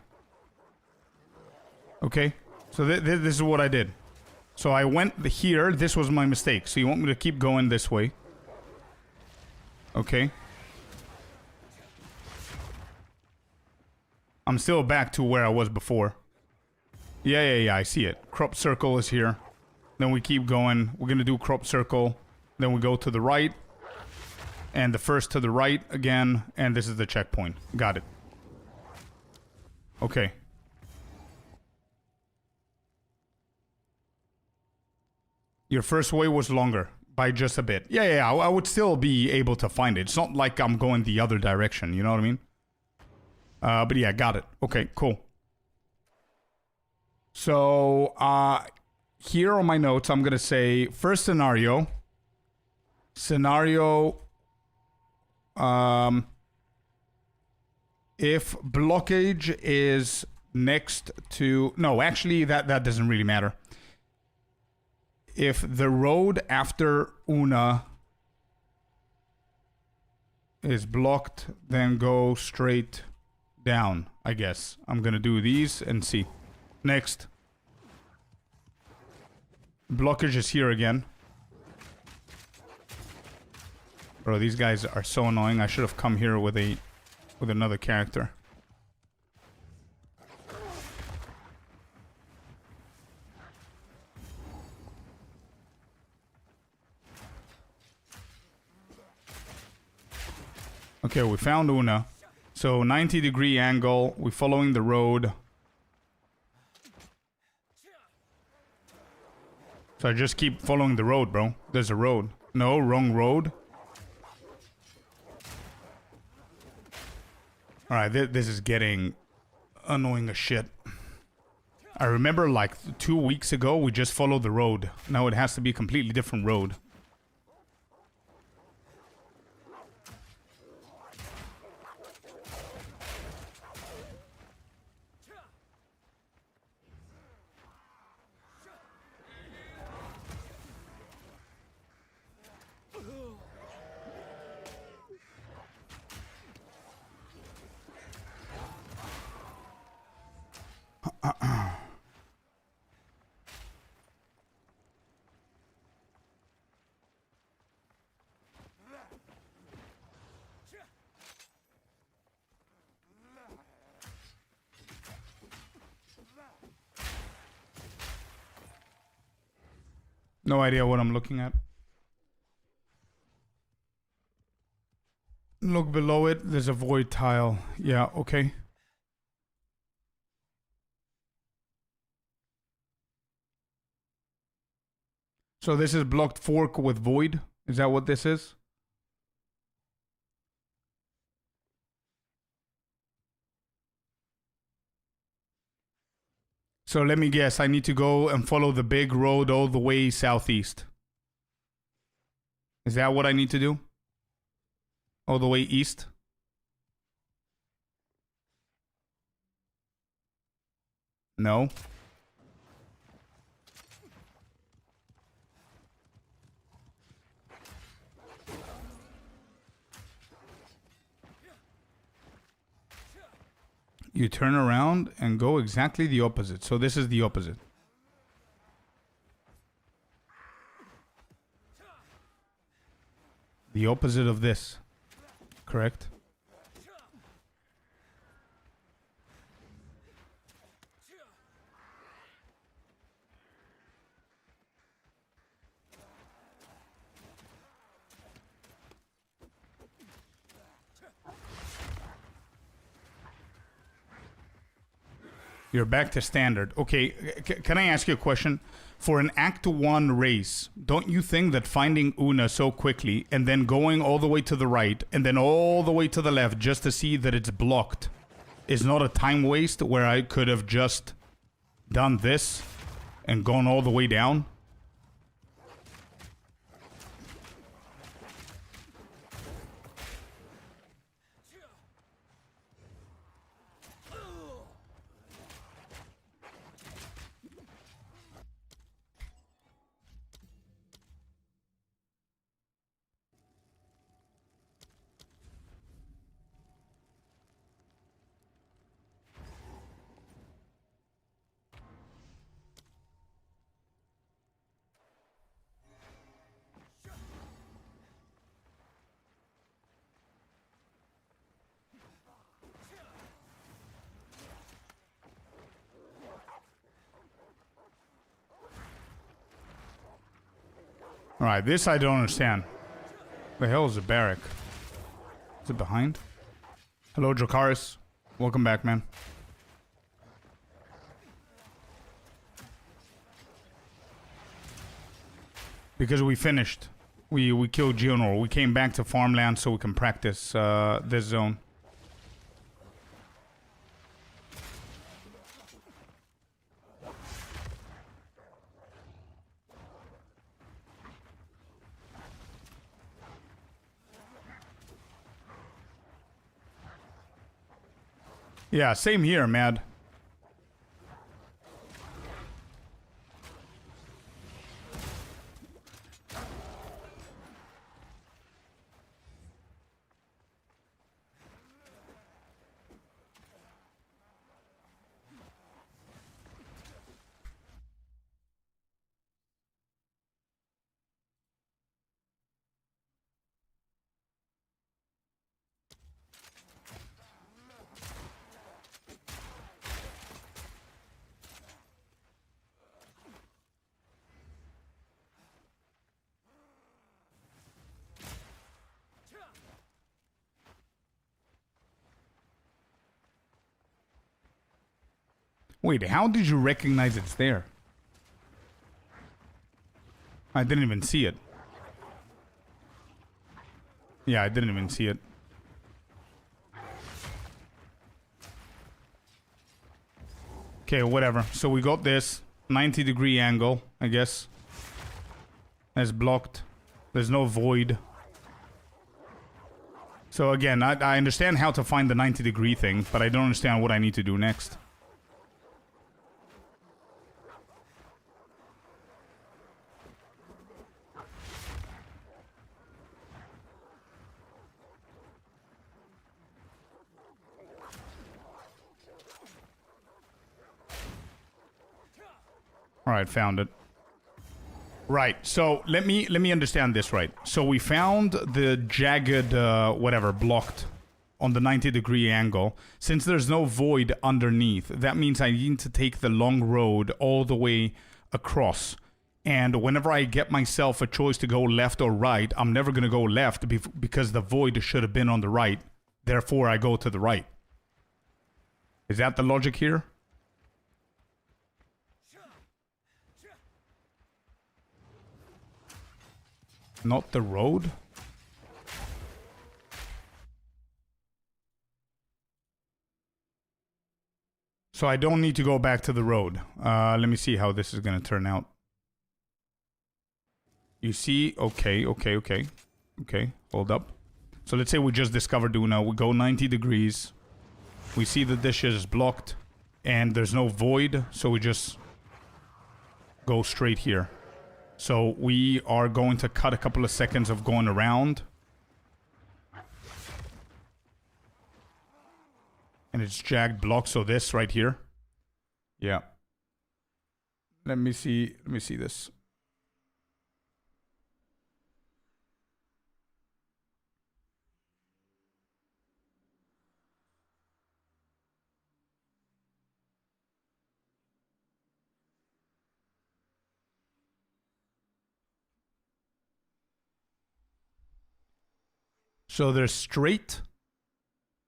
Okay? So this is what I did. So I went here. This was my mistake. So you want me to keep going this way. Okay. I'm still back to where I was before. Yeah, I see it. Crop circle is here. Then we keep going. We're gonna do crop circle. Then we go to the right. And the first to the right again. And this is the checkpoint. Got it. Okay. Your first way was longer. By just a bit. Yeah, I would still be able to find it. It's not like I'm going the other direction. You know what I mean? But yeah, got it. Okay, cool. So, here on my notes, I'm gonna say first scenario. Scenario, if blockage is next to... No, actually, that doesn't really matter. If the road after Una is blocked, then go straight down, I guess. I'm gonna do these and see. Next. Blockage is here again. Bro, these guys are so annoying. I should have come here with another character. Okay, we found Una. So 90-degree angle. We're following the road. So I just keep following the road, bro. There's a road. No, wrong road. Alright, this is getting annoying as shit. I remember like 2 weeks ago, we just followed the road. Now it has to be a completely different road. No idea what I'm looking at. Look below it. There's a void tile. Yeah, okay. So this is blocked fork with void? Is that what this is? So let me guess, I need to go and follow the big road all the way southeast. Is that what I need to do? All the way east? No. You turn around and go exactly the opposite. So this is the opposite. The opposite of this. Correct? You're back to standard. Okay, can I ask you a question? For an Act 1 race, don't you think that finding Una so quickly and then going all the way to the right and then all the way to the left just to see that it's blocked is not a time waste where I could have just done this and gone all the way down? Alright, this I don't understand. The hell is a barrack? Is it behind? Hello, Dracaris. Welcome back, man. Because we finished. We killed Geonor. We came back to farmland so we can practice this zone. Yeah, same here, Mad. Wait, how did you recognize it's there? I didn't even see it. Yeah, I didn't even see it. Okay, whatever. So we got this 90-degree angle, I guess. That's blocked. There's no void. So again, I understand how to find the 90-degree thing, but I don't understand what I need to do next. All right, found it. Right, so let me understand this right. So we found the jagged, whatever, blocked on the 90-degree angle. Since there's no void underneath, that means I need to take the long road all the way across. And whenever I get myself a choice to go left or right, I'm never going to go left because the void should have been on the right. Therefore, I go to the right. Is that the logic here? Not the road? So I don't need to go back to the road. Let me see how this is going to turn out. You see? Okay. Okay, hold up. So let's say we just discovered Una. We go 90 degrees. We see the dish is blocked. And there's no void. So we just go straight here. So we are going to cut a couple of seconds of going around. And it's jagged block, so this right here. Yeah. Let me see this. So there's straight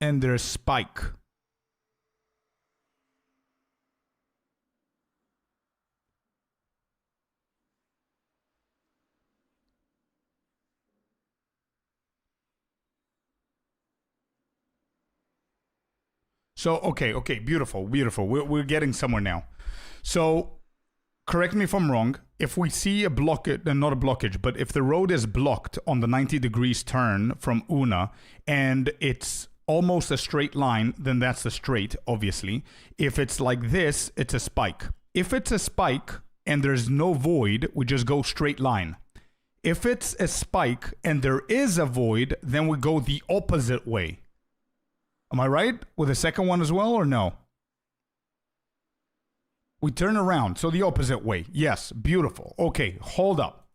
and there's spike. So, okay, beautiful. We're getting somewhere now. So, correct me if I'm wrong. If we see a blockage, not a blockage, but if the road is blocked on the 90 degrees turn from Una, and it's almost a straight line, then that's the straight, obviously. If it's like this, it's a spike. If it's a spike and there's no void, we just go straight line. If it's a spike and there is a void, then we go the opposite way. Am I right with the second one as well, or no? We turn around, so the opposite way. Yes, beautiful. Okay, hold up.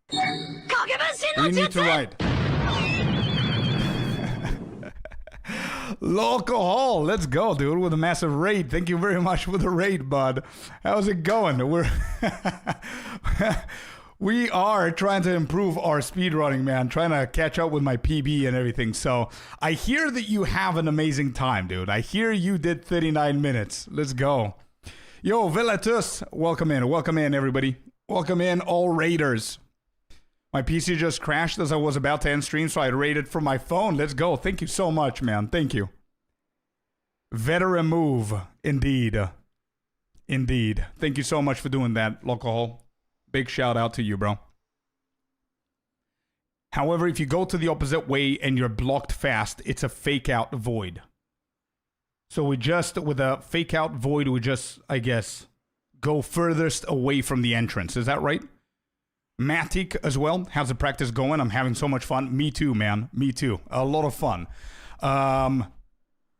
We need to ride. Local Hall, let's go, dude, with a massive raid. Thank you very much for the raid, bud. How's it going? We are trying to improve our speedrunning, man. Trying to catch up with my PB and everything. So I hear that you have an amazing time, dude. I hear you did 39 minutes. Let's go. Yo, Villatus, welcome in, everybody. Welcome in, all raiders. My PC just crashed as I was about to end stream, so I raided from my phone. Let's go. Thank you so much, man. Thank you. Veteran move, indeed. Indeed. Thank you so much for doing that, Local Hall. Big shout out to you, bro. However, if you go to the opposite way and you're blocked fast, it's a fake out void. So we just, with a fake out void, we just, I guess, go furthest away from the entrance. Is that right? Matic as well. How's the practice going? I'm having so much fun. Me too, man. Me too. A lot of fun.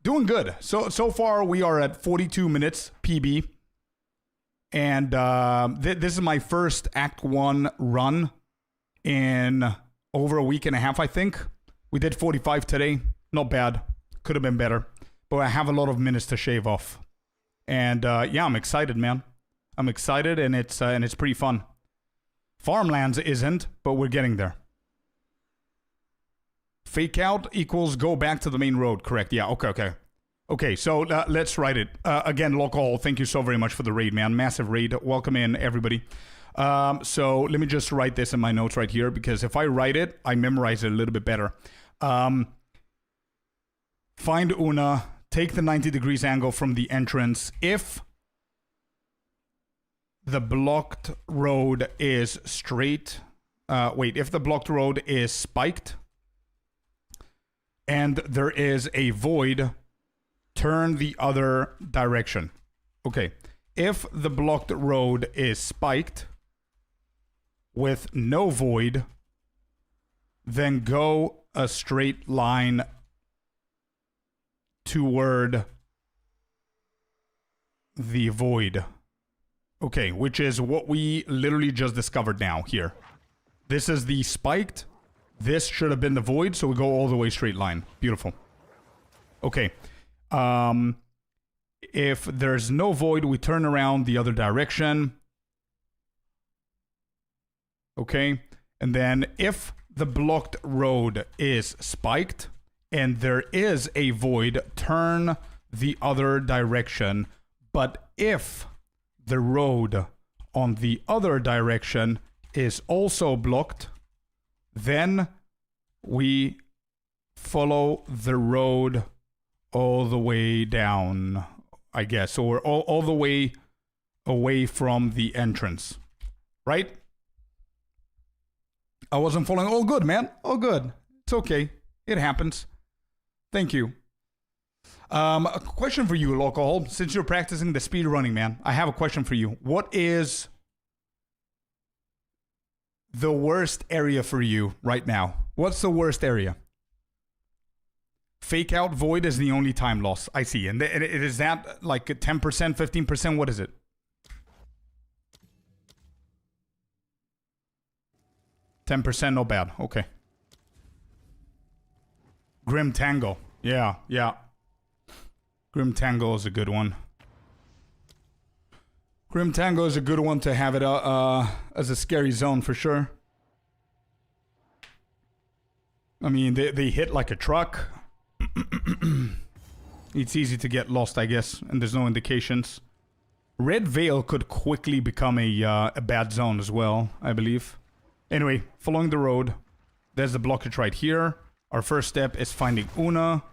Doing good. So far, we are at 42 minutes PB. And this is my first Act 1 run in over a week and a half, I think. We did 45 today. Not bad. Could have been better. But I have a lot of minutes to shave off. And yeah, I'm excited, man. I'm excited, and it's pretty fun. Farmlands isn't, but we're getting there. Fake out equals go back to the main road. Correct. Yeah, okay. Okay, so let's write it. Again, Local, thank you so very much for the raid, man. Massive raid. Welcome in, everybody. So let me just write this in my notes right here, because if I write it, I memorize it a little bit better. Find Una. Take the 90 degrees angle from the entrance. If the blocked road is straight... if the blocked road is spiked and there is a void... turn the other direction. Okay. If the blocked road is spiked with no void, then go a straight line toward the void. Okay, which is what we literally just discovered now here. This is the spiked. This should have been the void, so we go all the way straight line. Beautiful. Okay. If there's no void, we turn around the other direction. Okay. And then if the blocked road is spiked and there is a void, turn the other direction. But if the road on the other direction is also blocked, Then we follow the road all the way down, I guess, or all the way away from the entrance, right? I wasn't following. All good, man. All good. It's okay. It happens. Thank you. A question for you, Local. Since you're practicing the speed running, man, I have a question for you. What is the worst area for you right now? What's the worst area? Fake out void is the only time loss. I see. And it is that like 10%, 15%? What is it? %, no bad. Okay. Grim Tango. Yeah, yeah. Grim Tango is a good one. Grim Tango is a good one to have it as a scary zone for sure. I mean, they hit like a truck. It's easy to get lost, I guess, and there's no indications. Red Veil could quickly become a bad zone as well, I believe. Anyway, following the road. There's the blockage right here. Our first step is finding Una.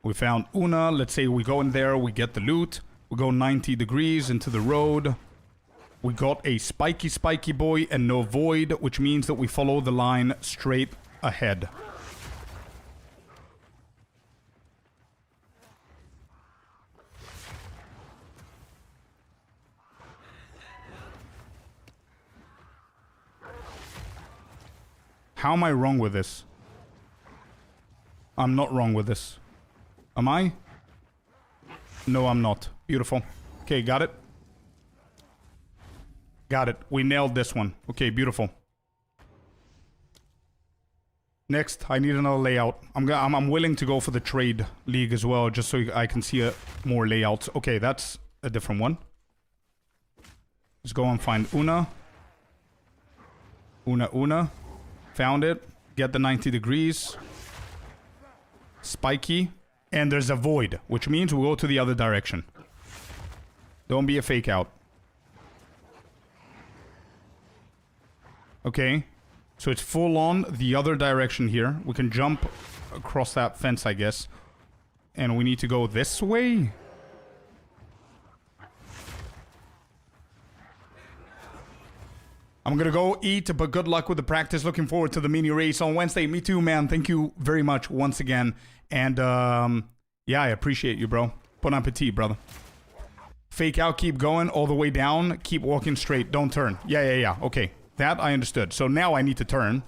We found Una. Let's say we go in there, we get the loot. We go 90 degrees into the road. We got a spiky boy and no void, which means that we follow the line straight ahead. How am I wrong with this? I'm not wrong with this. Am I? No, I'm not. Beautiful. Okay, got it. Got it. We nailed this one. Okay, beautiful. Next, I need another layout. I'm willing to go for the trade league as well, just so I can see more layouts. Okay, that's a different one. Let's go and find Una. Una. Found it. Get the 90 degrees. Spiky. And there's a void, which means we'll go to the other direction. Don't be a fake out. Okay. So it's full on the other direction here. We can jump across that fence, I guess. And we need to go this way? I'm gonna go eat, but good luck with the practice. Looking forward to the mini race on Wednesday. Me too, man. Thank you very much once again. And, yeah, I appreciate you, bro. Bon appetit, brother. Fake out, keep going all the way down. Keep walking straight. Don't turn. Yeah. Okay. That I understood. So now I need to turn.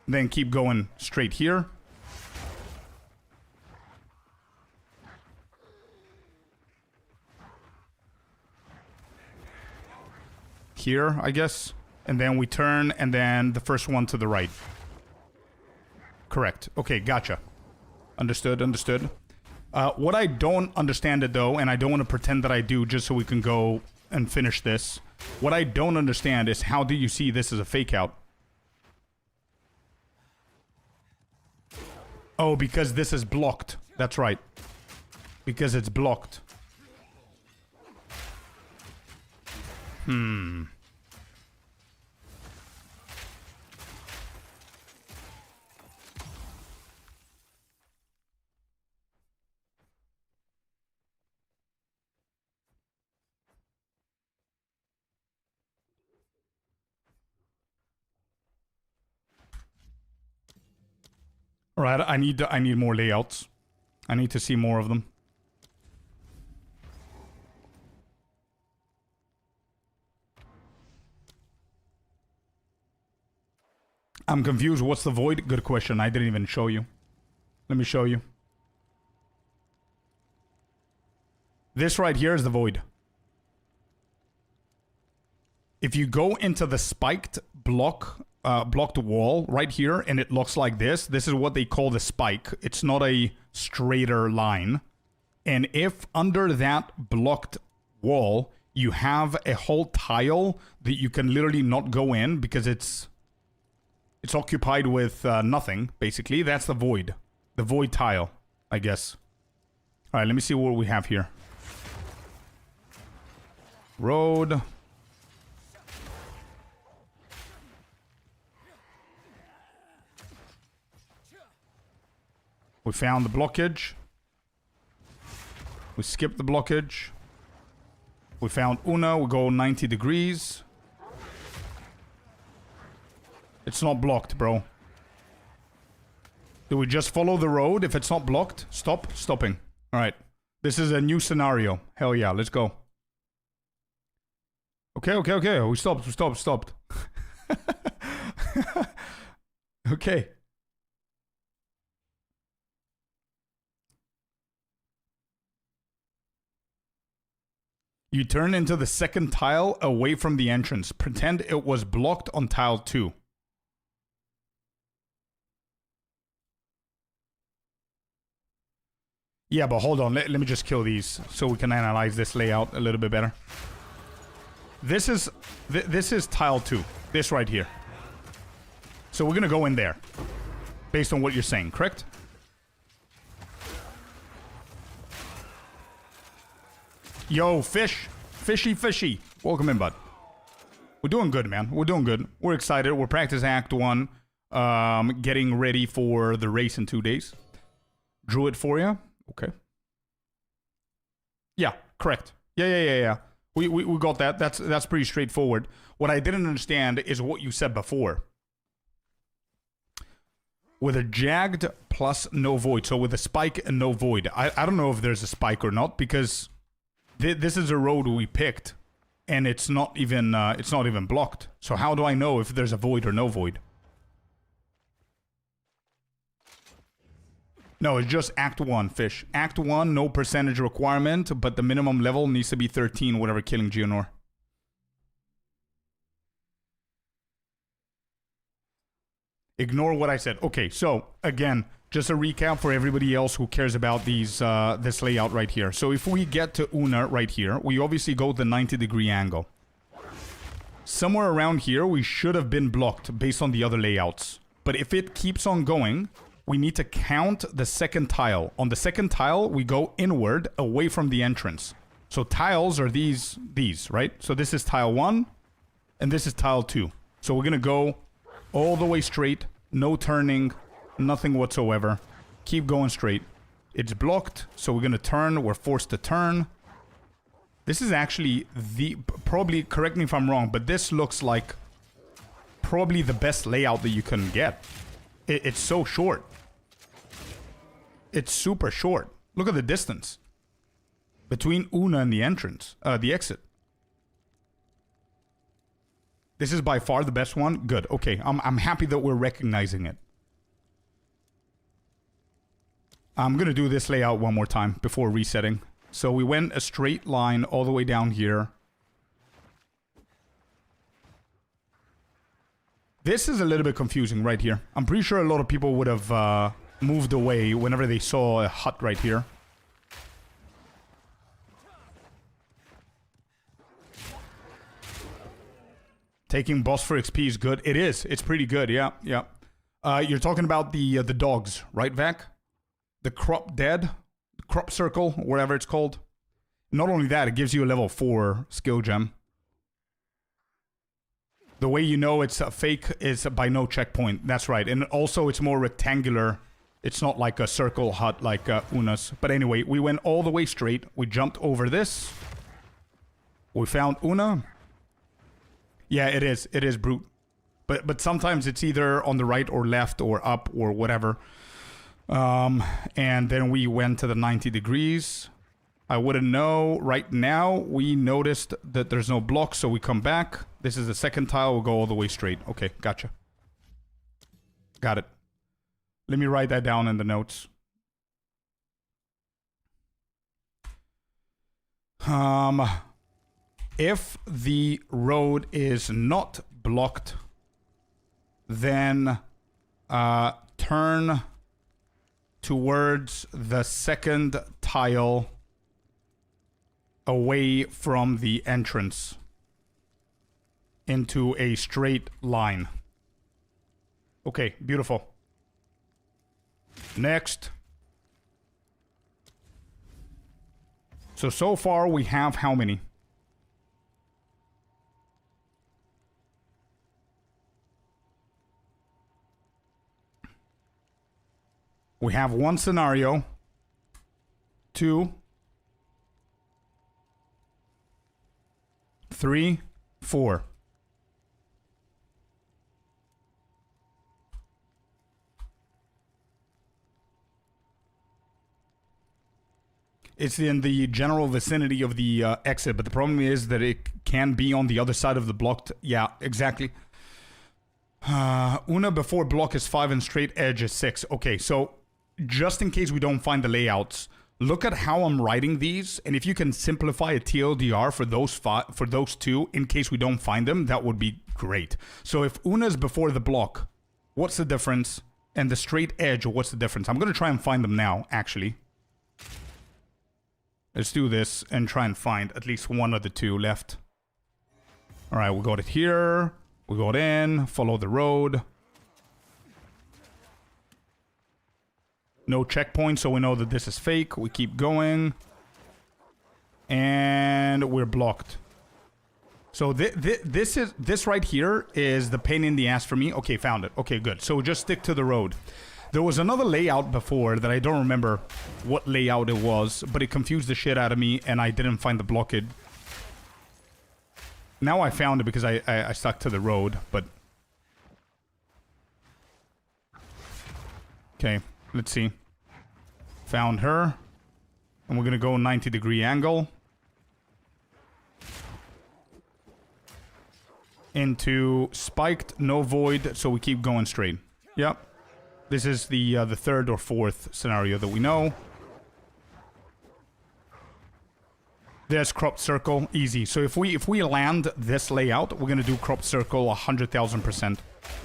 Then keep going straight here. Here, I guess. And then we turn, and then the first one to the right. Correct. Okay, gotcha. Understood. What I don't understand it, though, and I don't want to pretend that I do just so we can go and finish this. What I don't understand is how do you see this as a fake out? Oh, because this is blocked. That's right. Because it's blocked. All right, I need more layouts. I need to see more of them. I'm confused. What's the void? Good question. I didn't even show you. Let me show you. This right here is the void. If you go into the spiked blocked wall right here, and it looks like this is what they call the spike. It's not a straighter line. And if under that blocked wall, you have a whole tile that you can literally not go in because it's occupied with nothing, basically. That's the void. The void tile, I guess. All right, let me see what we have here. Road. We found the blockage. We skipped the blockage. We found Una. We go 90 degrees. It's not blocked, bro. Do we just follow the road? If it's not blocked, stop. Stopping. Alright. This is a new scenario. Hell yeah, let's go. Okay. We stopped. Okay. You turn into the second tile away from the entrance. Pretend it was blocked on tile 2. Yeah, but hold on. Let me just kill these so we can analyze this layout a little bit better. This is tile 2. This right here. So we're gonna go in there. Based on what you're saying, correct? Yo, fish. Fishy. Welcome in, bud. We're doing good, man. We're doing good. We're excited. We're practicing Act 1. Getting ready for the race in 2 days. Drew it for you. Okay. Yeah, correct. Yeah. We got that. That's pretty straightforward. What I didn't understand is what you said before. With a jagged plus no void. So with a spike and no void. I don't know if there's a spike or not because this is a road we picked and it's not even blocked. So how do I know if there's a void or no void? No, it's just Act 1, fish. Act 1, no percentage requirement, but the minimum level needs to be 13, whatever killing Geonor. Ignore what I said. Okay, so, again, just a recap for everybody else who cares about these this layout right here. So if we get to Una right here, we obviously go the 90-degree angle. Somewhere around here, we should have been blocked based on the other layouts. But if it keeps on going, we need to count the second tile. On the second tile, we go inward, away from the entrance. So tiles are these, right? So this is tile 1, and this is tile 2. So we're gonna go all the way straight, no turning, nothing whatsoever. Keep going straight. It's blocked, so we're gonna turn. We're forced to turn. This is actually probably, correct me if I'm wrong, but this looks like probably the best layout that you can get. It's so short. It's super short. Look at the distance between Una and the entrance, the exit. This is by far the best one. Good. Okay, I'm happy that we're recognizing it. I'm gonna do this layout one more time before resetting. So we went a straight line all the way down here. This is a little bit confusing right here. I'm pretty sure a lot of people would have moved away whenever they saw a hut right here. Taking boss for XP is good. It is. It's pretty good. Yeah. You're talking about the dogs, right, Vac? The crop dead, the crop circle, whatever it's called. Not only that, it gives you a level 4 skill gem. The way you know it's a fake is by no checkpoint. That's right. And also it's more rectangular. It's not like a circle hut like Una's. But anyway, we went all the way straight. We jumped over this. We found Una. Yeah, it is. It is brute. But sometimes it's either on the right or left or up or whatever. And then we went to the 90 degrees. I wouldn't know. Right now, we noticed that there's no block, so we come back. This is the second tile. We'll go all the way straight. Okay, gotcha. Got it. Let me write that down in the notes. If the road is not blocked, then turn towards the second tile away from the entrance into a straight line. Okay, beautiful. Next. So far we have how many? We have one scenario. 2, 3, 4. It's in the general vicinity of the exit, but the problem is that it can be on the other side of the block. Yeah, exactly. Una before block is 5 and straight edge is 6. Okay, so just in case we don't find the layouts, look at how I'm writing these, and if you can simplify a TLDR for those two, in case we don't find them, that would be great. So if Una's before the block, what's the difference? And the straight edge, what's the difference? I'm going to try and find them now, actually. Let's do this and try and find at least one of the two left. Alright, we got it here. We got in, follow the road. No checkpoint, so we know that this is fake. We keep going. And we're blocked. So this right here is the pain in the ass for me. Okay, found it. Okay, good. So just stick to the road. There was another layout before that I don't remember what layout it was, but it confused the shit out of me and I didn't find the blockade. Now I found it because I stuck to the road, but... Okay, let's see. Found her. And we're gonna go 90-degree angle. Into spiked, no void, so we keep going straight. Yep. This is the third or fourth scenario that we know. There's cropped circle, easy. So if we land this layout, we're gonna do cropped circle 100,000%.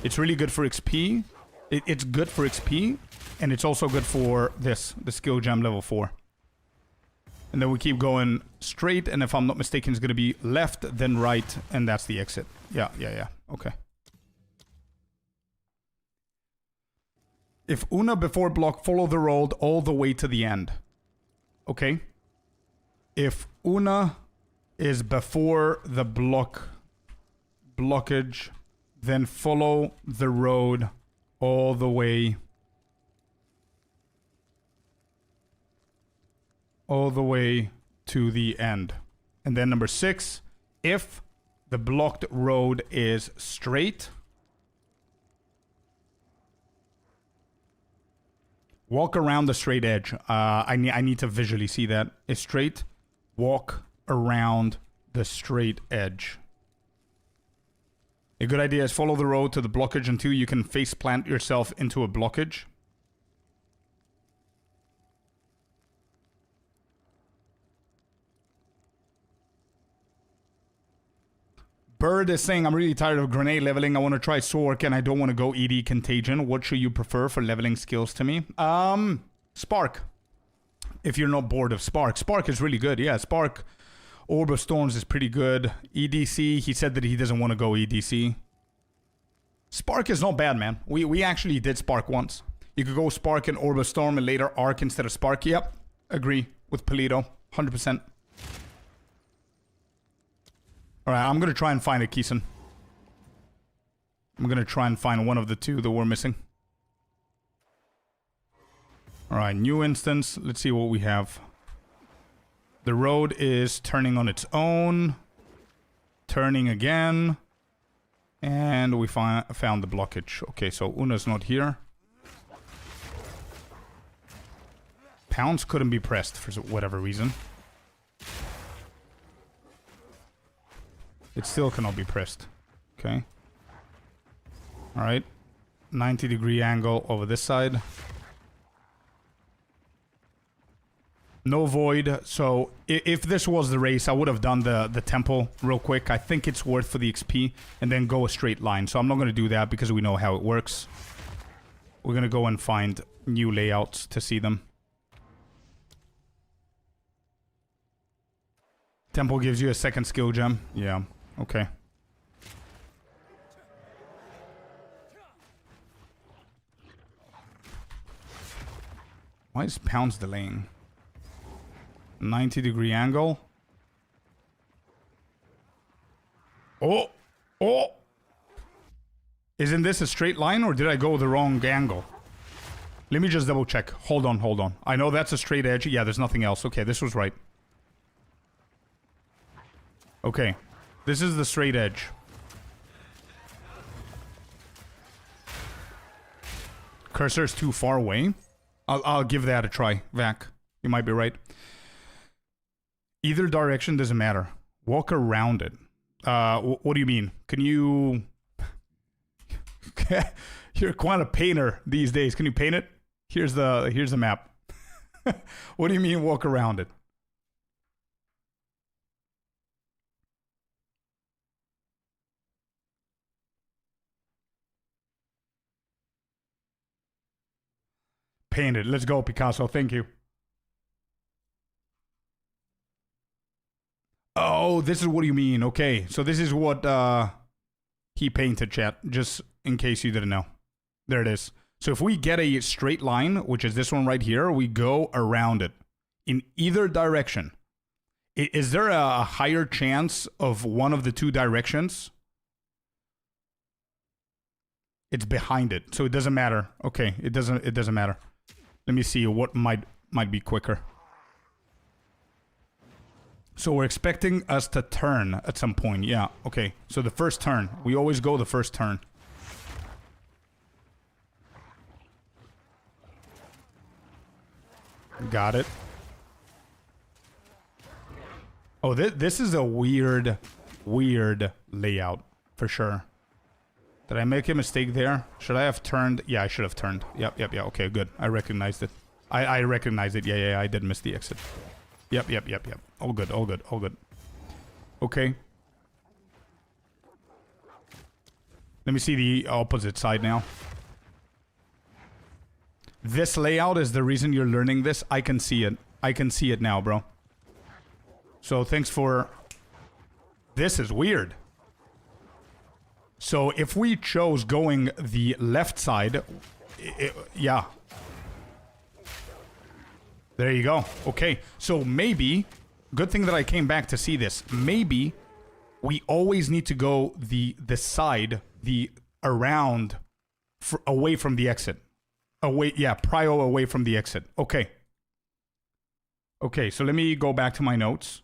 It's really good for XP. It's good for XP, and it's also good for this, the skill gem level 4. And then we keep going straight, and if I'm not mistaken, it's gonna be left, then right, and that's the exit. Yeah. Okay. If Una before block, follow the road all the way to the end. Okay? If Una is before the blockage, then follow the road all the way to the end. And then number 6, if the blocked road is straight, walk around the straight edge. I need to visually see that. It's straight. Walk around the straight edge. A good idea is follow the road to the blockage until you can face plant yourself into a blockage. Bird is saying, I'm really tired of grenade leveling. I want to try Sork and I don't want to go ED Contagion. What should you prefer for leveling skills to me? Spark. If you're not bored of Spark. Spark is really good. Yeah, Spark. Orb of Storms is pretty good. EDC, he said that he doesn't want to go EDC. Spark is not bad, man. We actually did Spark once. You could go Spark and Orb of Storm and later Arc instead of Spark. Yep, agree with Polito. 100%. Alright, I'm going to try and find a Keeson. I'm going to try and find one of the two that we're missing. Alright, new instance. Let's see what we have. The road is turning on its own. Turning again. And we found the blockage. Okay, so Una's not here. Pounds couldn't be pressed for whatever reason. It still cannot be pressed. Okay. Alright. 90-degree angle over this side. No void. So if this was the race, I would have done the temple real quick. I think it's worth for the XP. And then go a straight line. So I'm not going to do that because we know how it works. We're going to go and find new layouts to see them. Temple gives you a second skill gem. Yeah. Okay. Why is Pounds delaying? 90-degree angle. Oh! Oh! Isn't this a straight line or did I go the wrong angle? Let me just double check. Hold on, hold on. I know that's a straight edge. Yeah, there's nothing else. Okay, this was right. Okay. This is the straight edge. Cursor's too far away. I'll give that a try, Vac. You might be right. Either direction doesn't matter. Walk around it. What do you mean? Can you... You're quite a painter these days. Can you paint it? Here's the map. What do you mean walk around it? Paint it. Let's go, Picasso. Thank you. Oh, this is what you mean. Okay, so this is what he painted, chat. Just in case you didn't know. There it is. So if we get a straight line, which is this one right here, we go around it in either direction. Is there a higher chance of one of the two directions? It's behind it, so it doesn't matter. Okay, it doesn't matter. Let me see what might be quicker. So we're expecting us to turn at some point. Yeah, okay. So the first turn. We always go the first turn. Got it. Oh, this is a weird layout, for sure. Did I make a mistake there? Should I have turned? Yeah, I should have turned. Yep. Okay, good. I recognized it. I recognized it. Yeah, I did miss the exit. Yep. All good. Okay. Let me see the opposite side now. This layout is the reason you're learning this. I can see it. I can see it now, bro. So thanks for... This is weird. So if we chose going the left side... yeah. There you go. Okay. So maybe... Good thing that I came back to see this. Maybe we always need to go the side, the around, away from the exit. Away, yeah, prio away from the exit. Okay. Okay, so let me go back to my notes.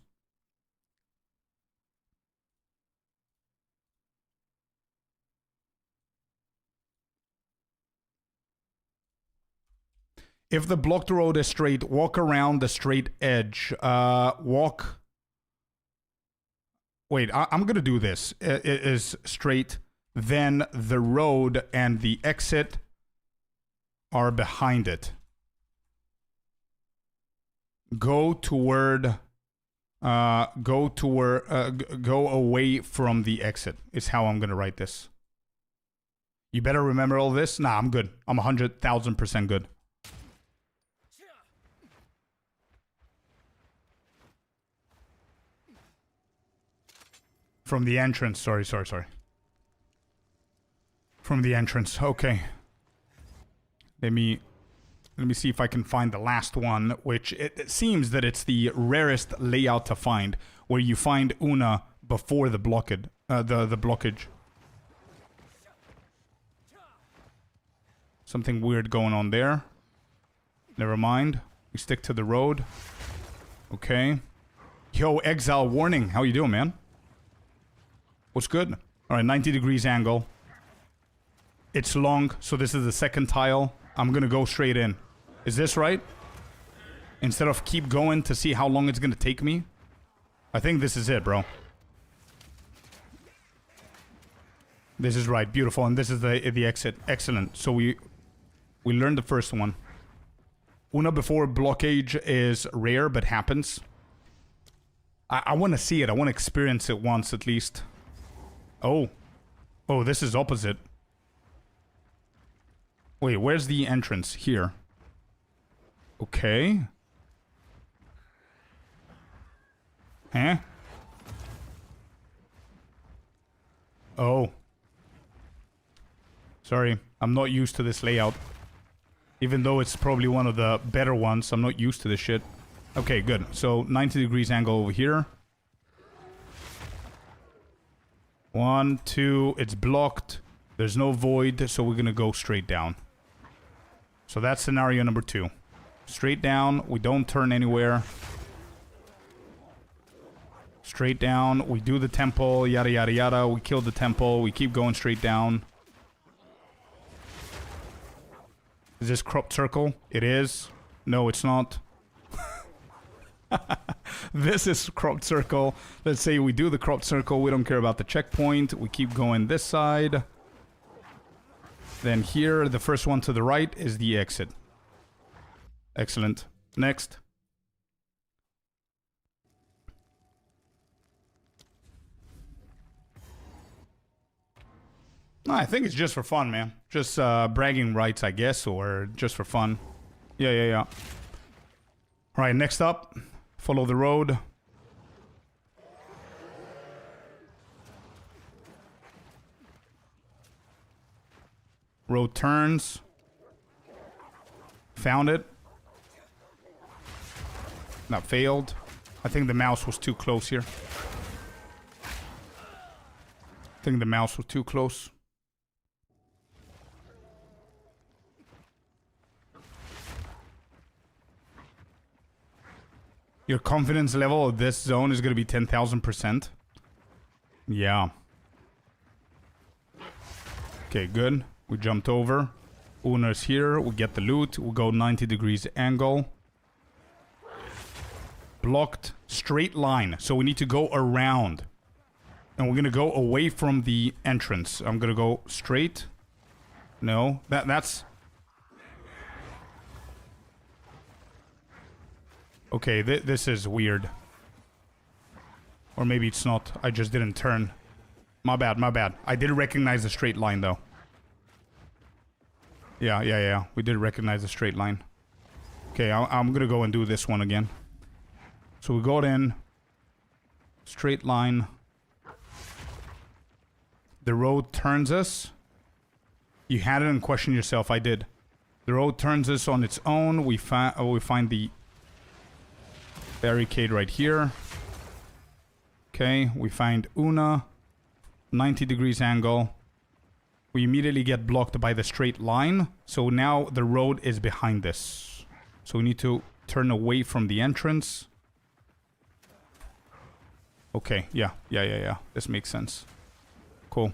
If the blocked road is straight, walk around the straight edge. Walk... Wait, I'm gonna do this. It is straight, then the road and the exit are behind it. Go away from the exit is how I'm gonna write this. You better remember all this. Nah, I'm good. I'm 100,000% good. From the entrance. Sorry. From the entrance. Okay. Let me see if I can find the last one, which it seems that it's the rarest layout to find, where you find Una before the blockade, the blockage. Something weird going on there. Never mind. We stick to the road. Okay. Yo, Exile Warning. How you doing, man? What's good? All right, 90 degrees angle. It's long, so this is the second tile. I'm gonna go straight in. Is this right? Instead of keep going to see how long it's gonna take me? I think this is it, bro. This is right. Beautiful. And this is the exit. Excellent. So we learned the first one. Una before blockage is rare, but happens. I want to see it. I want to experience it once at least. Oh. Oh, this is opposite. Wait, where's the entrance? Here. Okay. Huh? Oh. Sorry, I'm not used to this layout. Even though it's probably one of the better ones, I'm not used to this shit. Okay, good. So, 90 degrees angle over here. 1, 2, it's blocked. There's no void, so we're gonna go straight down. So that's scenario number 2. Straight down, we don't turn anywhere. Straight down, we do the temple, yada yada yada. We kill the temple, we keep going straight down. Is this cropped circle? It is. No, it's not. This is cropped circle. Let's say we do the cropped circle. We don't care about the checkpoint. We keep going this side. Then here, the first one to the right is the exit. Excellent. Next. I think it's just for fun, man. Just bragging rights, I guess, or just for fun. Yeah. Alright, next up. Follow the road. Road turns. Found it. That failed. I think the mouse was too close here. I think the mouse was too close. Your confidence level of this zone is going to be 10,000%. Yeah. Okay, good. We jumped over. Una's here. We get the loot. We go 90 degrees angle. Blocked. Straight line. So we need to go around. And we're going to go away from the entrance. I'm going to go straight. No. That's... Okay, this is weird. Or maybe it's not. I just didn't turn. My bad, my bad. I did recognize the straight line, though. Yeah. We did recognize the straight line. Okay, I'm gonna go and do this one again. So we got in. Straight line. The road turns us. You had it and questioned yourself. I did. The road turns us on its own. We find the barricade right here. Okay, we find Una. 90 degrees angle. We immediately get blocked by the straight line. So now the road is behind this. So we need to turn away from the entrance. Okay, yeah. This makes sense. Cool.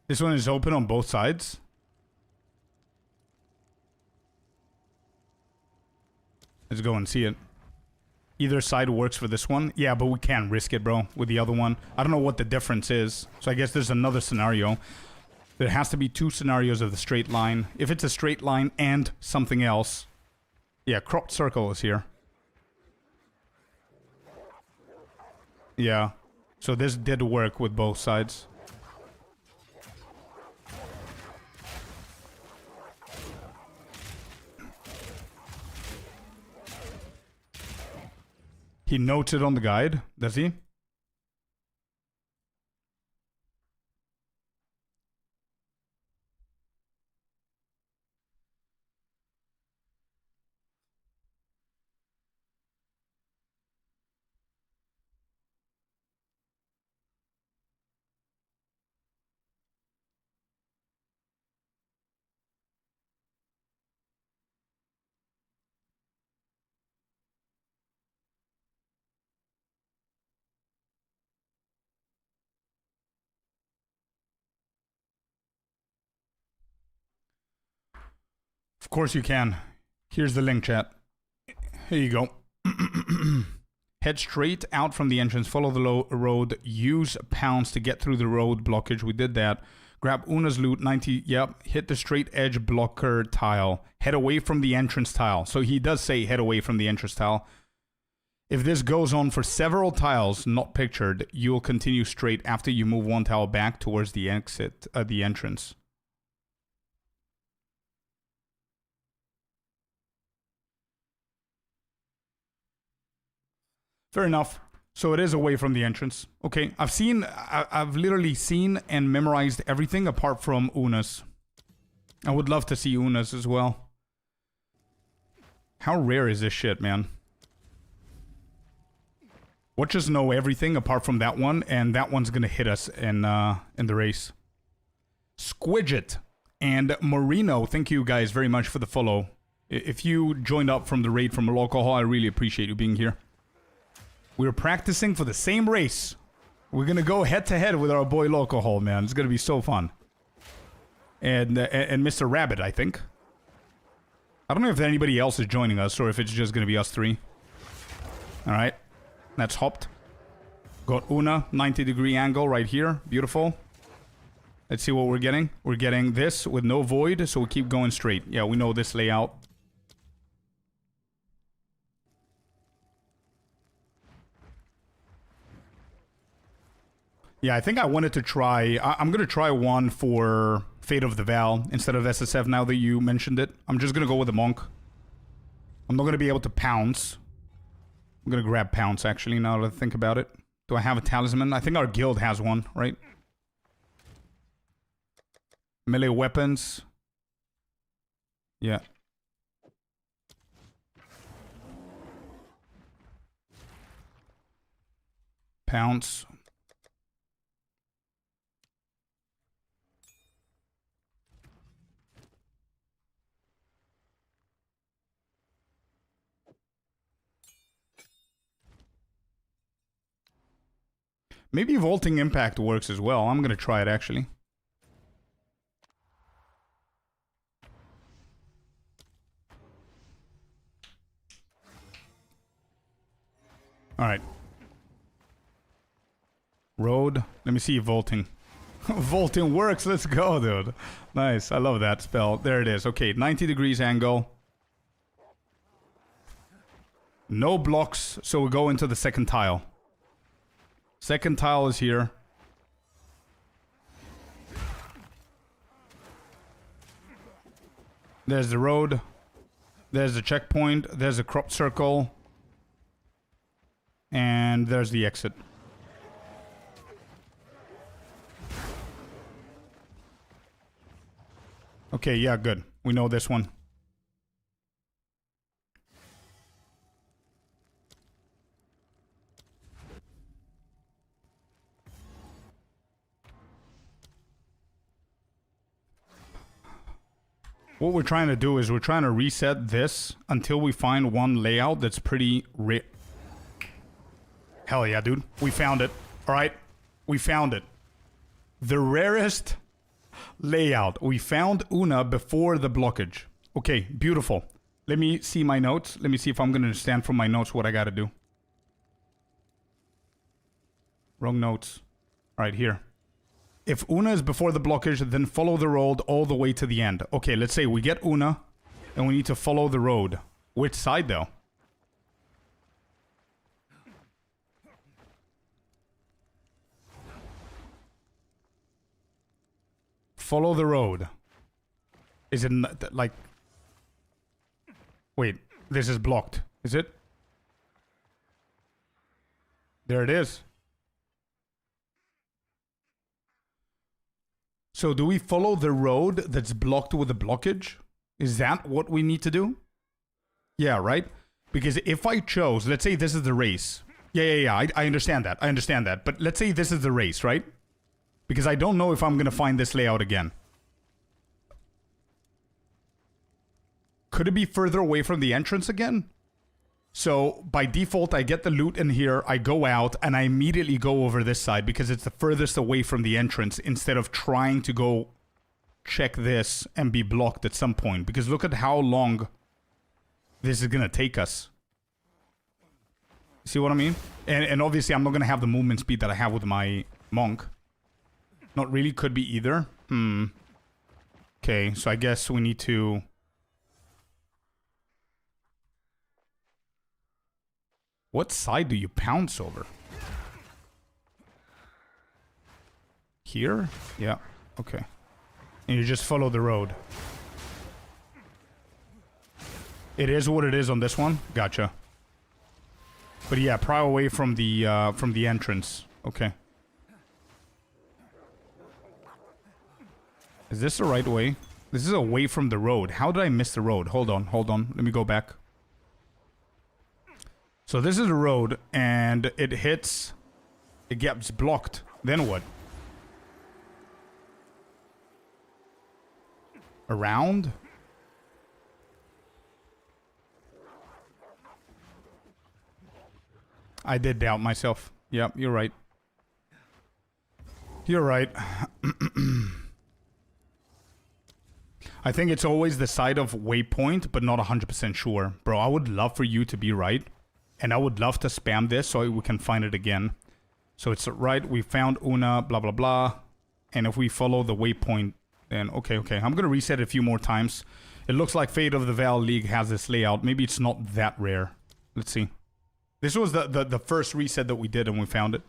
This one is open on both sides. Let's go and see it. Either side works for this one. Yeah, but we can't risk it, bro, with the other one. I don't know what the difference is. So I guess there's another scenario. There has to be 2 scenarios of the straight line. If it's a straight line and something else. Yeah, cropped circle is here. Yeah. So this did work with both sides. He notes it on the guide, does he? Of course you can. Here's the link, chat. Here you go. Head straight out from the entrance, follow the road, use pounds to get through the road blockage. We did that. Grab Una's loot, 90, yep. Hit the straight edge blocker tile. Head away from the entrance tile. So he does say head away from the entrance tile. If this goes on for several tiles not pictured, you'll continue straight after you move one tile back towards the exit, the entrance. Fair enough. So it is away from the entrance. Okay, I've literally seen and memorized everything apart from Una's. I would love to see Una's as well. How rare is this shit, man? Watchers know everything apart from that one, and that one's gonna hit us in the race. Squidget and Marino, thank you guys very much for the follow. If you joined up from the raid from Alcohol, I really appreciate you being here. We're practicing for the same race. We're gonna go head to head with our boy Alcohol, man. It's gonna be so fun. And Mr. Rabbit, I think. I don't know if anybody else is joining us or if it's just gonna be us three. Alright. That's hopped. Got Una, 90-degree angle right here. Beautiful. Let's see what we're getting. We're getting this with no void, so we keep going straight. Yeah, we know this layout. Yeah, I think I wanted to try... I'm gonna try one for Fate of the Val instead of SSF now that you mentioned it. I'm just gonna go with the Monk. I'm not gonna be able to pounce. I'm gonna grab Pounce, actually, now that I think about it. Do I have a talisman? I think our guild has one, right? Melee weapons. Yeah. Pounce. Maybe Vaulting Impact works as well. I'm gonna try it, actually. Alright. Road. Let me see Vaulting. Vaulting works. Let's go, dude. Nice. I love that spell. There it is. Okay, 90 degrees angle. No blocks, so we go into the second tile. Second tile is here. There's the road. There's the checkpoint. There's a crop circle. And there's the exit. Okay, yeah, good. We know this one. What we're trying to do is we're trying to reset this until we find one layout that's pretty Hell yeah, dude. We found it. Alright? We found it. The rarest layout. We found Una before the blockage. Okay, beautiful. Let me see my notes. Let me see if I'm going to understand from my notes what I got to do. Wrong notes. Alright, here. If Una is before the blockage, then follow the road all the way to the end. Okay, let's say we get Una, and we need to follow the road. Which side, though? Follow the road. Is it like... Wait, this is blocked. Is it? There it is. So do we follow the road that's blocked with a blockage? Is that what we need to do? Yeah, right? Because if I chose, let's say this is the race. Yeah, I understand that. I understand that. But let's say this is the race, right? Because I don't know if I'm going to find this layout again. Could it be further away from the entrance again? So, by default, I get the loot in here, I go out, and I immediately go over this side because it's the furthest away from the entrance instead of trying to go check this and be blocked at some point. Because look at how long this is going to take us. See what I mean? And obviously, I'm not going to have the movement speed that I have with my monk. Not really, could be either. Okay, so I guess we need to... What side do you pounce over? Here? Yeah, okay. And you just follow the road. It is what it is on this one? Gotcha. But yeah, pry away from the entrance. Okay. Is this the right way? This is away from the road. How did I miss the road? Hold on, hold on. Let me go back. So this is a road, and it hits... It gets blocked. Then what? Around? I did doubt myself. Yep, you're right. You're right. I think it's always the side of waypoint, but not 100% sure. Bro, I would love for you to be right. And I would love to spam this so we can find it again. So it's right, we found Una, blah, blah, blah. And if we follow the waypoint, then okay. I'm going to reset it a few more times. It looks like Fate of the Val League has this layout. Maybe it's not that rare. Let's see. This was the first reset that we did and we found it.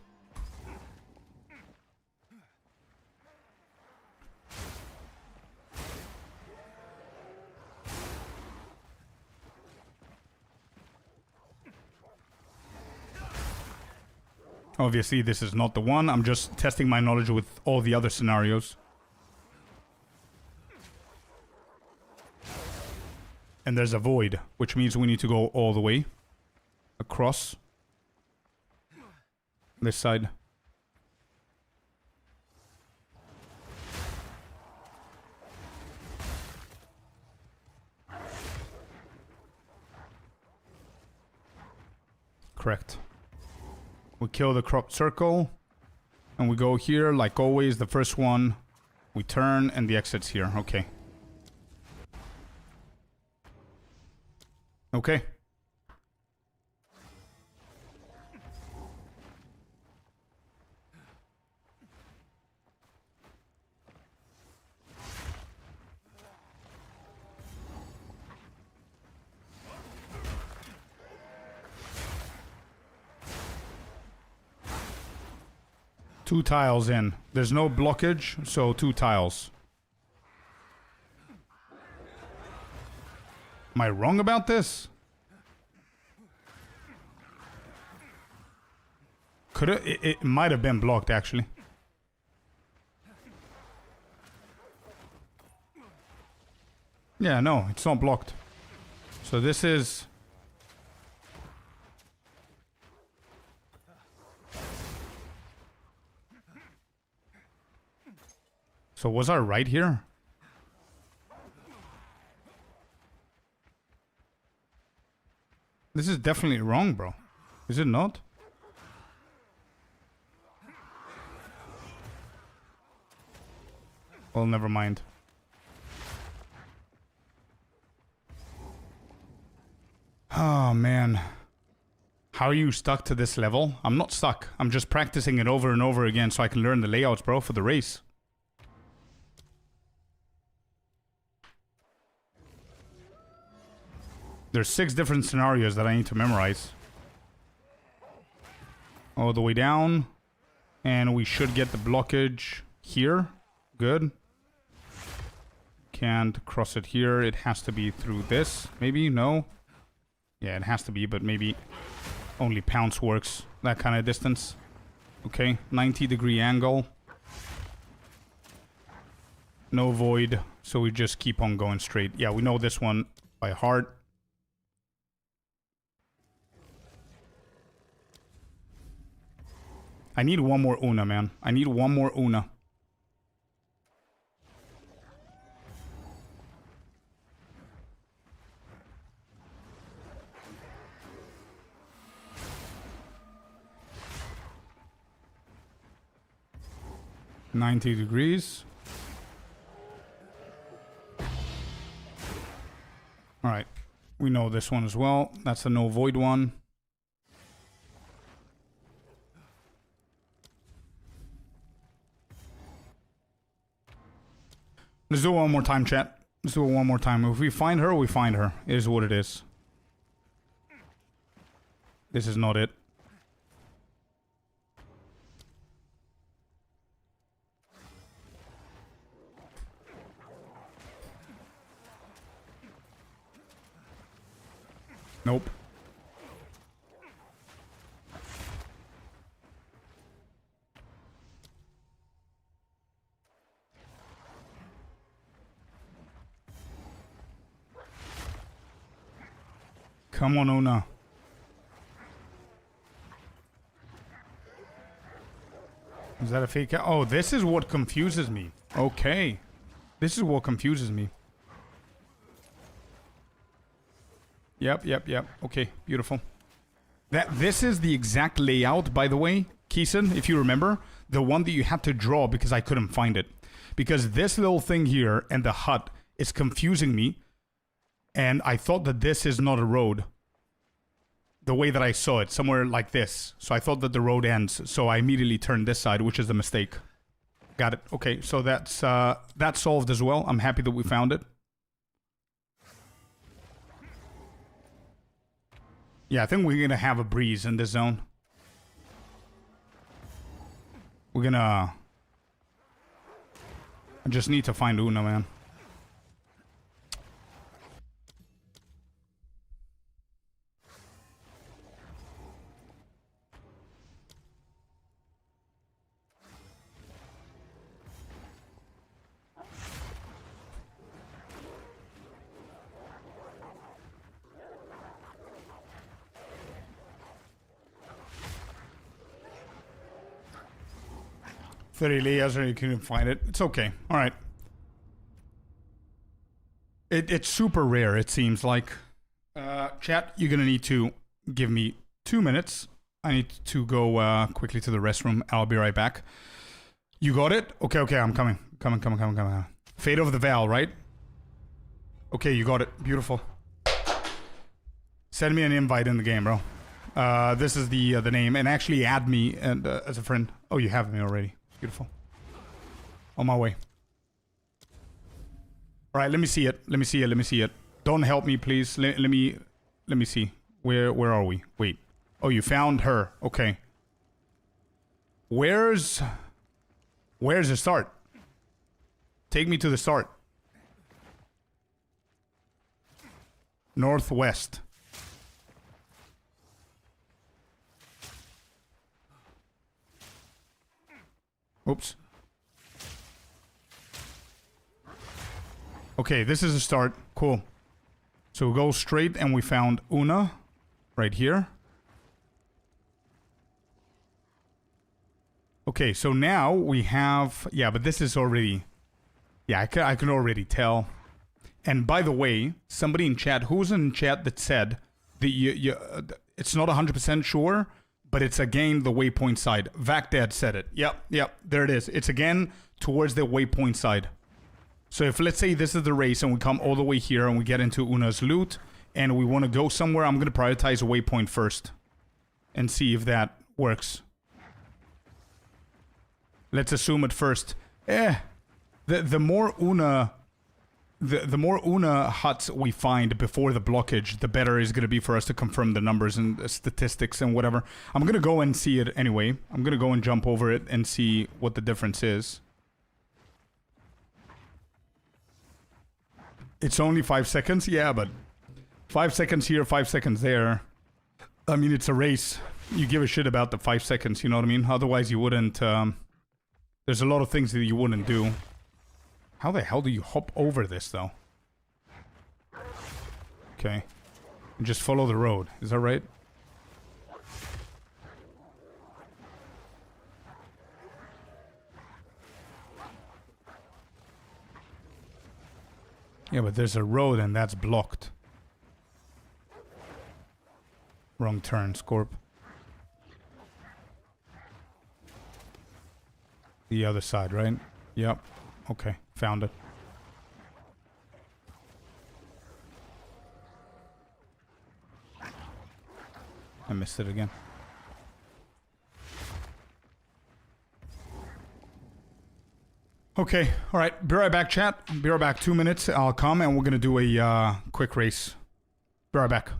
Obviously, this is not the one. I'm just testing my knowledge with all the other scenarios. And there's a void, which means we need to go all the way across this side. Correct. We kill the crop circle, and we go here, like always, the first one. We turn, and the exit's here. Okay. Okay. Two tiles in. There's no blockage, so 2 tiles. Am I wrong about this? Could it might have been blocked, actually. Yeah, no, it's not blocked. So this is... So was I right here? This is definitely wrong, bro. Is it not? Well, never mind. Oh, man. How are you stuck to this level? I'm not stuck. I'm just practicing it over and over again so I can learn the layouts, bro, for the race. There's 6 different scenarios that I need to memorize. All the way down. And we should get the blockage here. Good. Can't cross it here. It has to be through this. Maybe? No? Yeah, it has to be, but maybe only pounce works. That kind of distance. Okay, 90-degree angle. No void, so we just keep on going straight. Yeah, we know this one by heart. I need one more Una, man. I need one more Una. $90 degrees. Alright. We know this one as well. That's the no void one. Let's do it one more time, chat. Let's do it one more time. If we find her, we find her. It is what it is. This is not it. Nope. Come on, Una. Is that a fake? Oh, this is what confuses me. Okay. This is what confuses me. Yep. Okay, beautiful. This is the exact layout, by the way, Keeson, if you remember. The one that you had to draw because I couldn't find it. Because this little thing here and the hut is confusing me. And I thought that this is not a road. The way that I saw it, somewhere like this. So I thought that the road ends. So I immediately turned this side, which is a mistake. Got it. Okay, so that's solved as well. I'm happy that we found it. Yeah, I think we're gonna have a breeze in this zone. We're gonna... I just need to find Una, man. You couldn't find it. It's okay. All right. It's super rare, it seems like. Chat, you're gonna need to give me 2 minutes. I need to go quickly to the restroom. I'll be right back. You got it? Okay, I'm coming. Coming. Fate of the Val, right? Okay, you got it. Beautiful. Send me an invite in the game, bro. This is the name, and actually add me and as a friend. Oh, you have me already. Beautiful. On my way. All right, let me see it. Don't help me, please. Let me see. Where are we? Wait. Oh, you found her. Okay. Where's the start? Take me to the start. Northwest. Oops. Okay, this is a start. Cool. So we go straight and we found Una right here. Okay, so now we have... Yeah, but this is already... Yeah, I can already tell. And by the way, somebody in chat... Who was in chat that said that it's not 100% sure, but it's again the waypoint side? VacDad said it. Yep, there it is. It's again towards the waypoint side. So if, let's say, this is the race and we come all the way here and we get into Una's loot and we want to go somewhere, I'm going to prioritize a waypoint first and see if that works. Let's assume at first. The more Una... The more Una huts we find before the blockage, the better it's going to be for us to confirm the numbers and the statistics and whatever. I'm going to go and see it anyway. I'm going to go and jump over it and see what the difference is. It's only 5 seconds? Yeah, but 5 seconds here, 5 seconds there. I mean, it's a race. You give a shit about the 5 seconds, you know what I mean? Otherwise, you wouldn't... there's a lot of things that you wouldn't do. How the hell do you hop over this, though? Okay. And just follow the road. Is that right? Yeah, but there's a road and that's blocked. Wrong turn, Scorp. The other side, right? Yep. Okay, found it. I missed it again. Okay, alright. Be right back, chat. Be right back. 2 minutes. I'll come and we're gonna do a quick race. Be right back.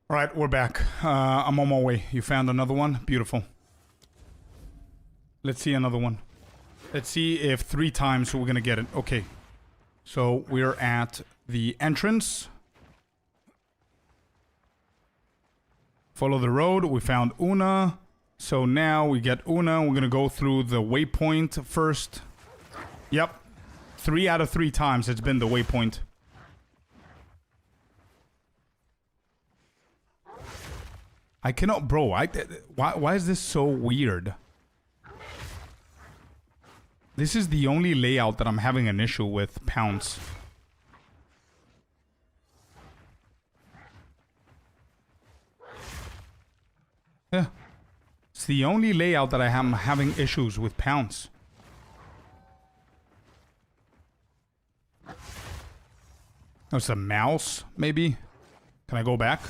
All right, we're back. I'm on my way. You found another one? Beautiful. Let's see another one. Let's see if 3 times we're gonna get it. Okay. So we're at the entrance. Follow the road. We found Una. So now we get Una. We're gonna go through the waypoint first. Yep. 3 out of 3 times it's been the waypoint. I cannot, bro. Why is this so weird? This is the only layout that I'm having an issue with. Pounce. Yeah. It's the only layout that I am having issues with. Pounce. Oh, it's a mouse, maybe? Can I go back?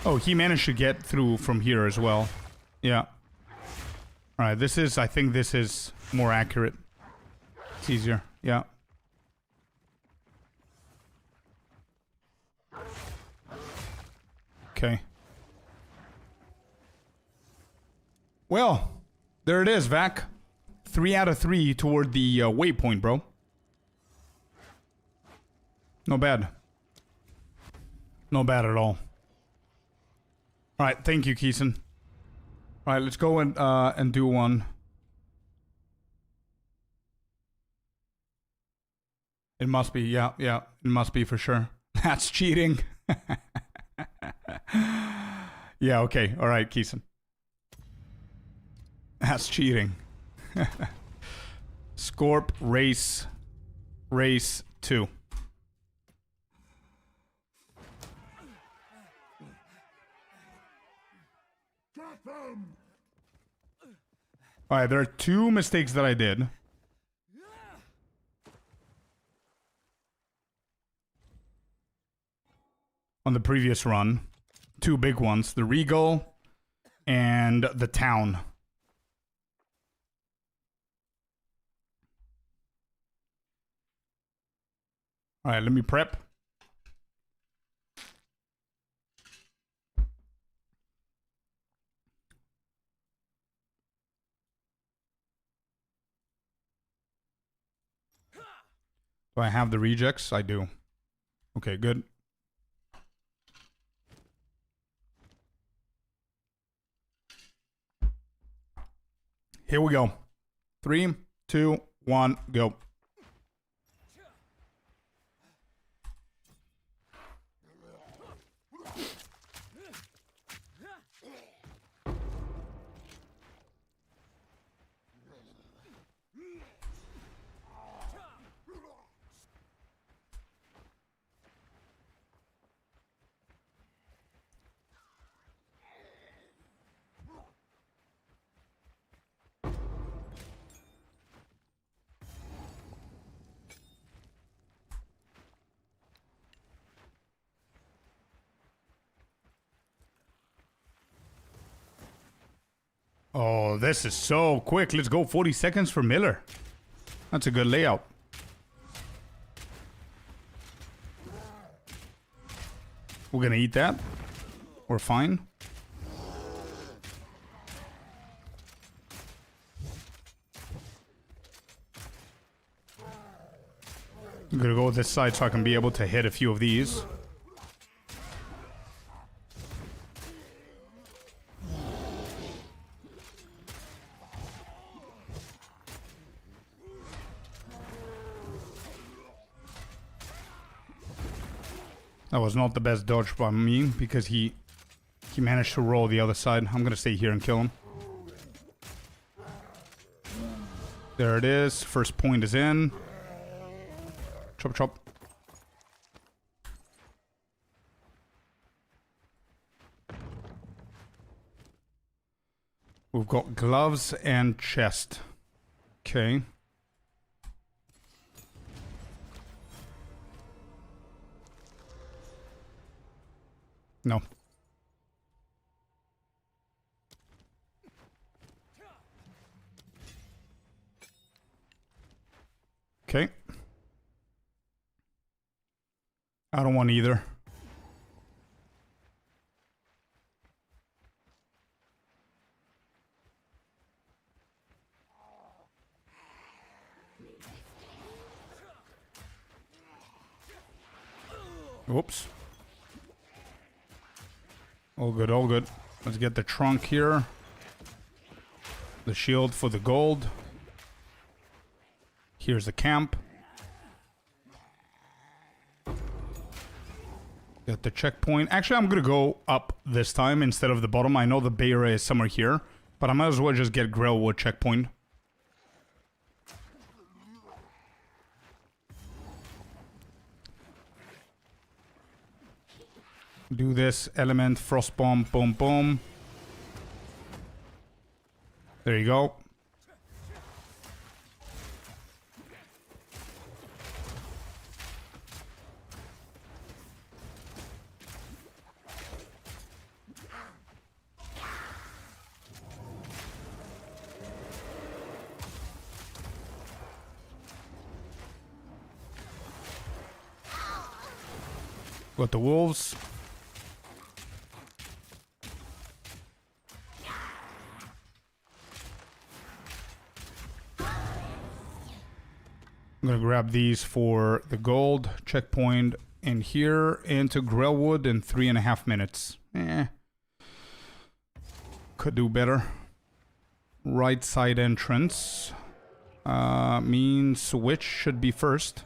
Oh, he managed to get through from here as well. Yeah. Alright, this is... I think this is more accurate. It's easier. Yeah. Okay. Well, there it is, Vac. 3 out of 3 toward the waypoint, bro. No bad. No bad at all. Alright, thank you, Keeson. Alright, let's go and do one. It must be, yeah, it must be for sure. That's cheating. Yeah, okay, alright, Keeson. That's cheating. Scorp race 2. Alright, there are 2 mistakes that I did. On the previous run. 2 big ones. The Regal and the Town. Alright, let me prep. Do I have the rejects? I do. Okay, good. Here we go. 3, 2, 1, go. Oh, this is so quick. Let's go 40 seconds for Miller. That's a good layout. We're gonna eat that. We're fine. I'm gonna go this side so I can be able to hit a few of these. That was not the best dodge by me because he managed to roll the other side. I'm gonna stay here and kill him. There it is. First point is in. Chop chop. We've got gloves and chest. Okay. No. Okay. I don't want either. Whoops. All good, all good. Let's get the trunk here. The shield for the gold. Here's the camp. Get the checkpoint. Actually, I'm gonna go up this time instead of the bottom. I know the bay area is somewhere here, but I might as well just get Grailwood checkpoint. Do this element, frost bomb, boom, boom. There you go. Got the wolves. I'm gonna grab these for the gold checkpoint in here into Grailwood in 3.5 minutes. Could do better. Right side entrance means witch should be first.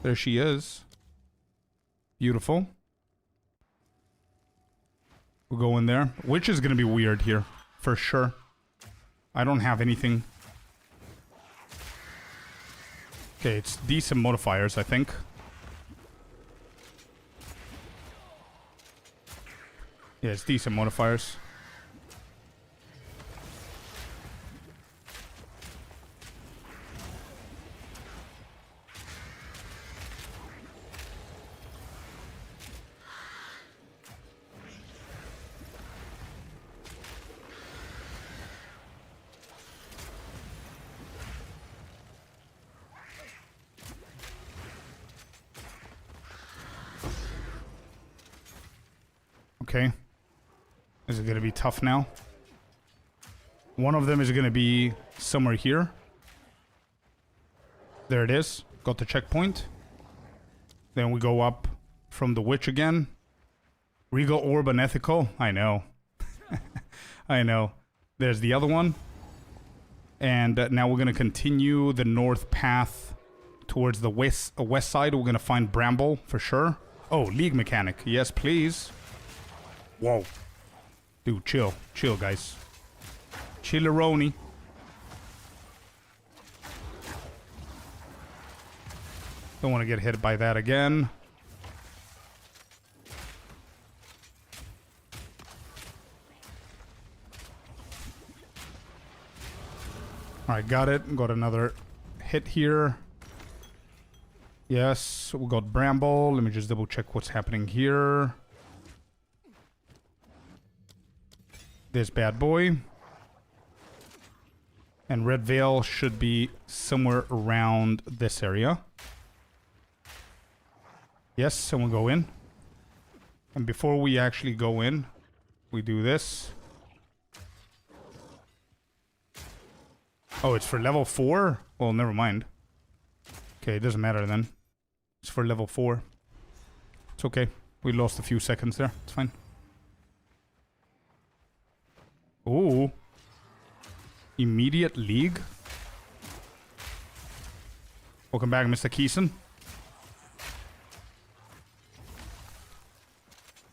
There she is. Beautiful. We'll go in there. Witch is gonna be weird here for sure. I don't have anything. Okay, it's decent modifiers, I think. Yeah, it's decent modifiers. Okay. Is it going to be tough now? One of them is going to be somewhere here. There it is. Got the checkpoint. Then we go up from the witch again. Regal Orb Unethical. I know. I know. There's the other one. And now we're going to continue the north path towards the west side. We're going to find Bramble for sure. Oh, League Mechanic. Yes, please. Whoa. Dude, chill. Chill, guys. Chilleroni. Don't want to get hit by that again. Alright, got it. Got another hit here. Yes, we got Bramble. Let me just double check what's happening here. This bad boy. And Red Veil should be somewhere around this area. Yes, and we'll go in. And before we actually go in, we do this. Oh, it's for level 4? Well, never mind. Okay, it doesn't matter then. It's for level 4. It's okay. We lost a few seconds there. It's fine. Ooh. Immediate League. Welcome back, Mr. Keeson.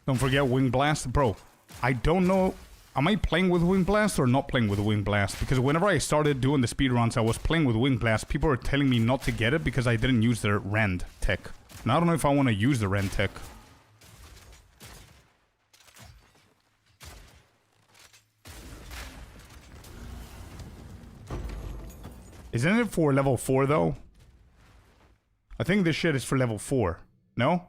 Don't forget Wing Blast. Bro, I don't know. Am I playing with Wing Blast or not playing with Wing Blast? Because whenever I started doing the speedruns, I was playing with Wing Blast. People were telling me not to get it because I didn't use their Rend tech. And I don't know if I want to use the Rend tech. Isn't it for level 4 though? I think this shit is for level 4. No?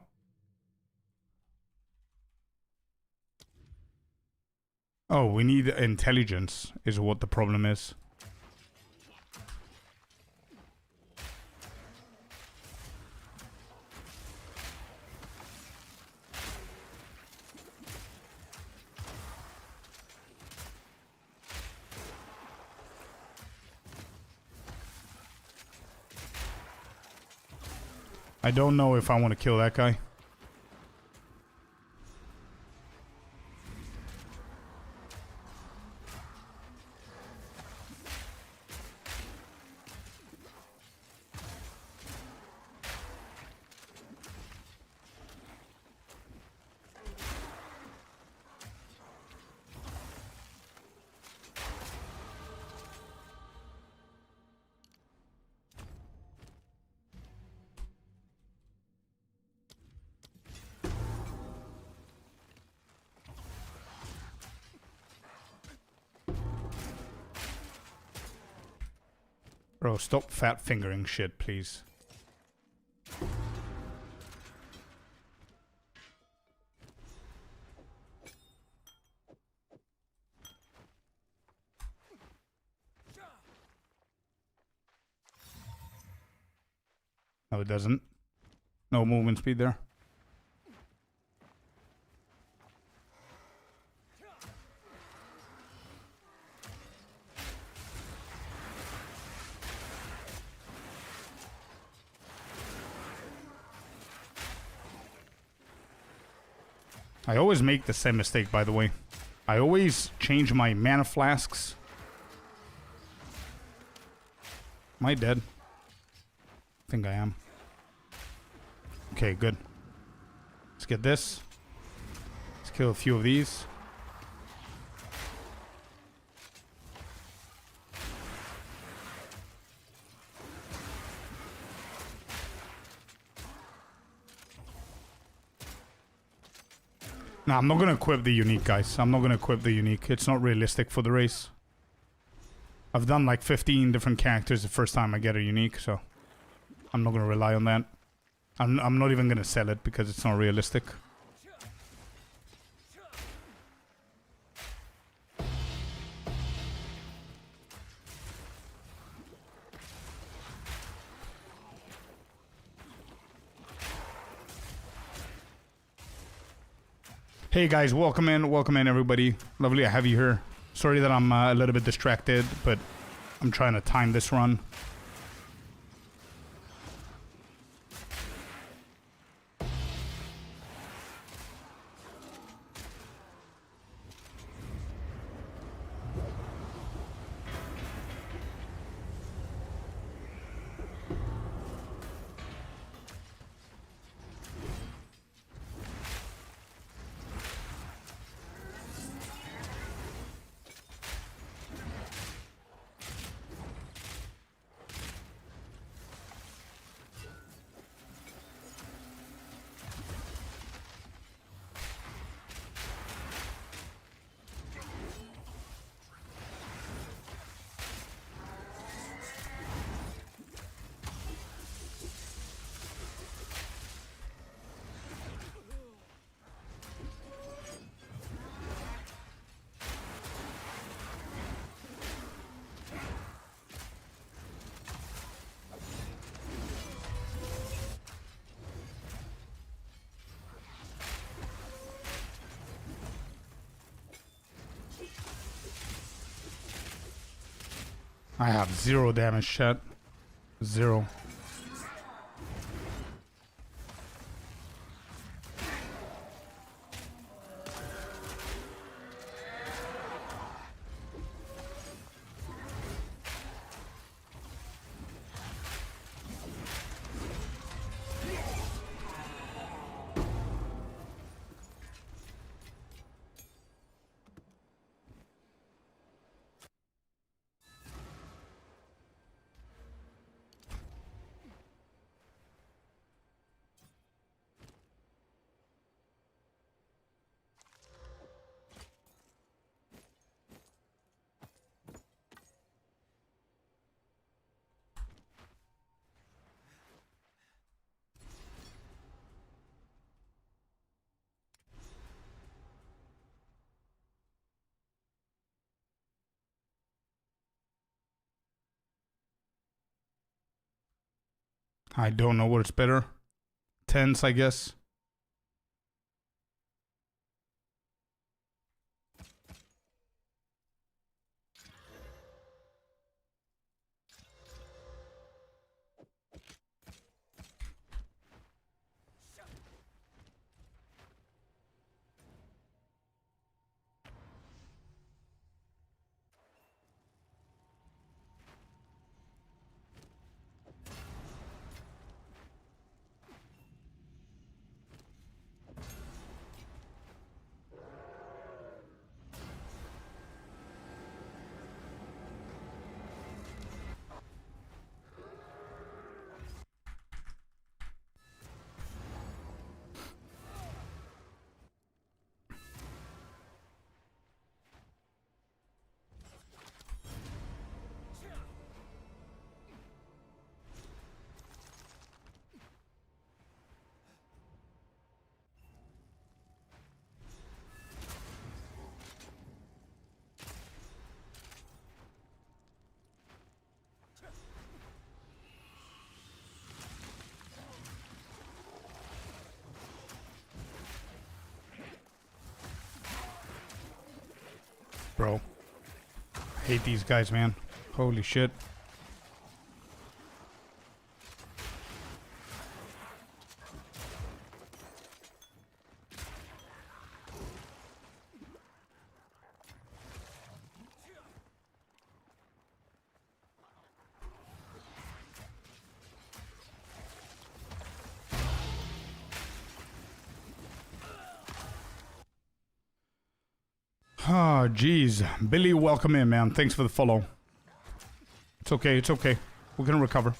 Oh, we need intelligence is what the problem is. I don't know if I want to kill that guy. Bro, stop fat fingering shit, please. No, it doesn't. No movement speed there. I always make the same mistake, by the way. I always change my mana flasks. Am I dead? I think I am. Okay, good. Let's get this. Let's kill a few of these. Nah, I'm not gonna equip the unique, guys. I'm not gonna equip the unique. It's not realistic for the race. I've done like 15 different characters the first time I get a unique, so I'm not gonna rely on that. I'm not even gonna sell it because it's not realistic. Hey guys, welcome in everybody. Lovely to have you here. Sorry that I'm a little bit distracted, but I'm trying to time this run. I have 0 damage, chat. 0. I don't know what's better. Tense, I guess. Bro. I hate these guys, man. Holy shit. Oh, jeez. Billy, welcome in, man. Thanks for the follow. It's okay, it's okay. We're gonna recover.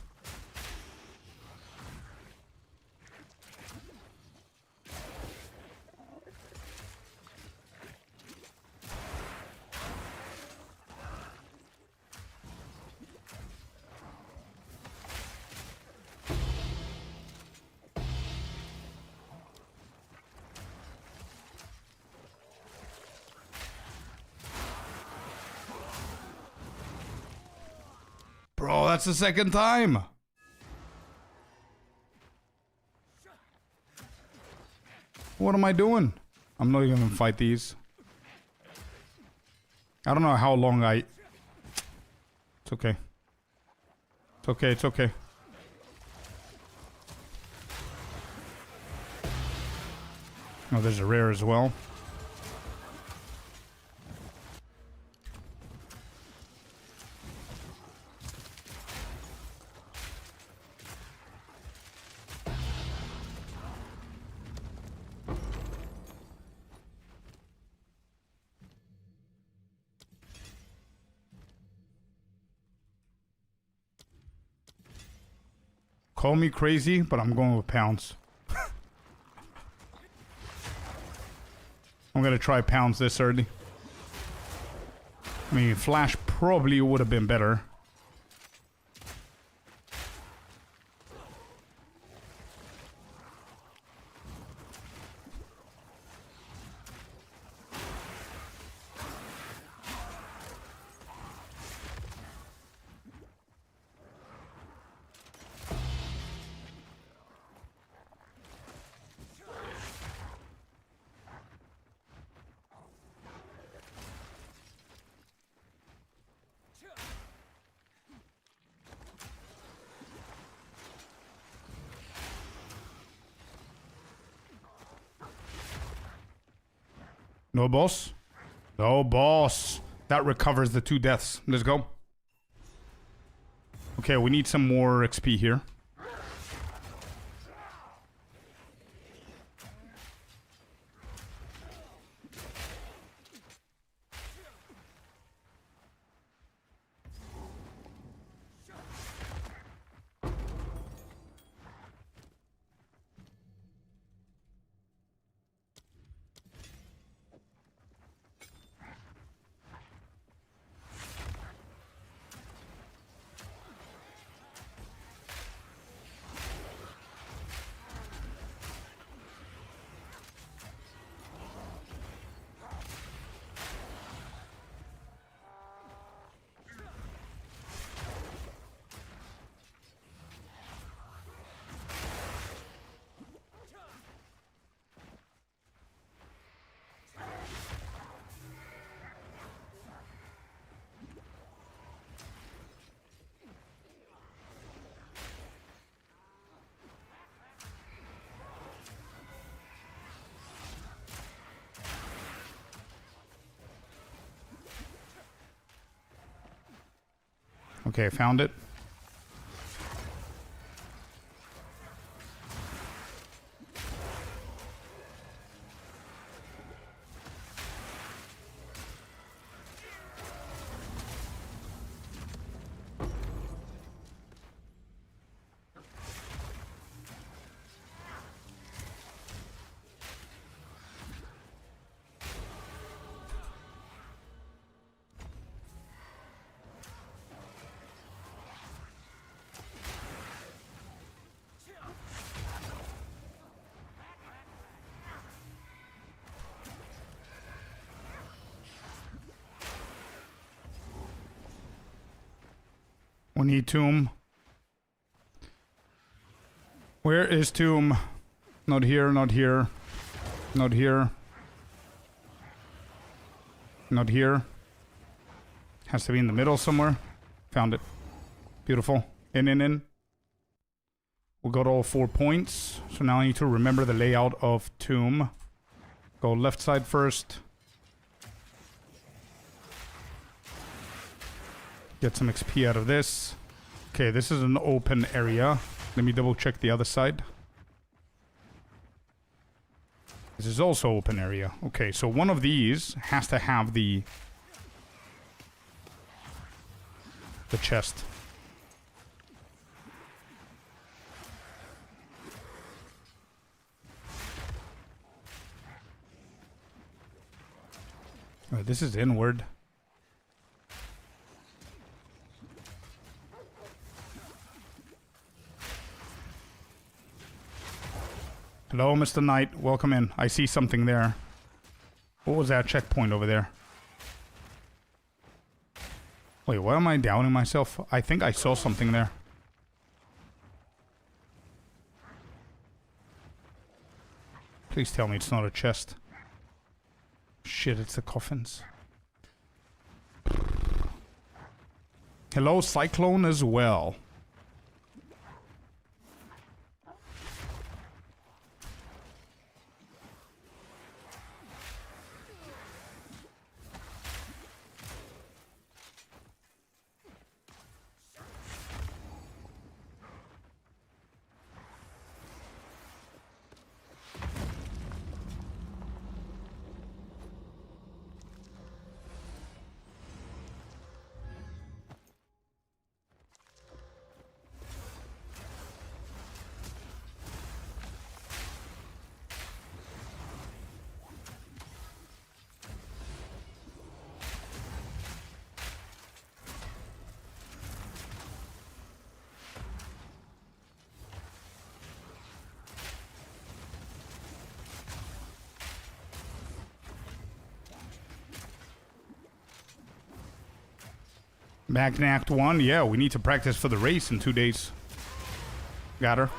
Bro, that's the second time. What am I doing? I'm not even gonna fight these. I don't know how long I... It's okay. It's okay, it's okay. Oh, there's a rare as well. Call me crazy, but I'm going with pounds. I'm gonna try pounds this early. I mean, flash probably would have been better. No boss? No boss. That recovers the 2 deaths. Let's go. Okay, we need some more XP here. Okay, found it. We need Tomb. Where is Tomb? Not here, not here. Not here. Not here. Has to be in the middle somewhere. Found it. Beautiful. In. We'll go to all 4 points. So now I need to remember the layout of Tomb. Go left side first. Get some XP out of this. Okay, this is an open area. Let me double check the other side. This is also open area. Okay, so one of these has to have the chest. Oh, this is inward. Hello, Mr. Knight. Welcome in. I see something there. What was that checkpoint over there? Wait, why am I doubting myself? I think I saw something there. Please tell me it's not a chest. Shit, it's the coffins. Hello, Cyclone as well. Back in Act 1, yeah, we need to practice for the race in 2 days. Got her.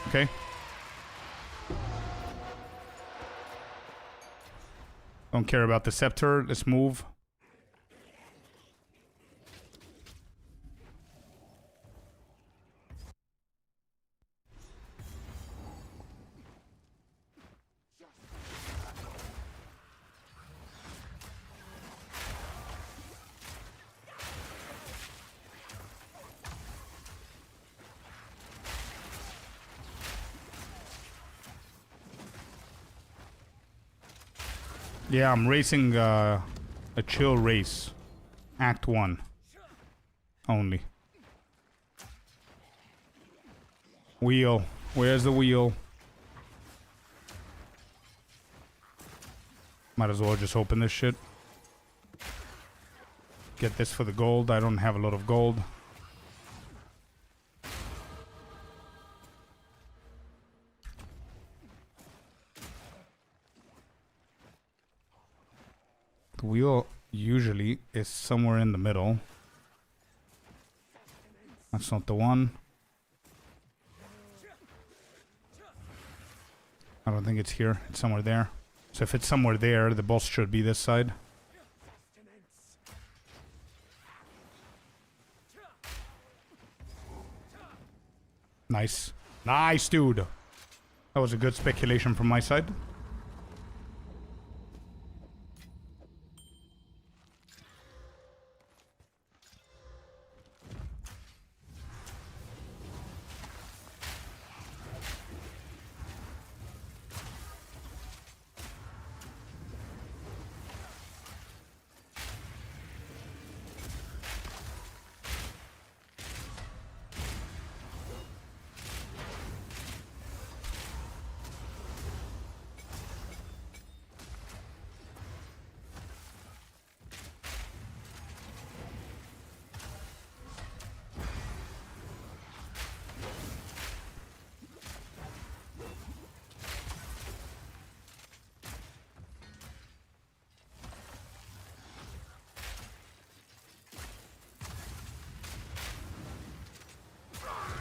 Okay. Don't care about the scepter. Let's move. Yeah, I'm racing a chill race. Act 1. Only. Wheel. Where's the wheel? Might as well just open this shit. Get this for the gold. I don't have a lot of gold. The wheel usually is somewhere in the middle. That's not the one. I don't think it's here. It's somewhere there. So if it's somewhere there, the boss should be this side. Nice. Nice, dude. That was a good speculation from my side.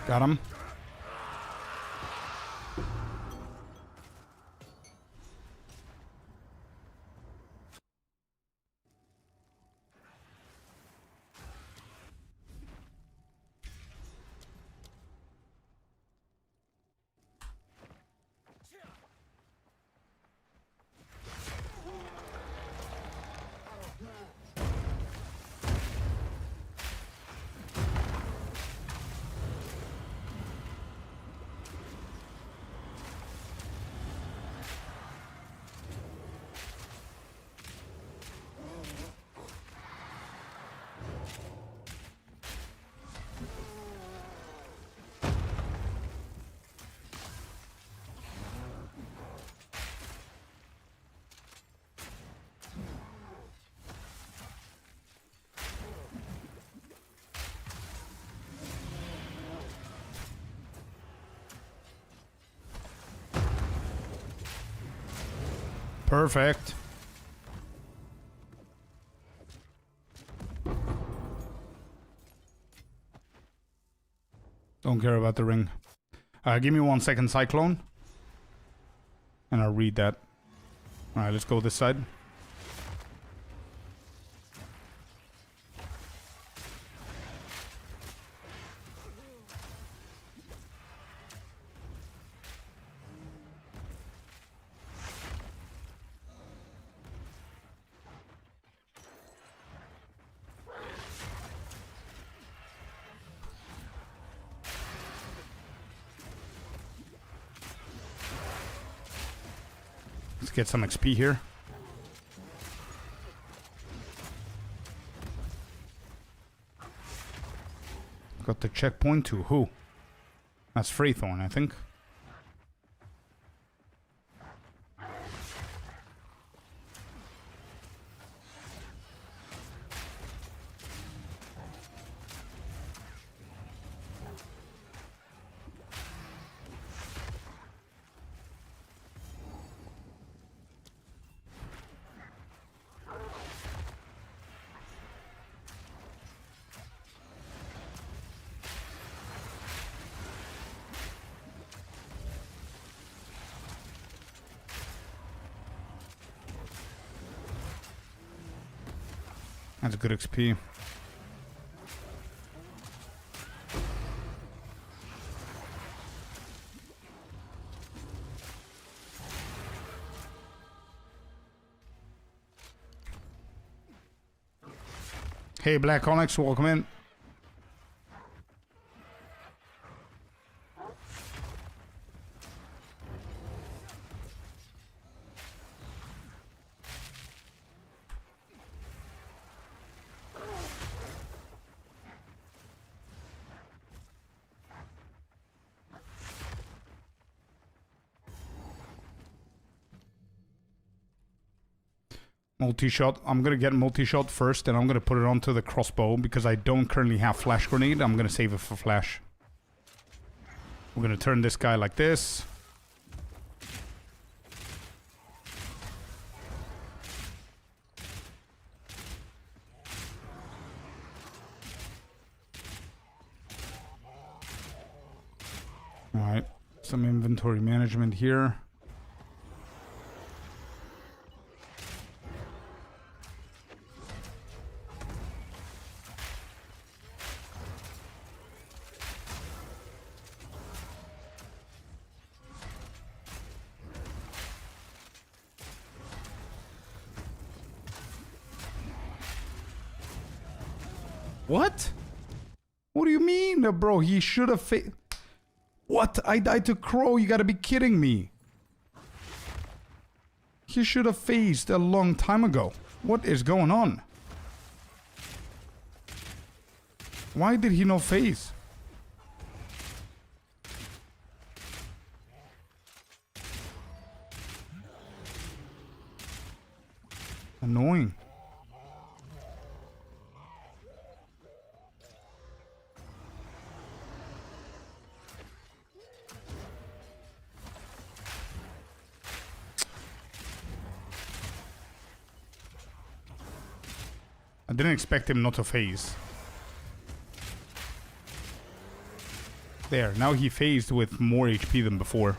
Got him. Perfect. Don't care about the ring. Give me 1 second, Cyclone. And I'll read that. Alright, let's go this side. Let's get some XP here. Got the checkpoint to who? That's Freythorn, I think. That's good XP. Hey, Black Onyx, welcome in. Multi-shot. I'm gonna get multi-shot first, and I'm gonna put it onto the crossbow because I don't currently have flash grenade. I'm gonna save it for flash. We're gonna turn this guy like this. Alright, some inventory management here. What? What do you mean, bro? He should have What? I died to Crow? You gotta be kidding me. He should have phased a long time ago. What is going on? Why did he not phase? Annoying. I didn't expect him not to phase. There, now he phased with more HP than before.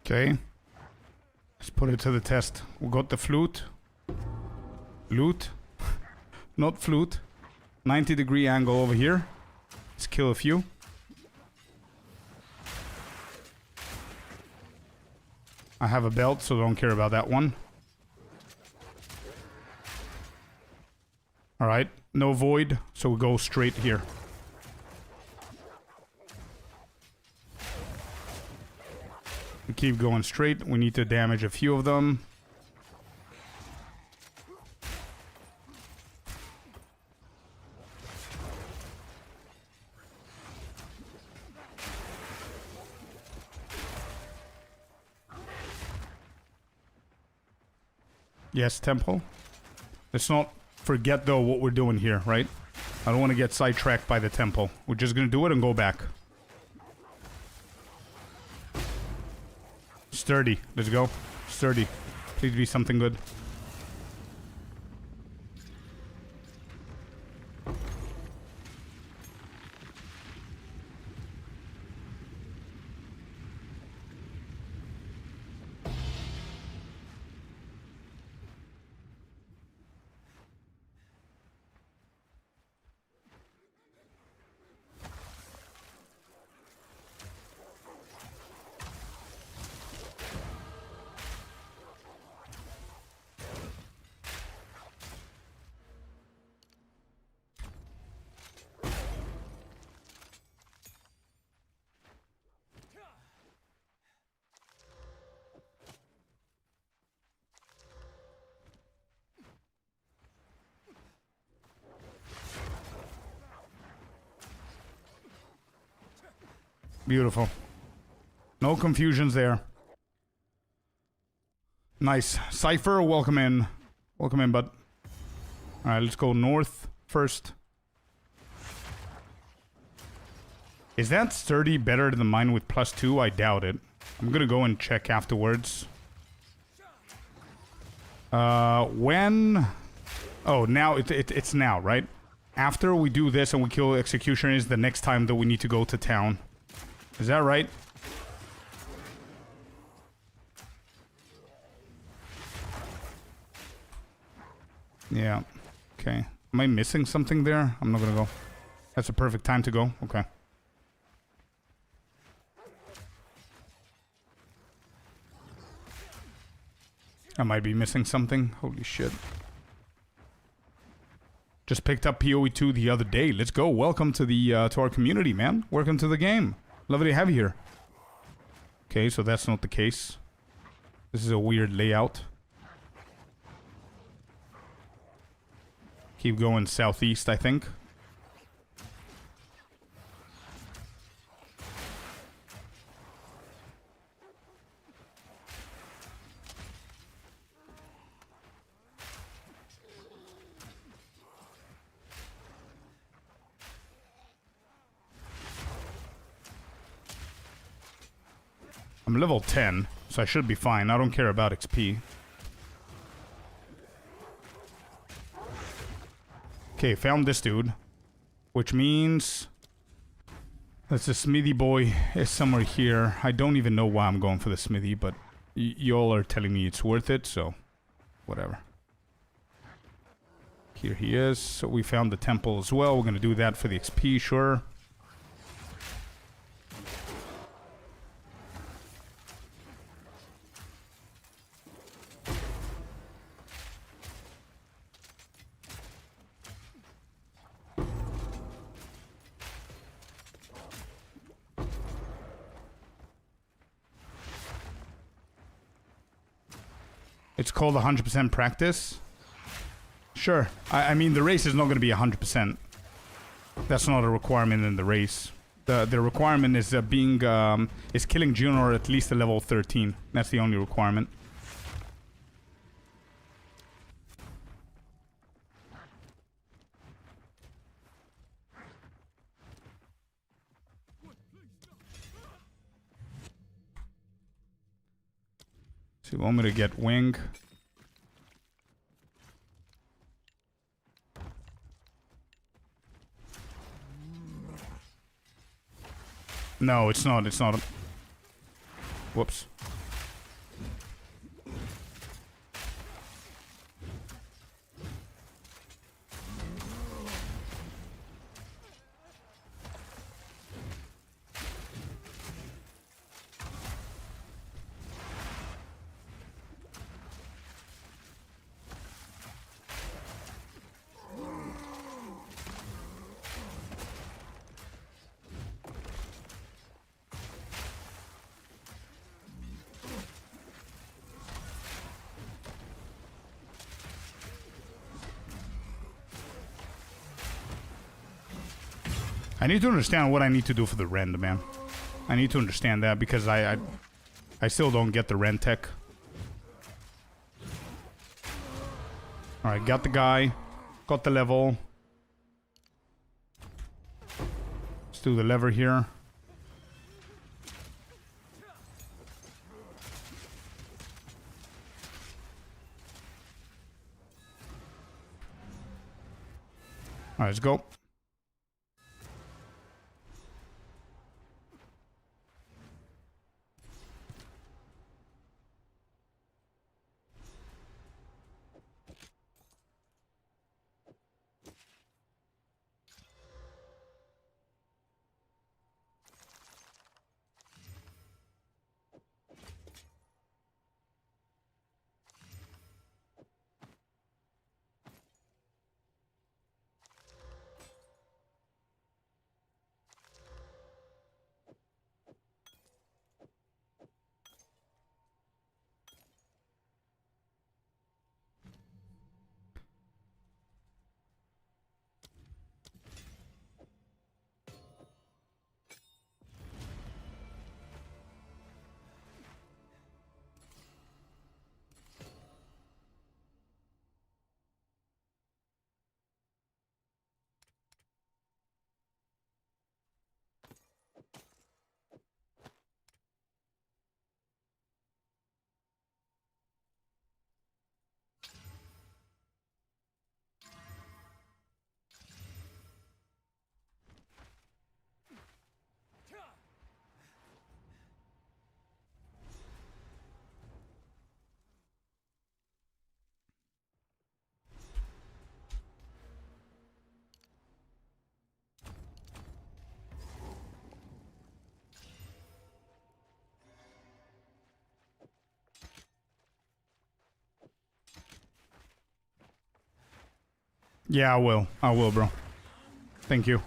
Okay. Let's put it to the test. We got the flute. Loot. Not flute. 90-degree angle over here. Let's kill a few. I have a belt, so don't care about that one. Alright, no void, so we go straight here. We keep going straight. We need to damage a few of them. Yes, temple. Let's not forget, though, what we're doing here, right? I don't want to get sidetracked by the temple. We're just going to do it and go back. Sturdy. Let's go. Sturdy. Please be something good. Beautiful. No confusions there. Nice. Cypher, welcome in. Welcome in, bud. Alright, let's go north first. Is that sturdy better than mine with +2? I doubt it. I'm gonna go and check afterwards. When... Oh, now, it's now, right? After we do this and we kill Executioner is the next time that we need to go to town. Is that right? Yeah. Okay. Am I missing something there? I'm not gonna go. That's a perfect time to go. Okay. I might be missing something. Holy shit. Just picked up PoE2 the other day. Let's go. Welcome to the to our community, man. Welcome to the game. Lovely to have you here. Okay, so that's not the case. This is a weird layout. Keep going southeast, I think. I'm level 10, so I should be fine. I don't care about XP. Okay, found this dude. Which means... that's the smithy boy is somewhere here. I don't even know why I'm going for the smithy, but y'all are telling me it's worth it, so... whatever. Here he is. So we found the temple as well. We're gonna do that for the XP, sure. It's called 100% practice. Sure. I mean, the race is not going to be 100%. That's not a requirement in the race. The requirement is is killing Junior at least a level 13. That's the only requirement. So you want me to get wing? No, it's not. It's not. Whoops. I need to understand what I need to do for the rend, man. I need to understand that because I still don't get the rend tech. Alright, got the guy. Got the level. Let's do the lever here. Alright, let's go. Yeah, I will. I will, bro. Thank you.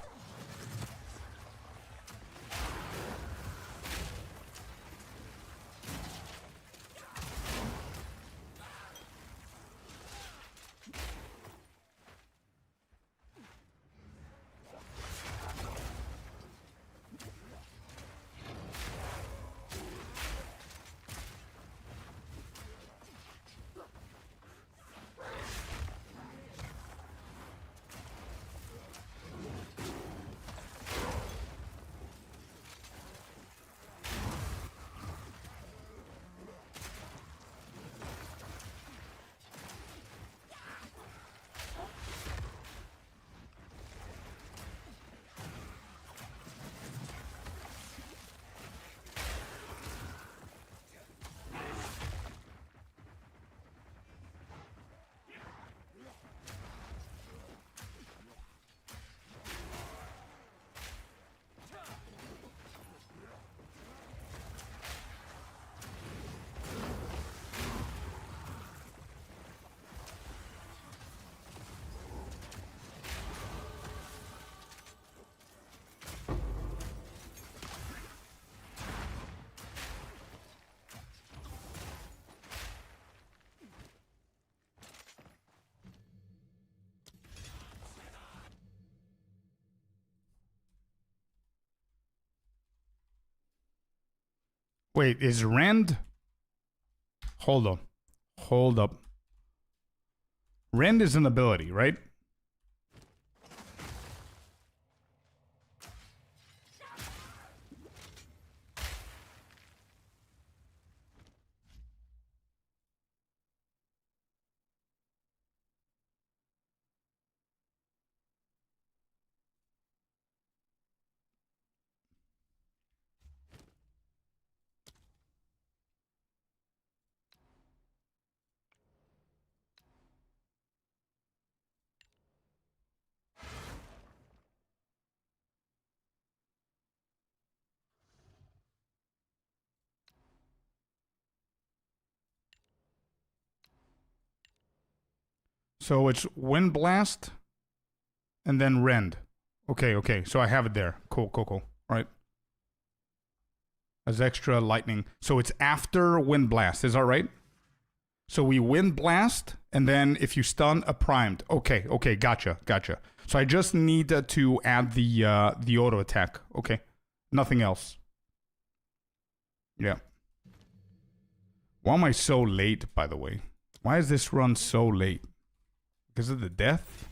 Wait, is rend? Hold up. Hold up. Rend is an ability, right? So it's Wind Blast and then Rend. Okay, okay. So I have it there. Cool, cool, cool. All right. As extra lightning. So it's after Wind Blast. Is that right? So we Wind Blast, and then if you stun, a primed. Okay, okay. Gotcha, gotcha. So I just need to add the auto attack. Okay, nothing else. Yeah. Why am I so late, by the way? Why is this run so late? Because of the death?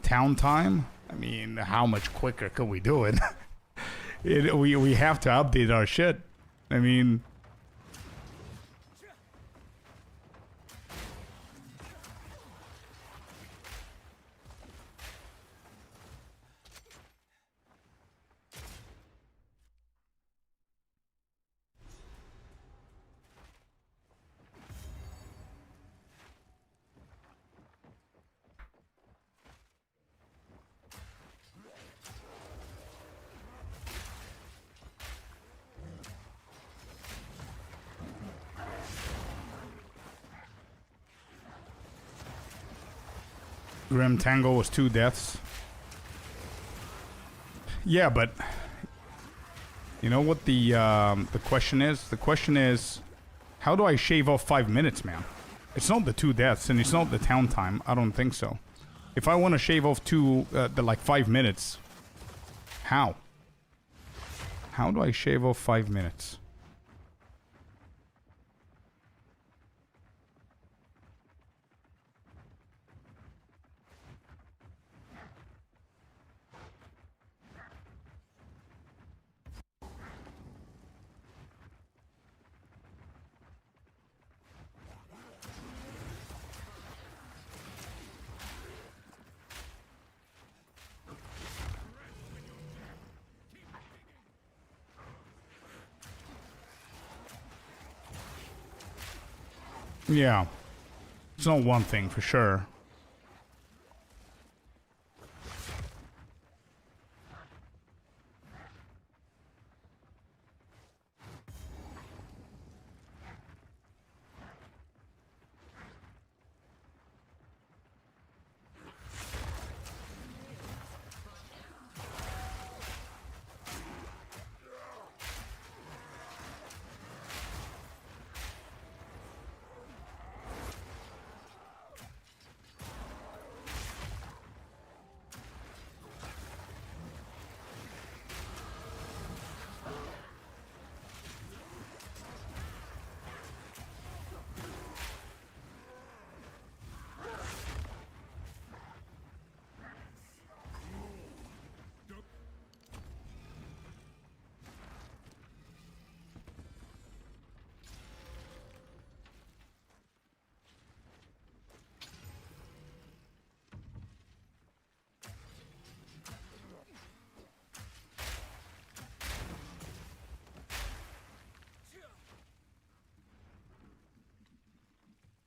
Town time? I mean, how much quicker can we do it? We have to update our shit. I mean... Grim Tango was 2 deaths. Yeah, but you know what the question is? The question is, how do I shave off 5 minutes, man? It's not the 2 deaths, and it's not the town time. I don't think so. If I want to shave off like 5 minutes, how? How do I shave off 5 minutes? Yeah. It's not one thing for sure.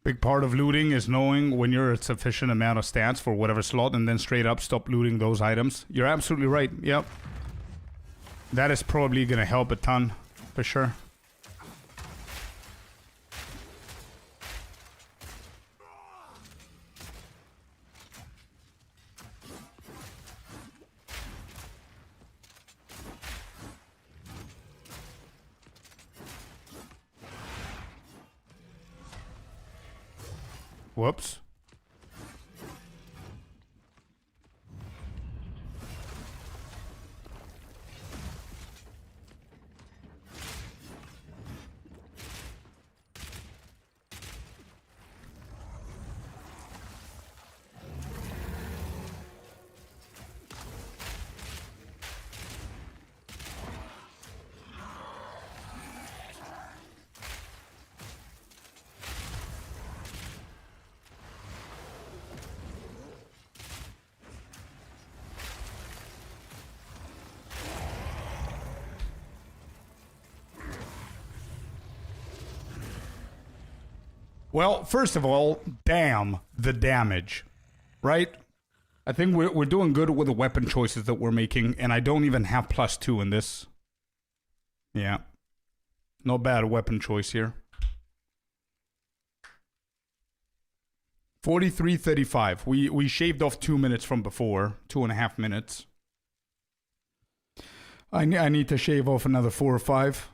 Big part of looting is knowing when you're at sufficient amount of stats for whatever slot and then straight up stop looting those items. You're absolutely right. Yep. That is probably going to help a ton, for sure. Whoops. Well, first of all, damn the damage, right? I think we're doing good with the weapon choices that we're making, and I don't even have +2 in this. Yeah. Not bad weapon choice here. 43:35. We shaved off 2 minutes from before. 2.5 minutes. I need to shave off another 4 or 5.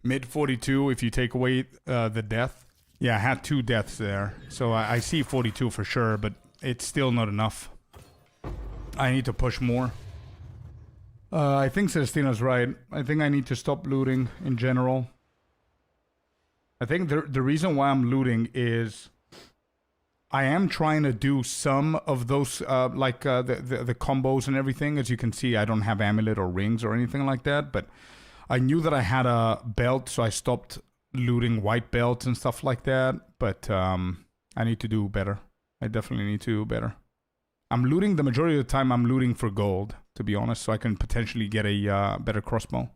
Mid 42 if you take away the death. Yeah, I had 2 deaths there. So I see 42 for sure, but it's still not enough. I need to push more. I think Celestina's right. I think I need to stop looting in general. I think the reason why I'm looting is I am trying to do some of those, the combos and everything. As you can see, I don't have amulet or rings or anything like that, but I knew that I had a belt, so I stopped looting white belts and stuff like that, but I need to do better. I definitely need to do better. I'm looting, the majority of the time I'm looting for gold, to be honest, so I can potentially get a better crossbow.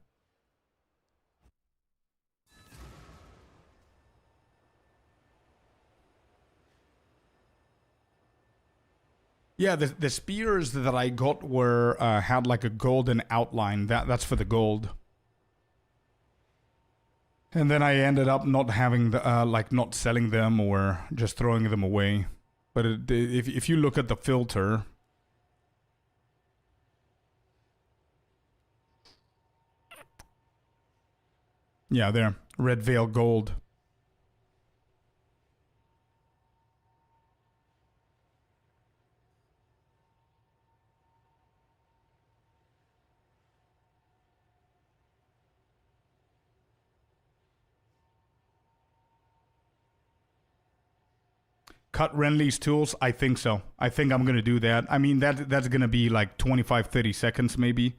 Yeah, the spears that I got were had like a golden outline. That's for the gold. And then I ended up not having the not selling them or just throwing them away. But if you look at the filter, yeah, there, red veil gold. Cut Renly's tools? I think so. I think I'm going to do that. I mean, that's going to be like 25, 30 seconds maybe.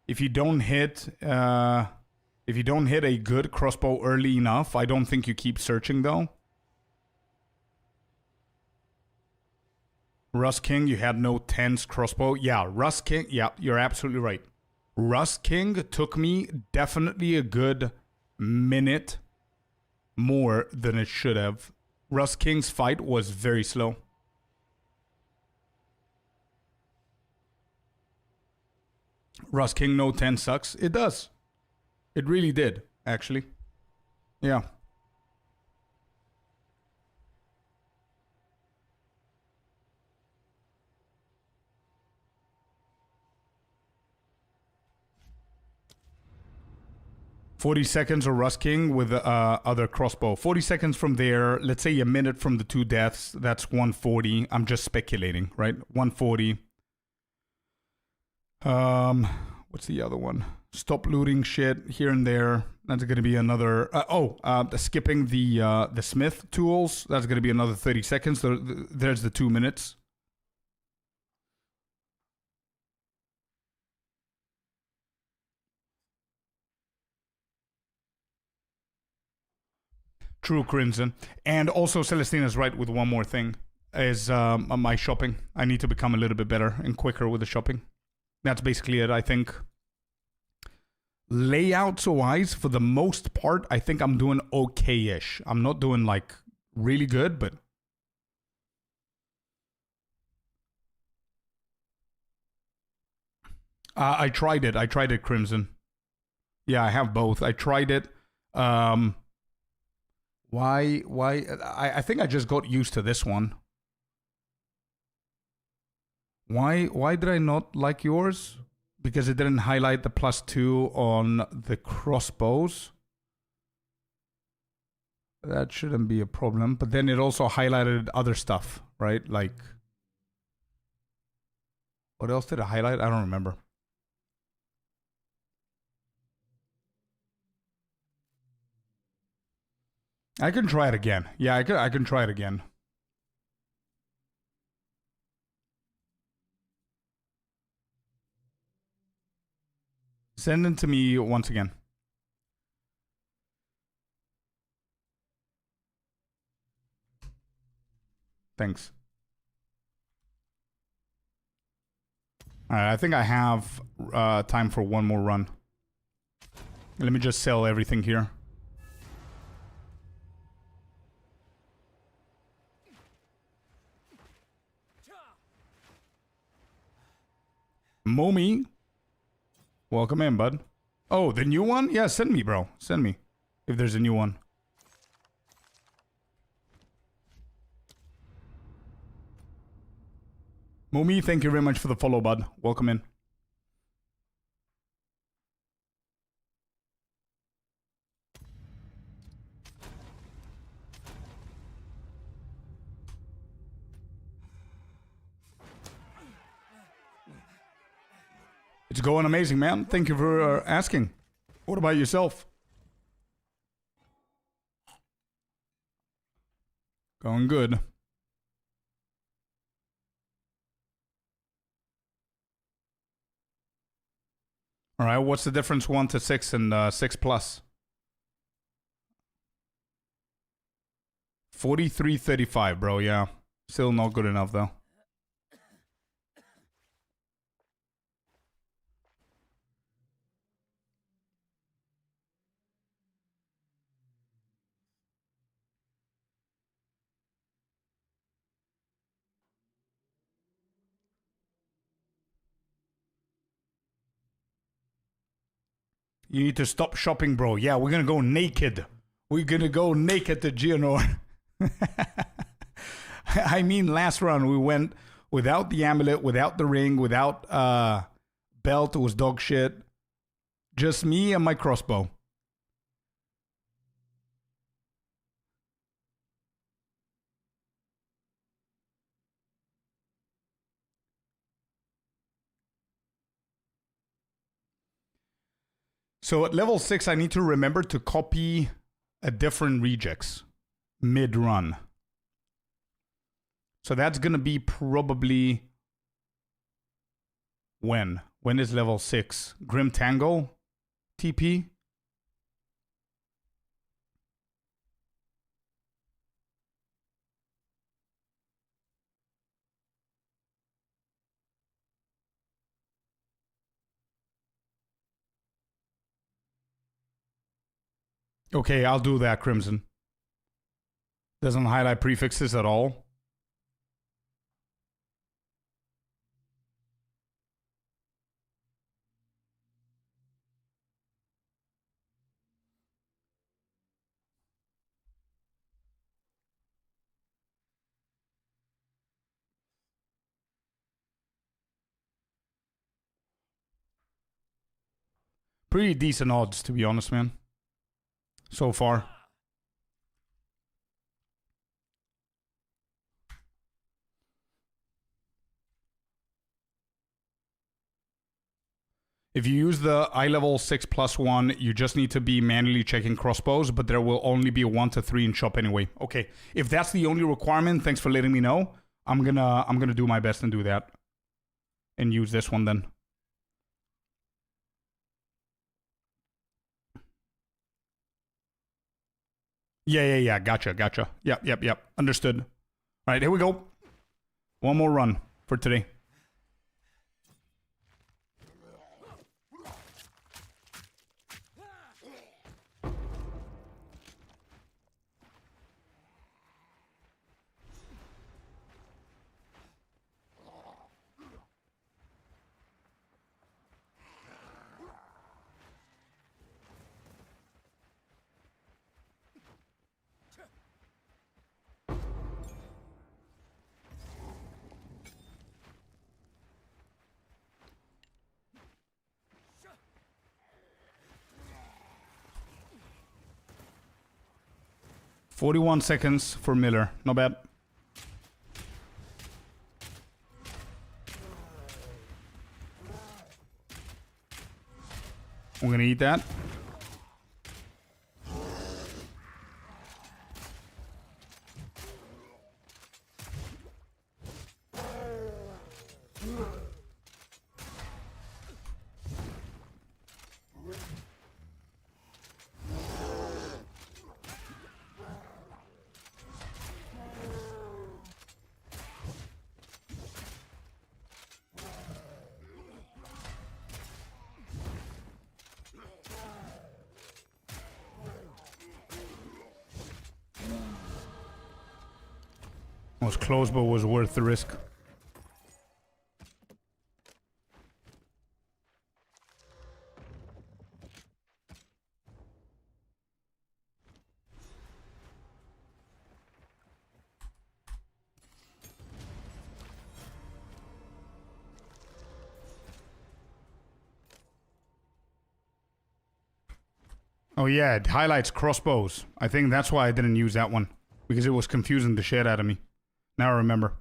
If you don't hit a good crossbow early enough, I don't think you keep searching though. Rust King, you had no tense crossbow. Yeah, Rust King, yeah, you're absolutely right. Rust King took me definitely a good minute more than it should have. Rust King's fight was very slow. Rust King no 10 sucks. It does. It really did, actually. Yeah. $40 seconds or Rust King with other crossbow. 40 seconds from there, let's say a minute from the 2 deaths, that's 140. I'm just speculating, right? 140. What's the other one? Stop looting shit here and there. That's going to be another... skipping the smith tools. That's going to be another 30 seconds. There's the 2 minutes. True, Crimson. And also Celestina's right with one more thing. Is my shopping. I need to become a little bit better and quicker with the shopping. That's basically it, I think. Layouts-wise, for the most part, I think I'm doing okay-ish. I'm not doing, like, really good, but... I tried it. I tried it, Crimson. Yeah, I have both. I tried it. Why? I think I just got used to this one. Why did I not like yours? Because it didn't highlight the +2 on the crossbows. That shouldn't be a problem. But then it also highlighted other stuff, right? Like, what else did it highlight? I don't remember. I can try it again. Yeah, I can try it again. Send it to me once again. Thanks. Alright, I think I have time for one more run. Let me just sell everything here. Momi. Welcome in, bud. Oh, the new one? Yeah, send me, bro. Send me. If there's a new one. Momi, thank you very much for the follow, bud. Welcome in. It's going amazing, man. Thank you for asking. What about yourself? Going good. All right, what's the difference 1 to 6 and 6 plus? 43.35, bro, yeah. Still not good enough, though. You need to stop shopping, bro. Yeah, we're gonna go naked. We're gonna go naked to Geonor. I mean, last run we went without the amulet, without the ring, without belt. It was dog shit. Just me and my crossbow. So at level 6, I need to remember to copy a different regex mid-run. So that's going to be probably... When? When is level 6? Grim Tango? TP? Okay, I'll do that, Crimson. Doesn't highlight prefixes at all. Pretty decent odds, to be honest, man. So far. If you use the eye level 6 plus 1, you just need to be manually checking crossbows, but there will only be a 1 to 3 in shop anyway. Okay, if that's the only requirement, thanks for letting me know. I'm gonna do my best and do that. And use this one then. Yeah. Gotcha. Yep. Understood. All right, here we go. One more run for today. $41 seconds for Miller. Not bad. I'm gonna eat that. Was close, but was worth the risk. Oh yeah, it highlights crossbows. I think that's why I didn't use that one. Because it was confusing the shit out of me. Now I remember.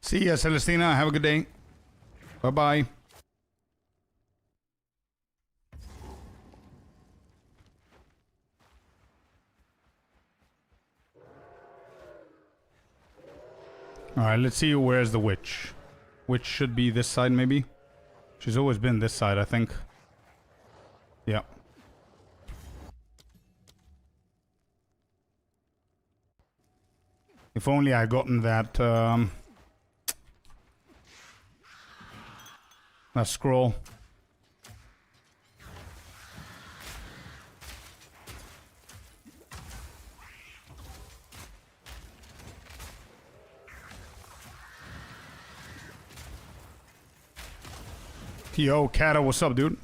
See ya, Celestina. Have a good day. Bye-bye. Alright, let's see where's the witch. Witch should be this side, maybe? She's always been this side, I think. Yeah. If only I gotten that, that scroll. Yo, Kata, what's up, dude?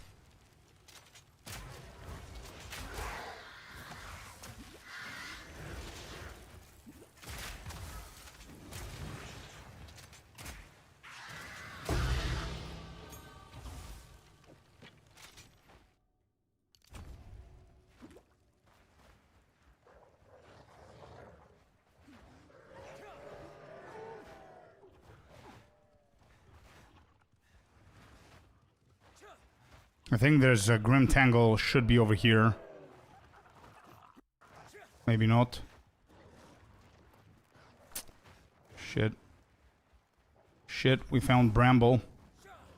I think there's a Grim Tangle should be over here. Maybe not. Shit. Shit, we found Bramble.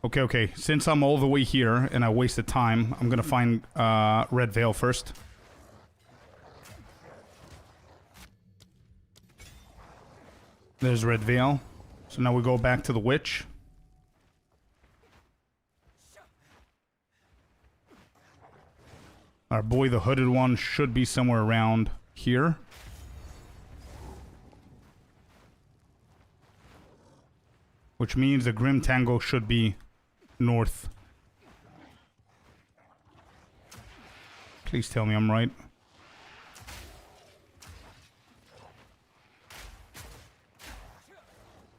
Okay, okay. Since I'm all the way here and I wasted time, I'm gonna find Red Veil first. There's Red Veil. So now we go back to the witch. Our boy, the hooded one, should be somewhere around here. Which means the Grim Tango should be north. Please tell me I'm right.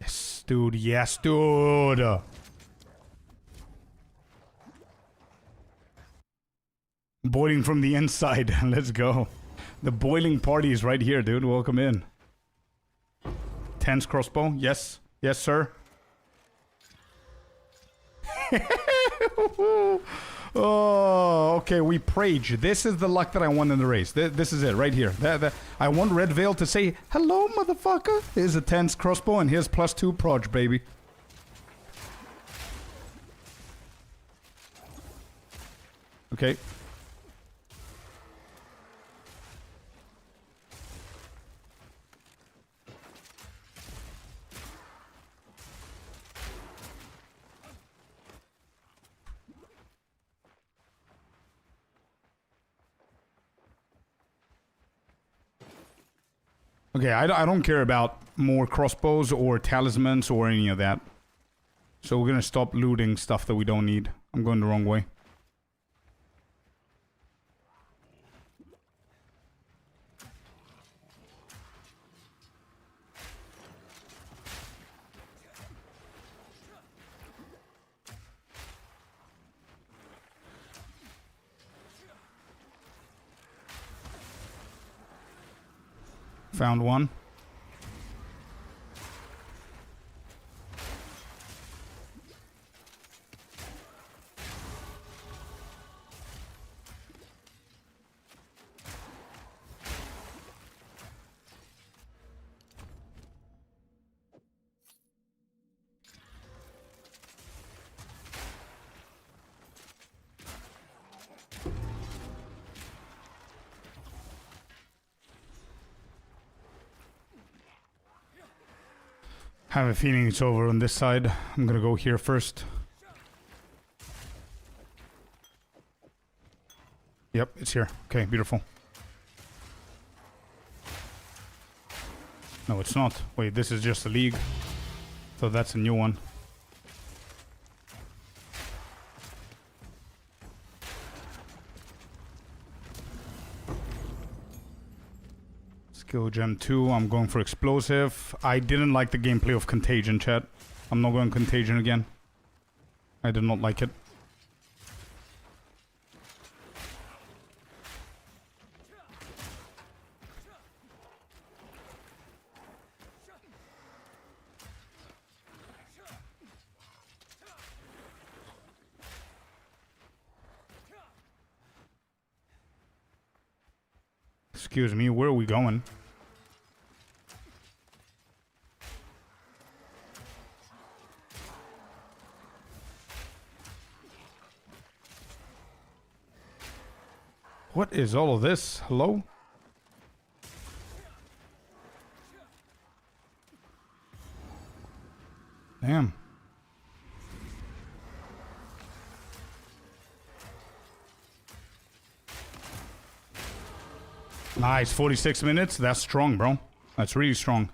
Yes, dude. Yes, dude. Boiling from the inside. Let's go. The boiling party is right here, dude. Welcome in. Tense crossbow. Yes. Yes, sir. Oh, okay. We prage. This is the luck that I want in the race. This is it right here. I want Red Veil to say, hello, motherfucker. Here's a tense crossbow and here's +2 proj, baby. Okay. Okay, I don't care about more crossbows or talismans or any of that. So we're gonna stop looting stuff that we don't need. I'm going the wrong way. Found one. I have a feeling it's over on this side. I'm gonna go here first. Yep, it's here. Okay, beautiful. No, it's not. Wait, this is just a league. So that's a new one. Skill gem 2, I'm going for explosive. I didn't like the gameplay of Contagion, chat. I'm not going Contagion again. I did not like it. Excuse me, where are we going? What is all of this? Hello? Damn. Nice, 46 minutes. That's strong, bro. That's really strong.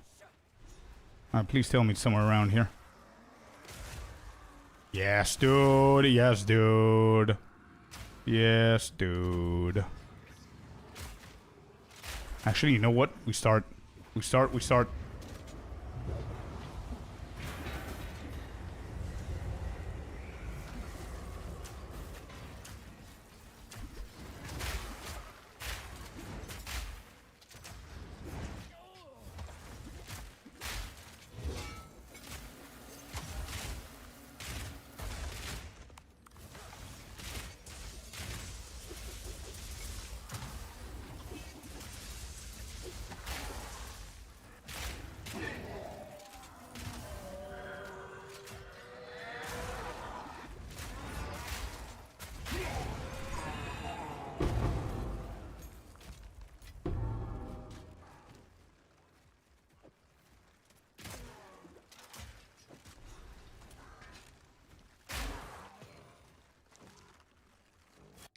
Alright, please tell me it's somewhere around here. Yes, dude. Yes, dude. Yes, dude. Actually, you know what? We start.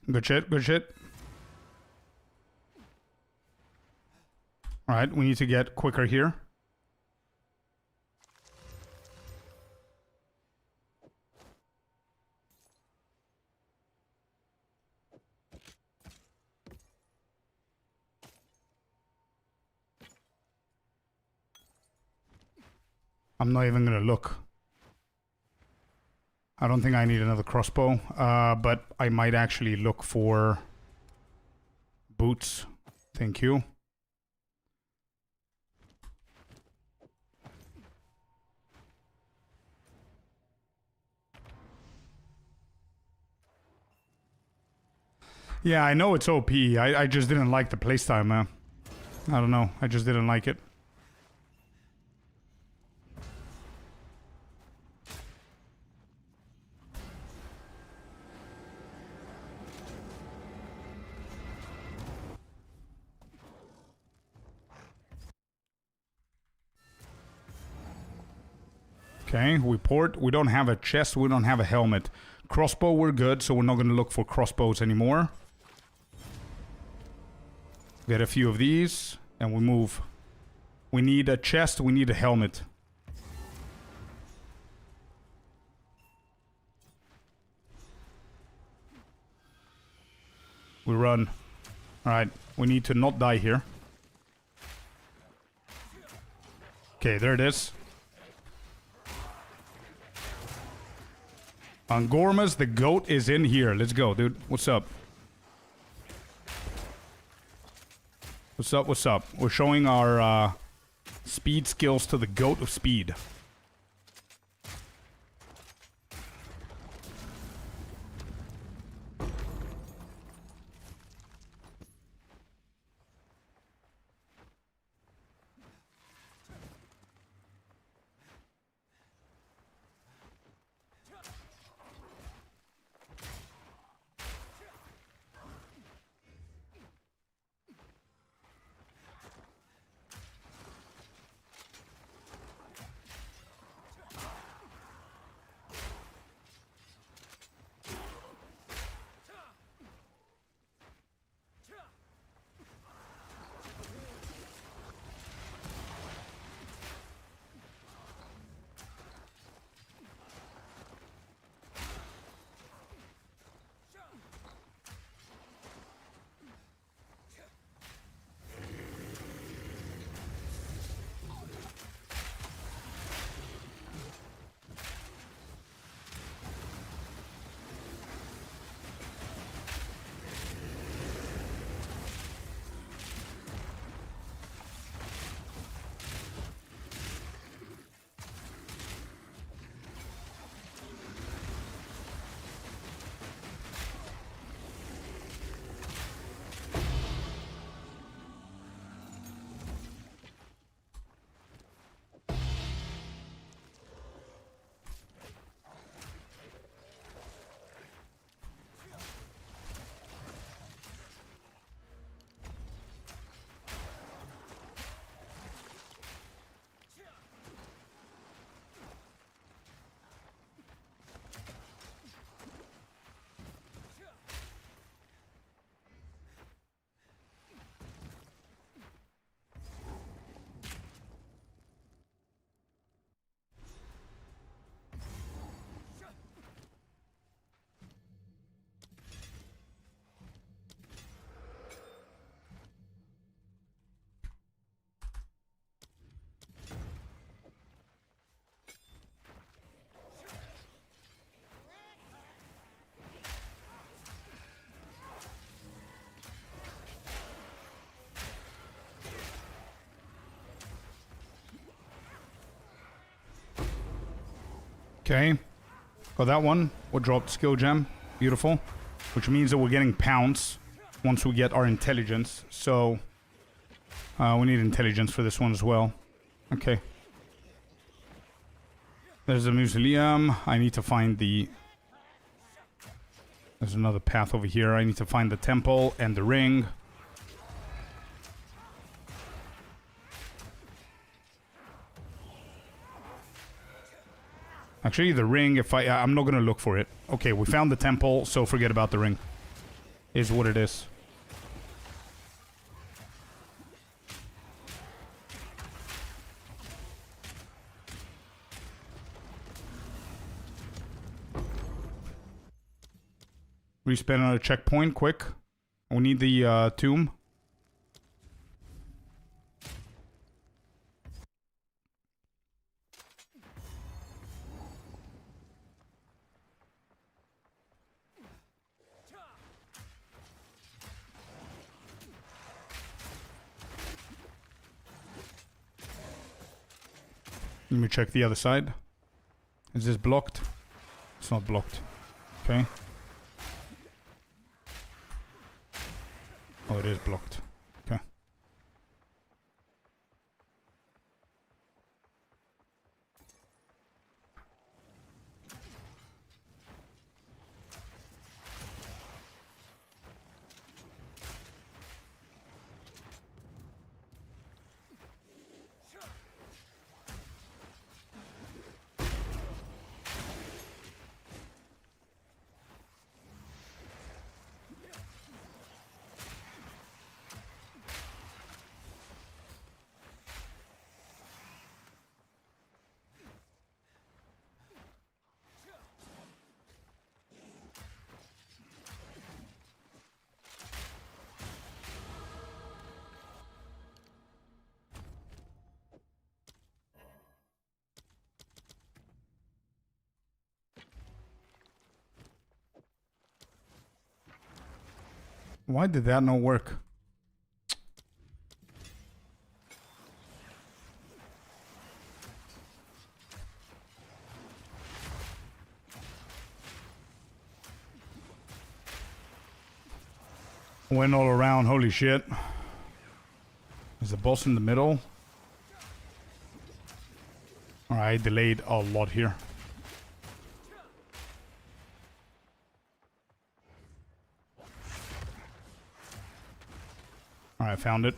Good shit, good shit. Alright, we need to get quicker here. I'm not even gonna look. I don't think I need another crossbow, but I might actually look for boots. Thank you. Yeah, I know it's OP. I just didn't like the playstyle, man. I don't know. I just didn't like it. Okay, we port. We don't have a chest. We don't have a helmet. Crossbow, we're good, so we're not going to look for crossbows anymore. Get a few of these, and we move. We need a chest. We need a helmet. We run. Alright, we need to not die here. Okay, there it is. Angormas, the goat is in here. Let's go, dude. What's up? What's up, what's up? We're showing our speed skills to the goat of speed. Okay. Got that one. We'll drop skill gem. Beautiful. Which means that we're getting pounce once we get our intelligence. So, we need intelligence for this one as well. Okay. There's a mausoleum. I need to find the... There's another path over here. I need to find the temple and the ring. Actually, the ring, if I'm not going to look for it. Okay, we found the temple, so forget about the ring. Is what it is. Respawn another checkpoint, quick. We need the tomb. Let me check the other side. Is this blocked? It's not blocked. Okay. Oh, it is blocked. Okay. Why did that not work? Went all around, holy shit. Is the boss in the middle? Alright, delayed a lot here. Alright, found it.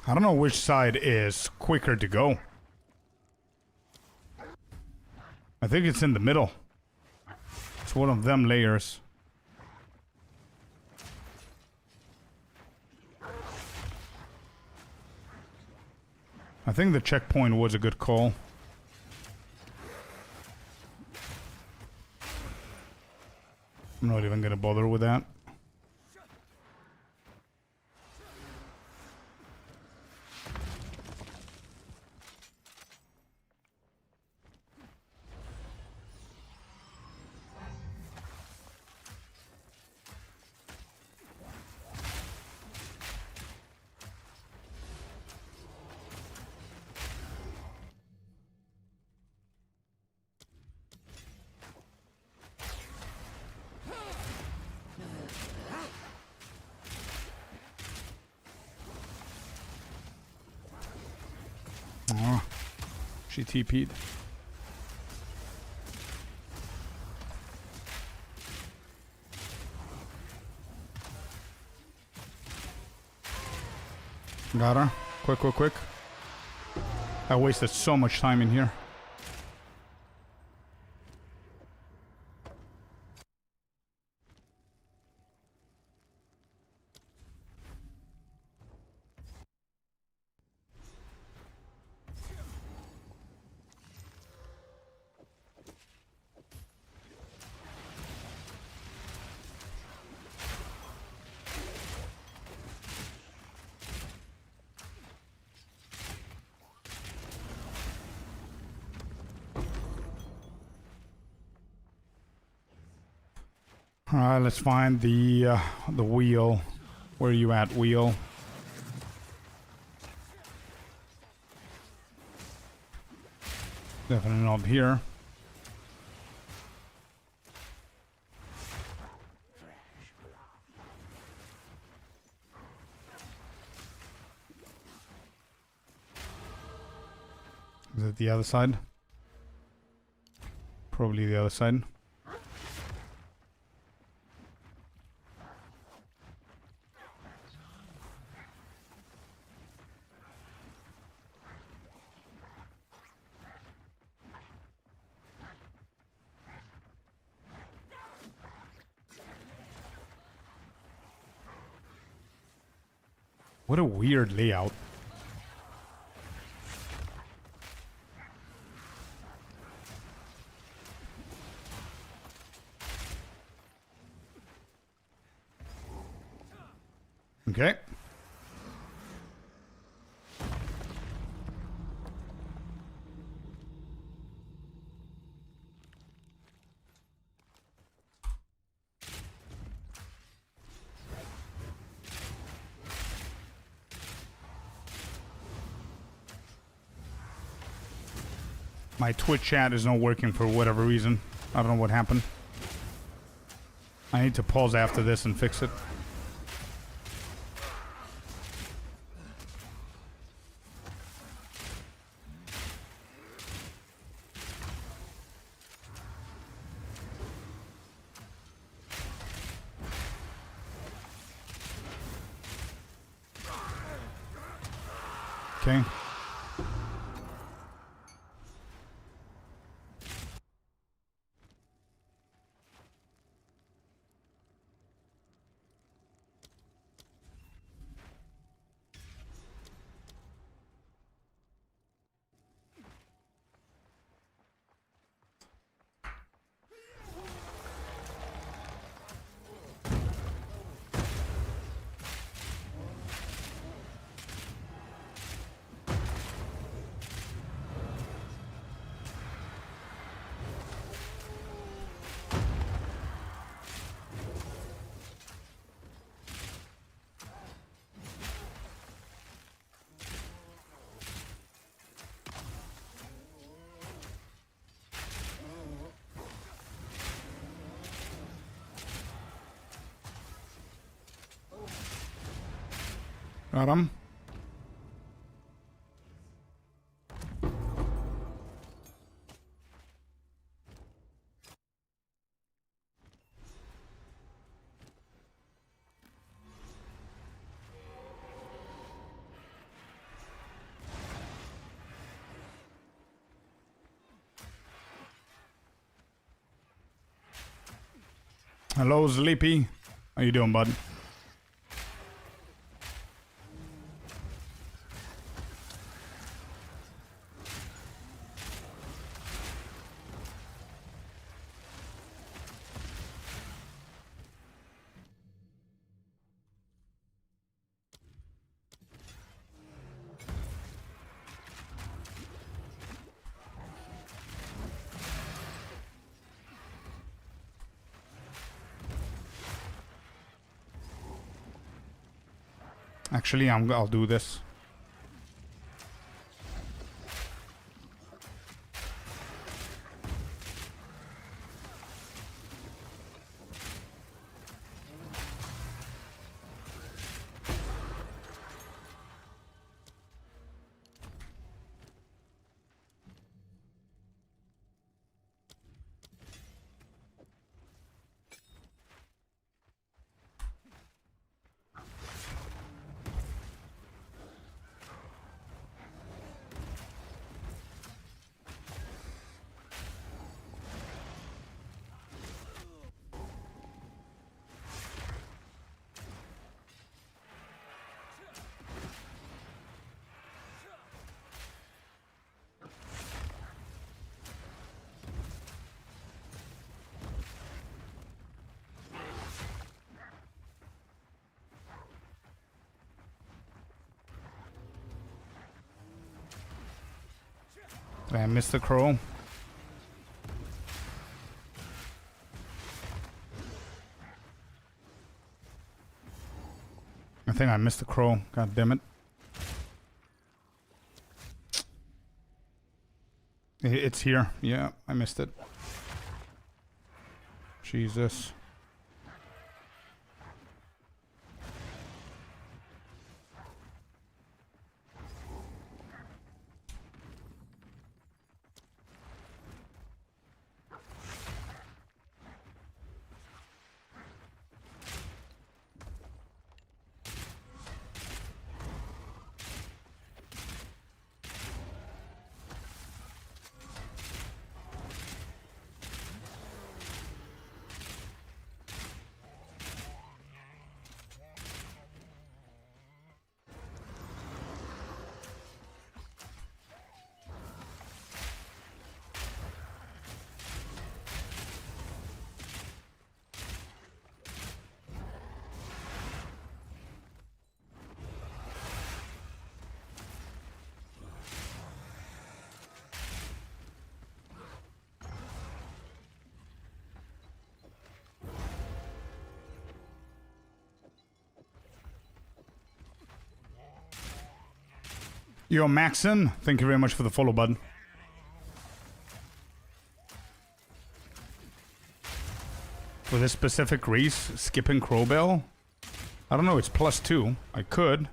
I don't know which side is quicker to go. I think it's in the middle. It's one of them layers. I think the checkpoint was a good call. I'm not even gonna bother with that. Oh, she TP'd. Got her. Quick, quick, quick. I wasted so much time in here. Alright, let's find the wheel. Where are you at, wheel? Definitely not here. Is it the other side? Probably the other side. What a weird layout. Okay. My Twitch chat is not working for whatever reason. I don't know what happened. I need to pause after this and fix it. Okay. Got him. Hello, Sleepy. How you doing, bud? Actually, I'll do this. Did I miss the crow? I think I missed the crow. God damn it. It's here. Yeah, I missed it. Jesus. Yo, Maxon, thank you very much for the follow, bud. For this specific race, skipping Crowbell? I don't know, it's +2. I could.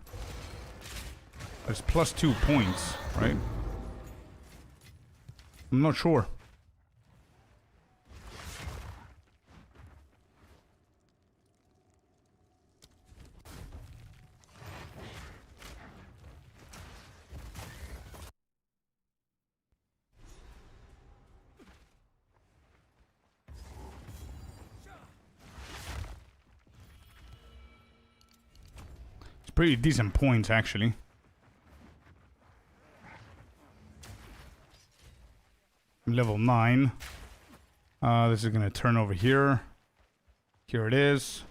It's +2 points, right? I'm not sure. Pretty decent points, actually. Level 9. This is gonna turn over here. Here it is.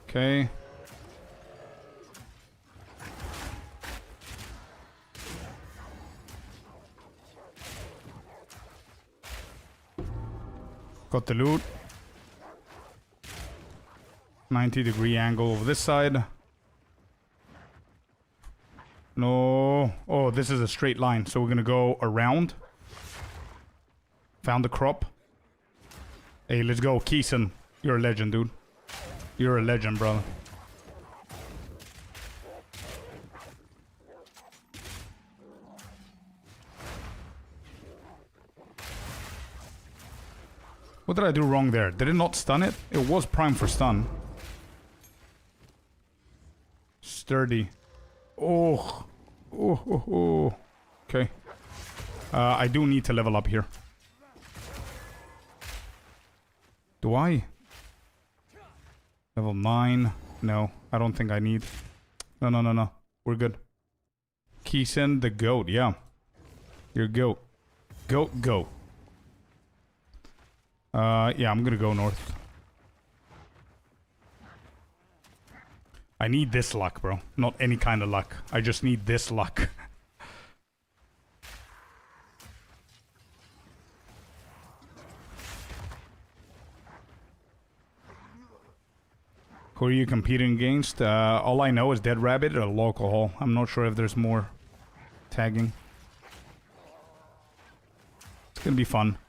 Okay. Got the loot. 90-degree angle over this side. No. Oh, this is a straight line, so we're gonna go around. Found the crop. Hey, let's go, Keeson. You're a legend, dude. You're a legend, brother. What did I do wrong there? Did it not stun it? It was primed for stun. Sturdy. Oh. Oh, oh, oh. Okay. I do need to level up here. Do I? Level 9. No, I don't think I need. No, no, no, no. We're good. Keeson the goat. Yeah. You're goat. Goat, go. Yeah, I'm gonna go north. I need this luck, bro. Not any kind of luck. I just need this luck. Who are you competing against? All I know is Dead Rabbit or Local Hall. I'm not sure if there's more tagging. It's gonna be fun.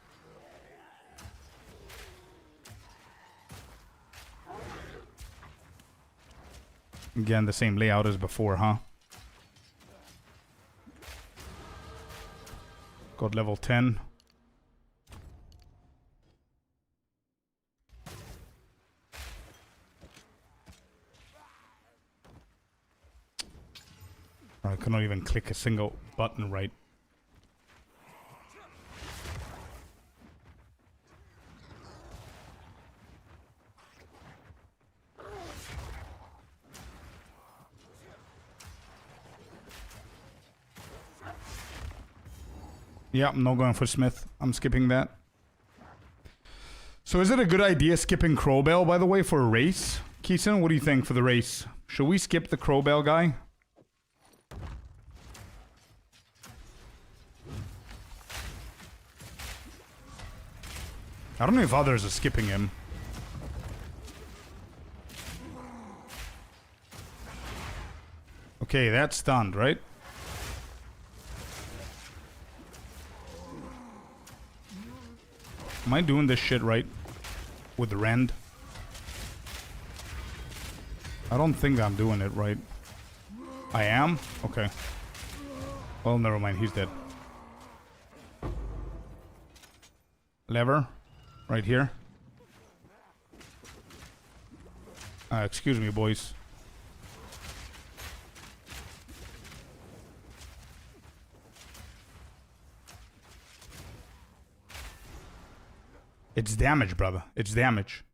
Again, the same layout as before, huh? Got level 10. I cannot even click a single button right. Yeah, I'm not going for Smith. I'm skipping that. So is it a good idea skipping Crowbell, by the way, for a race? Keeson, what do you think for the race? Should we skip the Crowbell guy? I don't know if others are skipping him. Okay, that's stunned, right? Am I doing this shit right? With the rend? I don't think I'm doing it right. I am? Okay. Well, never mind. He's dead. Lever. Right here. Excuse me, boys. It's damage, brother. It's damage.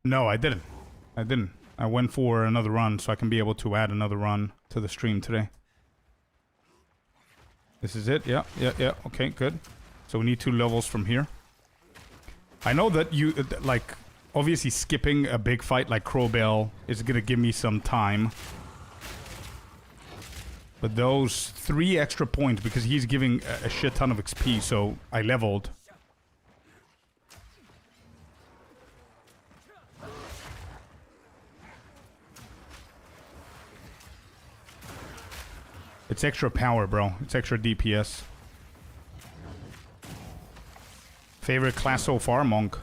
No, I didn't. I didn't. I went for another run so I can be able to add another run to the stream today. This is it. Yeah. Okay, good. So we need 2 levels from here. I know that you, like, obviously skipping a big fight like Crowbell is gonna give me some time. But those 3 extra points, because he's giving a shit ton of XP, so I leveled. It's extra power, bro. It's extra DPS. Favorite class so far? Monk.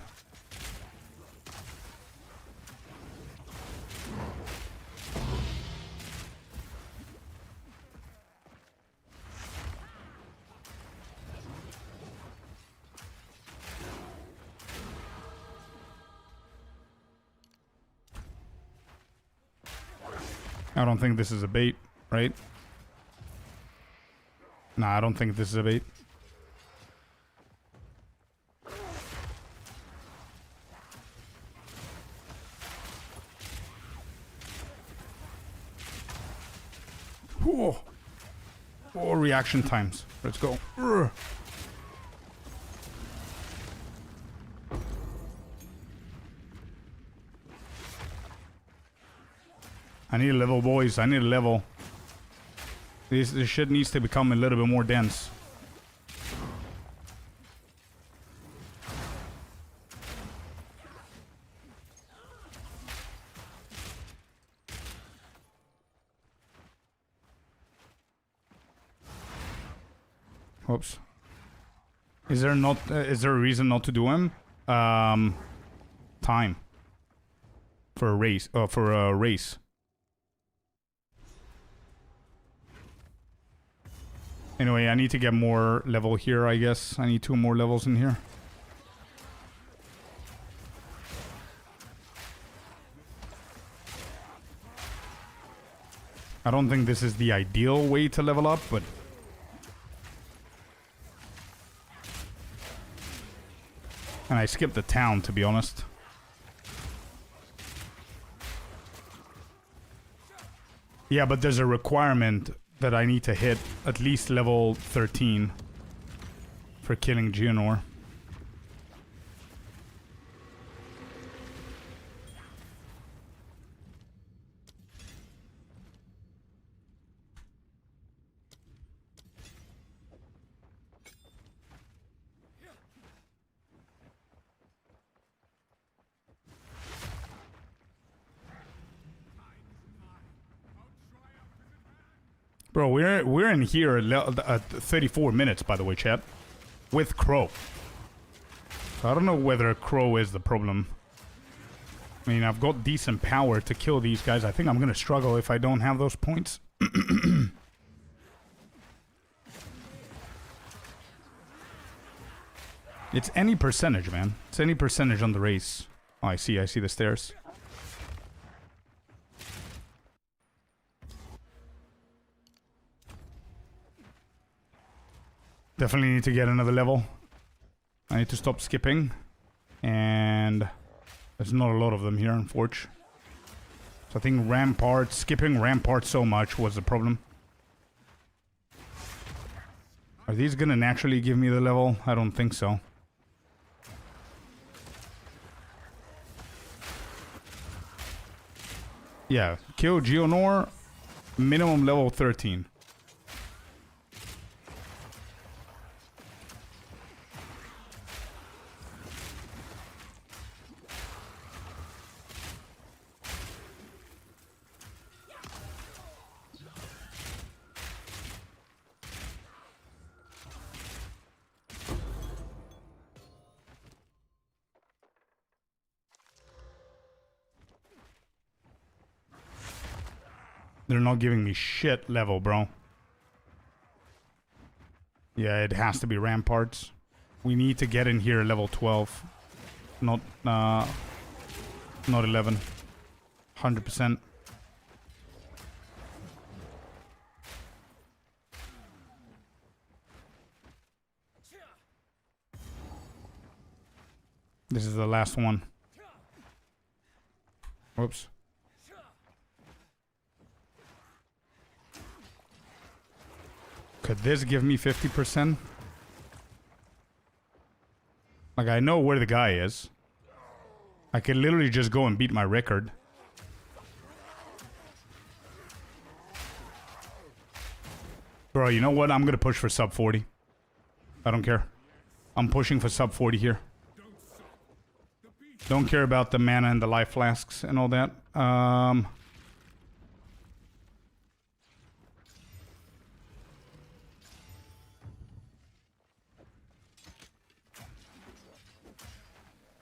I don't think this is a bait, right? Nah, I don't think this is a bait. Whoa. Oh, reaction times. Let's go. Urgh. I need a level, boys. I need a level. This shit needs to become a little bit more dense. Whoops. Is there a reason not to do him? Time. For a race. Anyway, I need to get more level here, I guess. I need 2 more levels in here. I don't think this is the ideal way to level up, but... And I skipped the town, to be honest. Yeah, but there's a requirement that I need to hit at least level 13 for killing Geonor. Bro, we're in here at 34 minutes, by the way, chat. With Crow. So I don't know whether Crow is the problem. I mean, I've got decent power to kill these guys. I think I'm gonna struggle if I don't have those points. It's any percentage, man. It's any percentage on the race. Oh, I see the stairs. Definitely need to get another level. I need to stop skipping. And there's not a lot of them here in Forge. So I think skipping Rampart so much was the problem. Are these gonna naturally give me the level? I don't think so. Yeah, kill Geonor, minimum level 13. They're not giving me shit level, bro. Yeah, it has to be ramparts. We need to get in here level 12. Not 11. 100%. This is the last one. Whoops. Could this give me 50%? Like, I know where the guy is. I could literally just go and beat my record. Bro, you know what? I'm gonna push for sub 40. I don't care. I'm pushing for sub 40 here. Don't care about the mana and the life flasks and all that.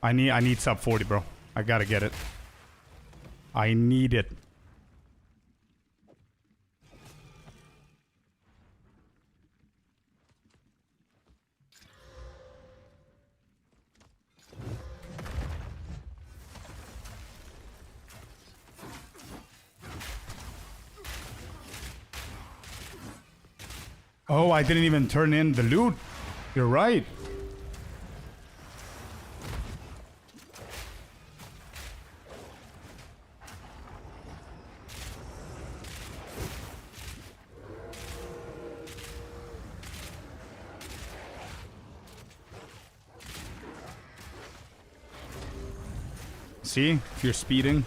I need sub 40, bro. I gotta get it. I need it. Oh, I didn't even turn in the loot. You're right. See? If you're speeding.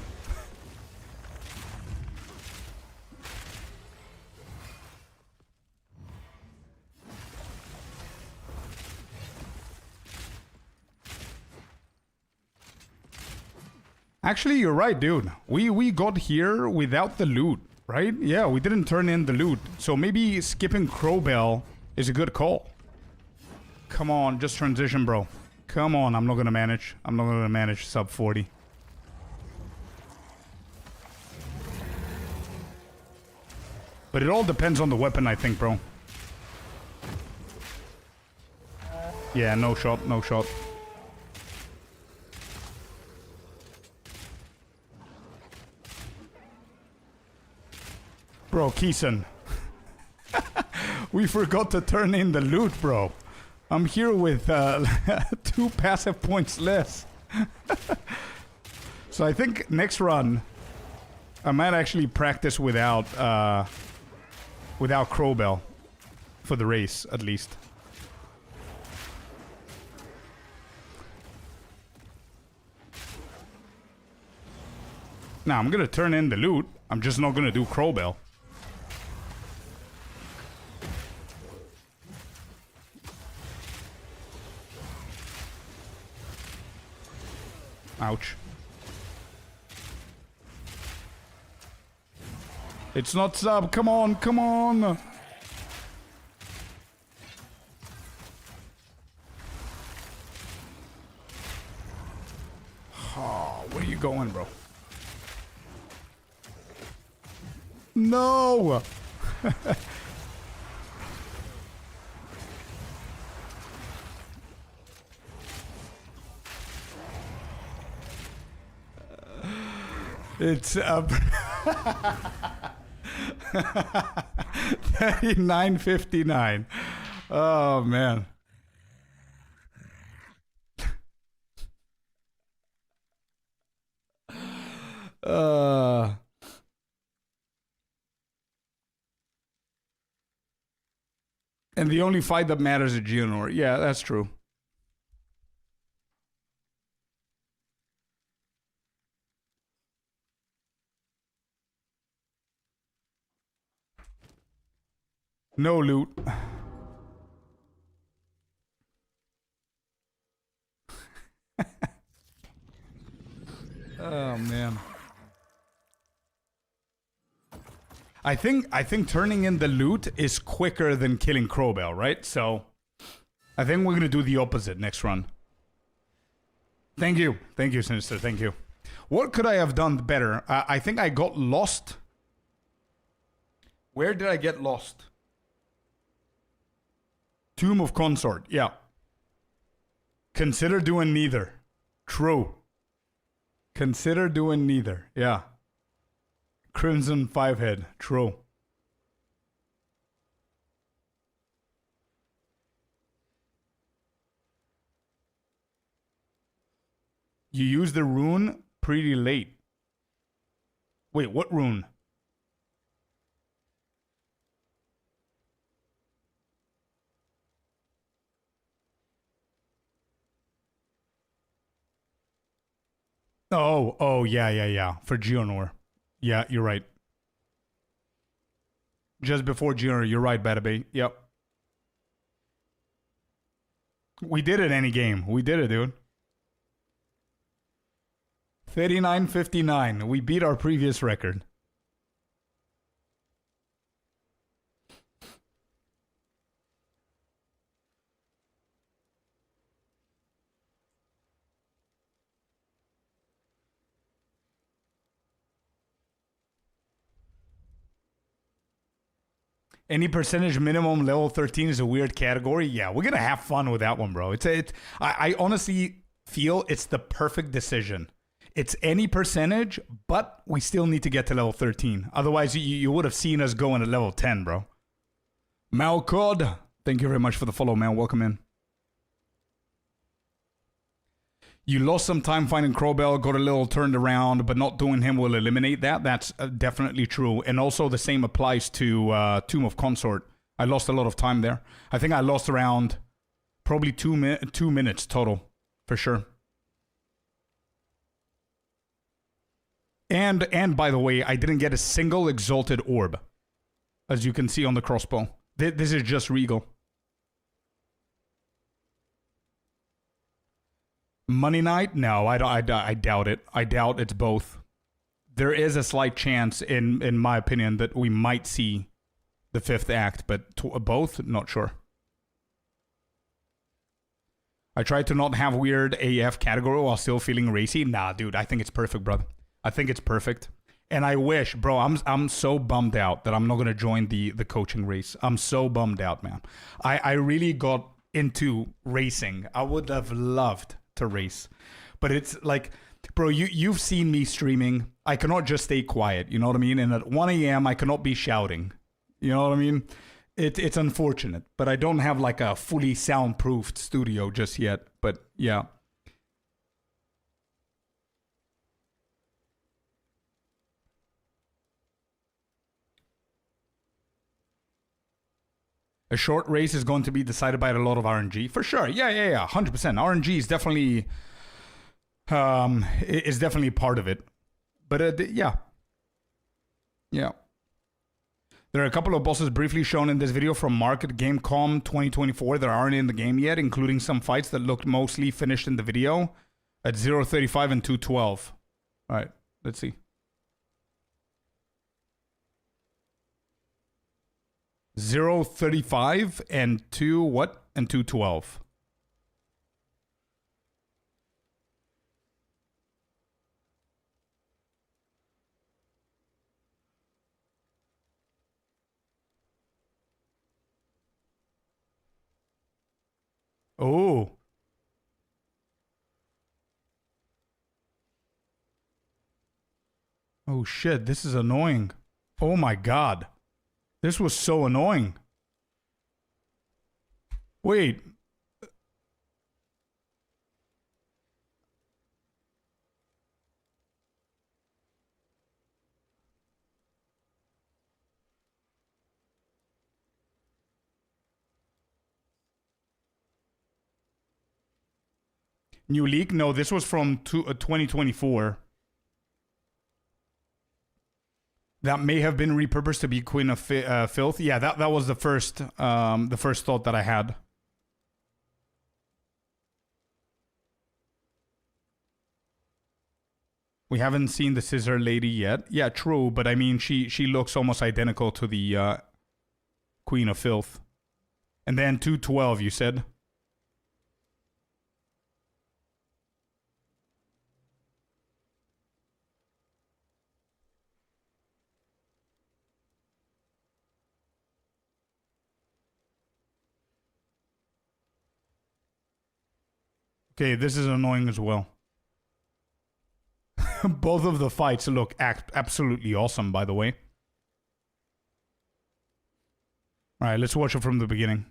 Actually, you're right, dude. We got here without the loot, right? Yeah, we didn't turn in the loot. So maybe skipping Crowbell is a good call. Come on, just transition, bro. Come on, I'm not gonna manage. I'm not gonna manage sub 40. But it all depends on the weapon, I think, bro. Yeah, no shot, no shot. Bro, Keeson. We forgot to turn in the loot, bro. I'm here with 2 passive points less. So I think next run, I might actually practice without Crowbell. For the race, at least. Now, I'm gonna turn in the loot. I'm just not gonna do Crowbell. Ouch. It's not sub. Come on, come on. Oh, where are you going, bro? No. It's up. 39:59. Oh man. And the only fight that matters is Geonor. Yeah, that's true. No loot. Oh man. I think turning in the loot is quicker than killing Crowbell, right? So I think we're gonna do the opposite next run. Thank you, Sinister. Thank you. What could I have done better? I think I got lost Where did I get lost? Tomb of Consort, yeah. Consider doing neither. True. Consider doing neither, yeah. Crimson Fivehead, true. You used the rune pretty late. Wait, what rune? Oh, yeah. For Geonor. Yeah, you're right. Just before Geonor, you're right, Badaby. Yep. We did it any game. We did it, dude. 39.59. We beat our previous record. Any percentage minimum level 13 is a weird category. Yeah, we're gonna have fun with that one, bro. I honestly feel it's the perfect decision. It's any percentage, but we still need to get to level 13. Otherwise, you would have seen us going to level 10, bro. Malcod, thank you very much for the follow, man. Welcome in. You lost some time finding Crowbell, got a little turned around, but not doing him will eliminate that. That's definitely true. And also the same applies to Tomb of Consort. I lost a lot of time there. I think I lost around probably 2 minutes total, for sure. And by the way, I didn't get a single exalted orb, as you can see on the crossbow. This is just regal. Money Night? No, I doubt it. I doubt it's both. There is a slight chance, in my opinion, that we might see the fifth act, but both, not sure. I tried to not have weird AF category while still feeling racy. Nah, dude, I think it's perfect, brother. I think it's perfect. And I wish, bro, I'm so bummed out that I'm not going to join the coaching race. I'm so bummed out, man. I really got into racing. I would have loved to race, but it's like, bro, you've seen me streaming. I cannot just stay quiet, you know what I mean? And at 1 a.m. I cannot be shouting, you know what I mean? It's unfortunate, but I don't have like a fully soundproofed studio just yet. But yeah, a short race is going to be decided by a lot of RNG for sure. Yeah, 100%. RNG is definitely is definitely part of it. But yeah. There are a couple of bosses briefly shown in this video from Market Gamecom 2024 that aren't in the game yet, including some fights that looked mostly finished in the video at 0.35 and 2.12. All right, let's see. 0.35 and 2 what? And 2.12. Oh. Oh shit, this is annoying. Oh my god. This was so annoying. Wait. New leak? No, this was from 2024. That may have been repurposed to be Queen of Filth. Yeah, that was the first thought that I had. We haven't seen the Scissor Lady yet. Yeah, true, but I mean, she looks almost identical to the Queen of Filth. And then 2.12, you said? Okay, this is annoying as well. Both of the fights look absolutely awesome, by the way. Alright, let's watch it from the beginning.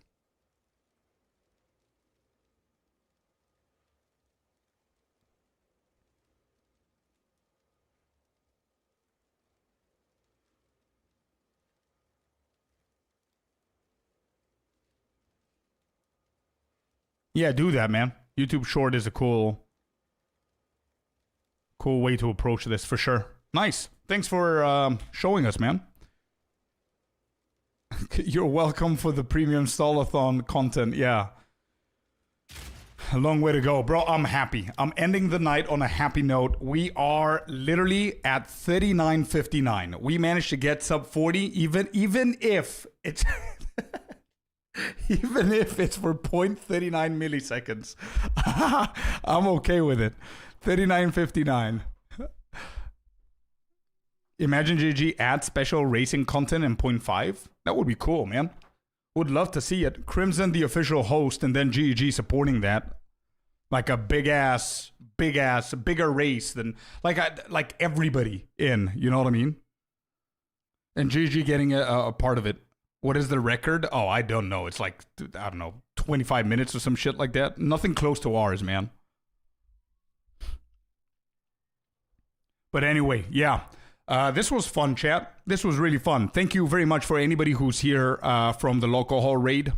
Yeah, do that, man. YouTube Short is a cool way to approach this, for sure. Nice. Thanks for showing us, man. You're welcome for the premium Subathon content, yeah. A long way to go. Bro, I'm happy. I'm ending the night on a happy note. We are literally at 39.59. We managed to get sub 40, even if it's... Even if it's for 0.39 milliseconds. I'm okay with it. 39.59. Imagine GG add special racing content in 0.5. That would be cool, man. Would love to see it. Crimson, the official host, and then GG supporting that. Like a bigger race than... Like everybody in, you know what I mean? And GG getting a part of it. What is the record? Oh, I don't know. It's like, I don't know, 25 minutes or some shit like that. Nothing close to ours, man. But anyway, yeah. This was fun, chat. This was really fun. Thank you very much for anybody who's here from the local hall raid.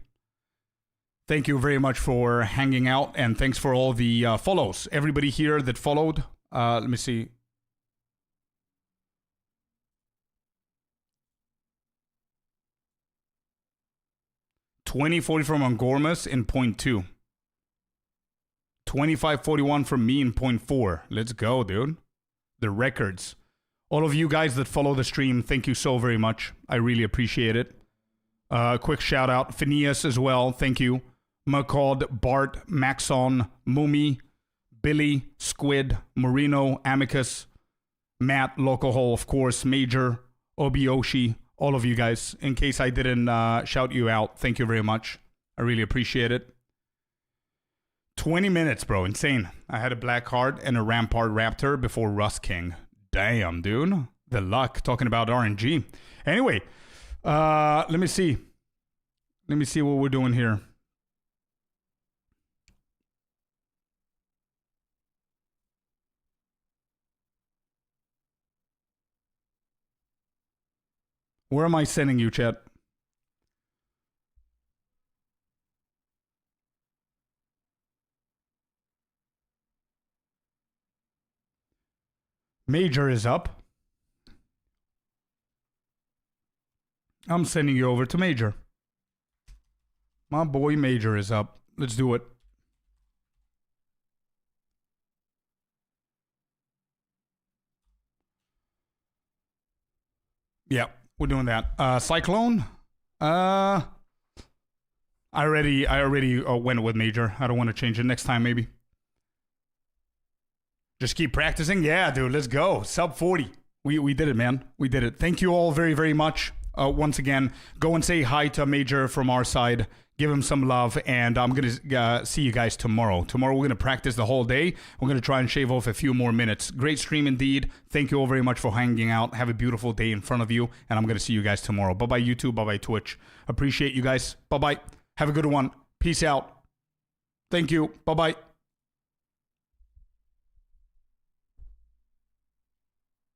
Thank you very much for hanging out. And thanks for all the follows. Everybody here that followed. Let me see. 2040 from Angormus in 0.2. 2541 from me in 0.4. Let's go, dude. The records. All of you guys that follow the stream, thank you so very much. I really appreciate it. Quick shout out. Phineas as well. Thank you. McCord, Bart, Maxon, Mumi, Billy, Squid, Marino, Amicus, Matt, Local Hole, of course, Major, Obioshi, all of you guys. In case I didn't shout you out, thank you very much. I really appreciate it. 20 minutes, bro. Insane. I had a Black Heart and a Rampart Raptor before Rust King. Damn, dude. The luck. Talking about RNG. Anyway, let me see. Let me see what we're doing here. Where am I sending you, chat? Major is up. I'm sending you over to Major. My boy Major is up. Let's do it. Yeah, we're doing that. Cyclone? I already went with Major. I don't want to change it next time, maybe. Just keep practicing? Yeah, dude, let's go. Sub 40. We did it, man. We did it. Thank you all very, very much. Once again, go and say hi to Major from our side. Give him some love, and I'm going to see you guys tomorrow. Tomorrow we're going to practice the whole day. We're going to try and shave off a few more minutes. Great stream indeed. Thank you all very much for hanging out. Have a beautiful day in front of you, and I'm going to see you guys tomorrow. Bye-bye, YouTube. Bye-bye, Twitch. Appreciate you guys. Bye-bye. Have a good one. Peace out. Thank you. Bye-bye.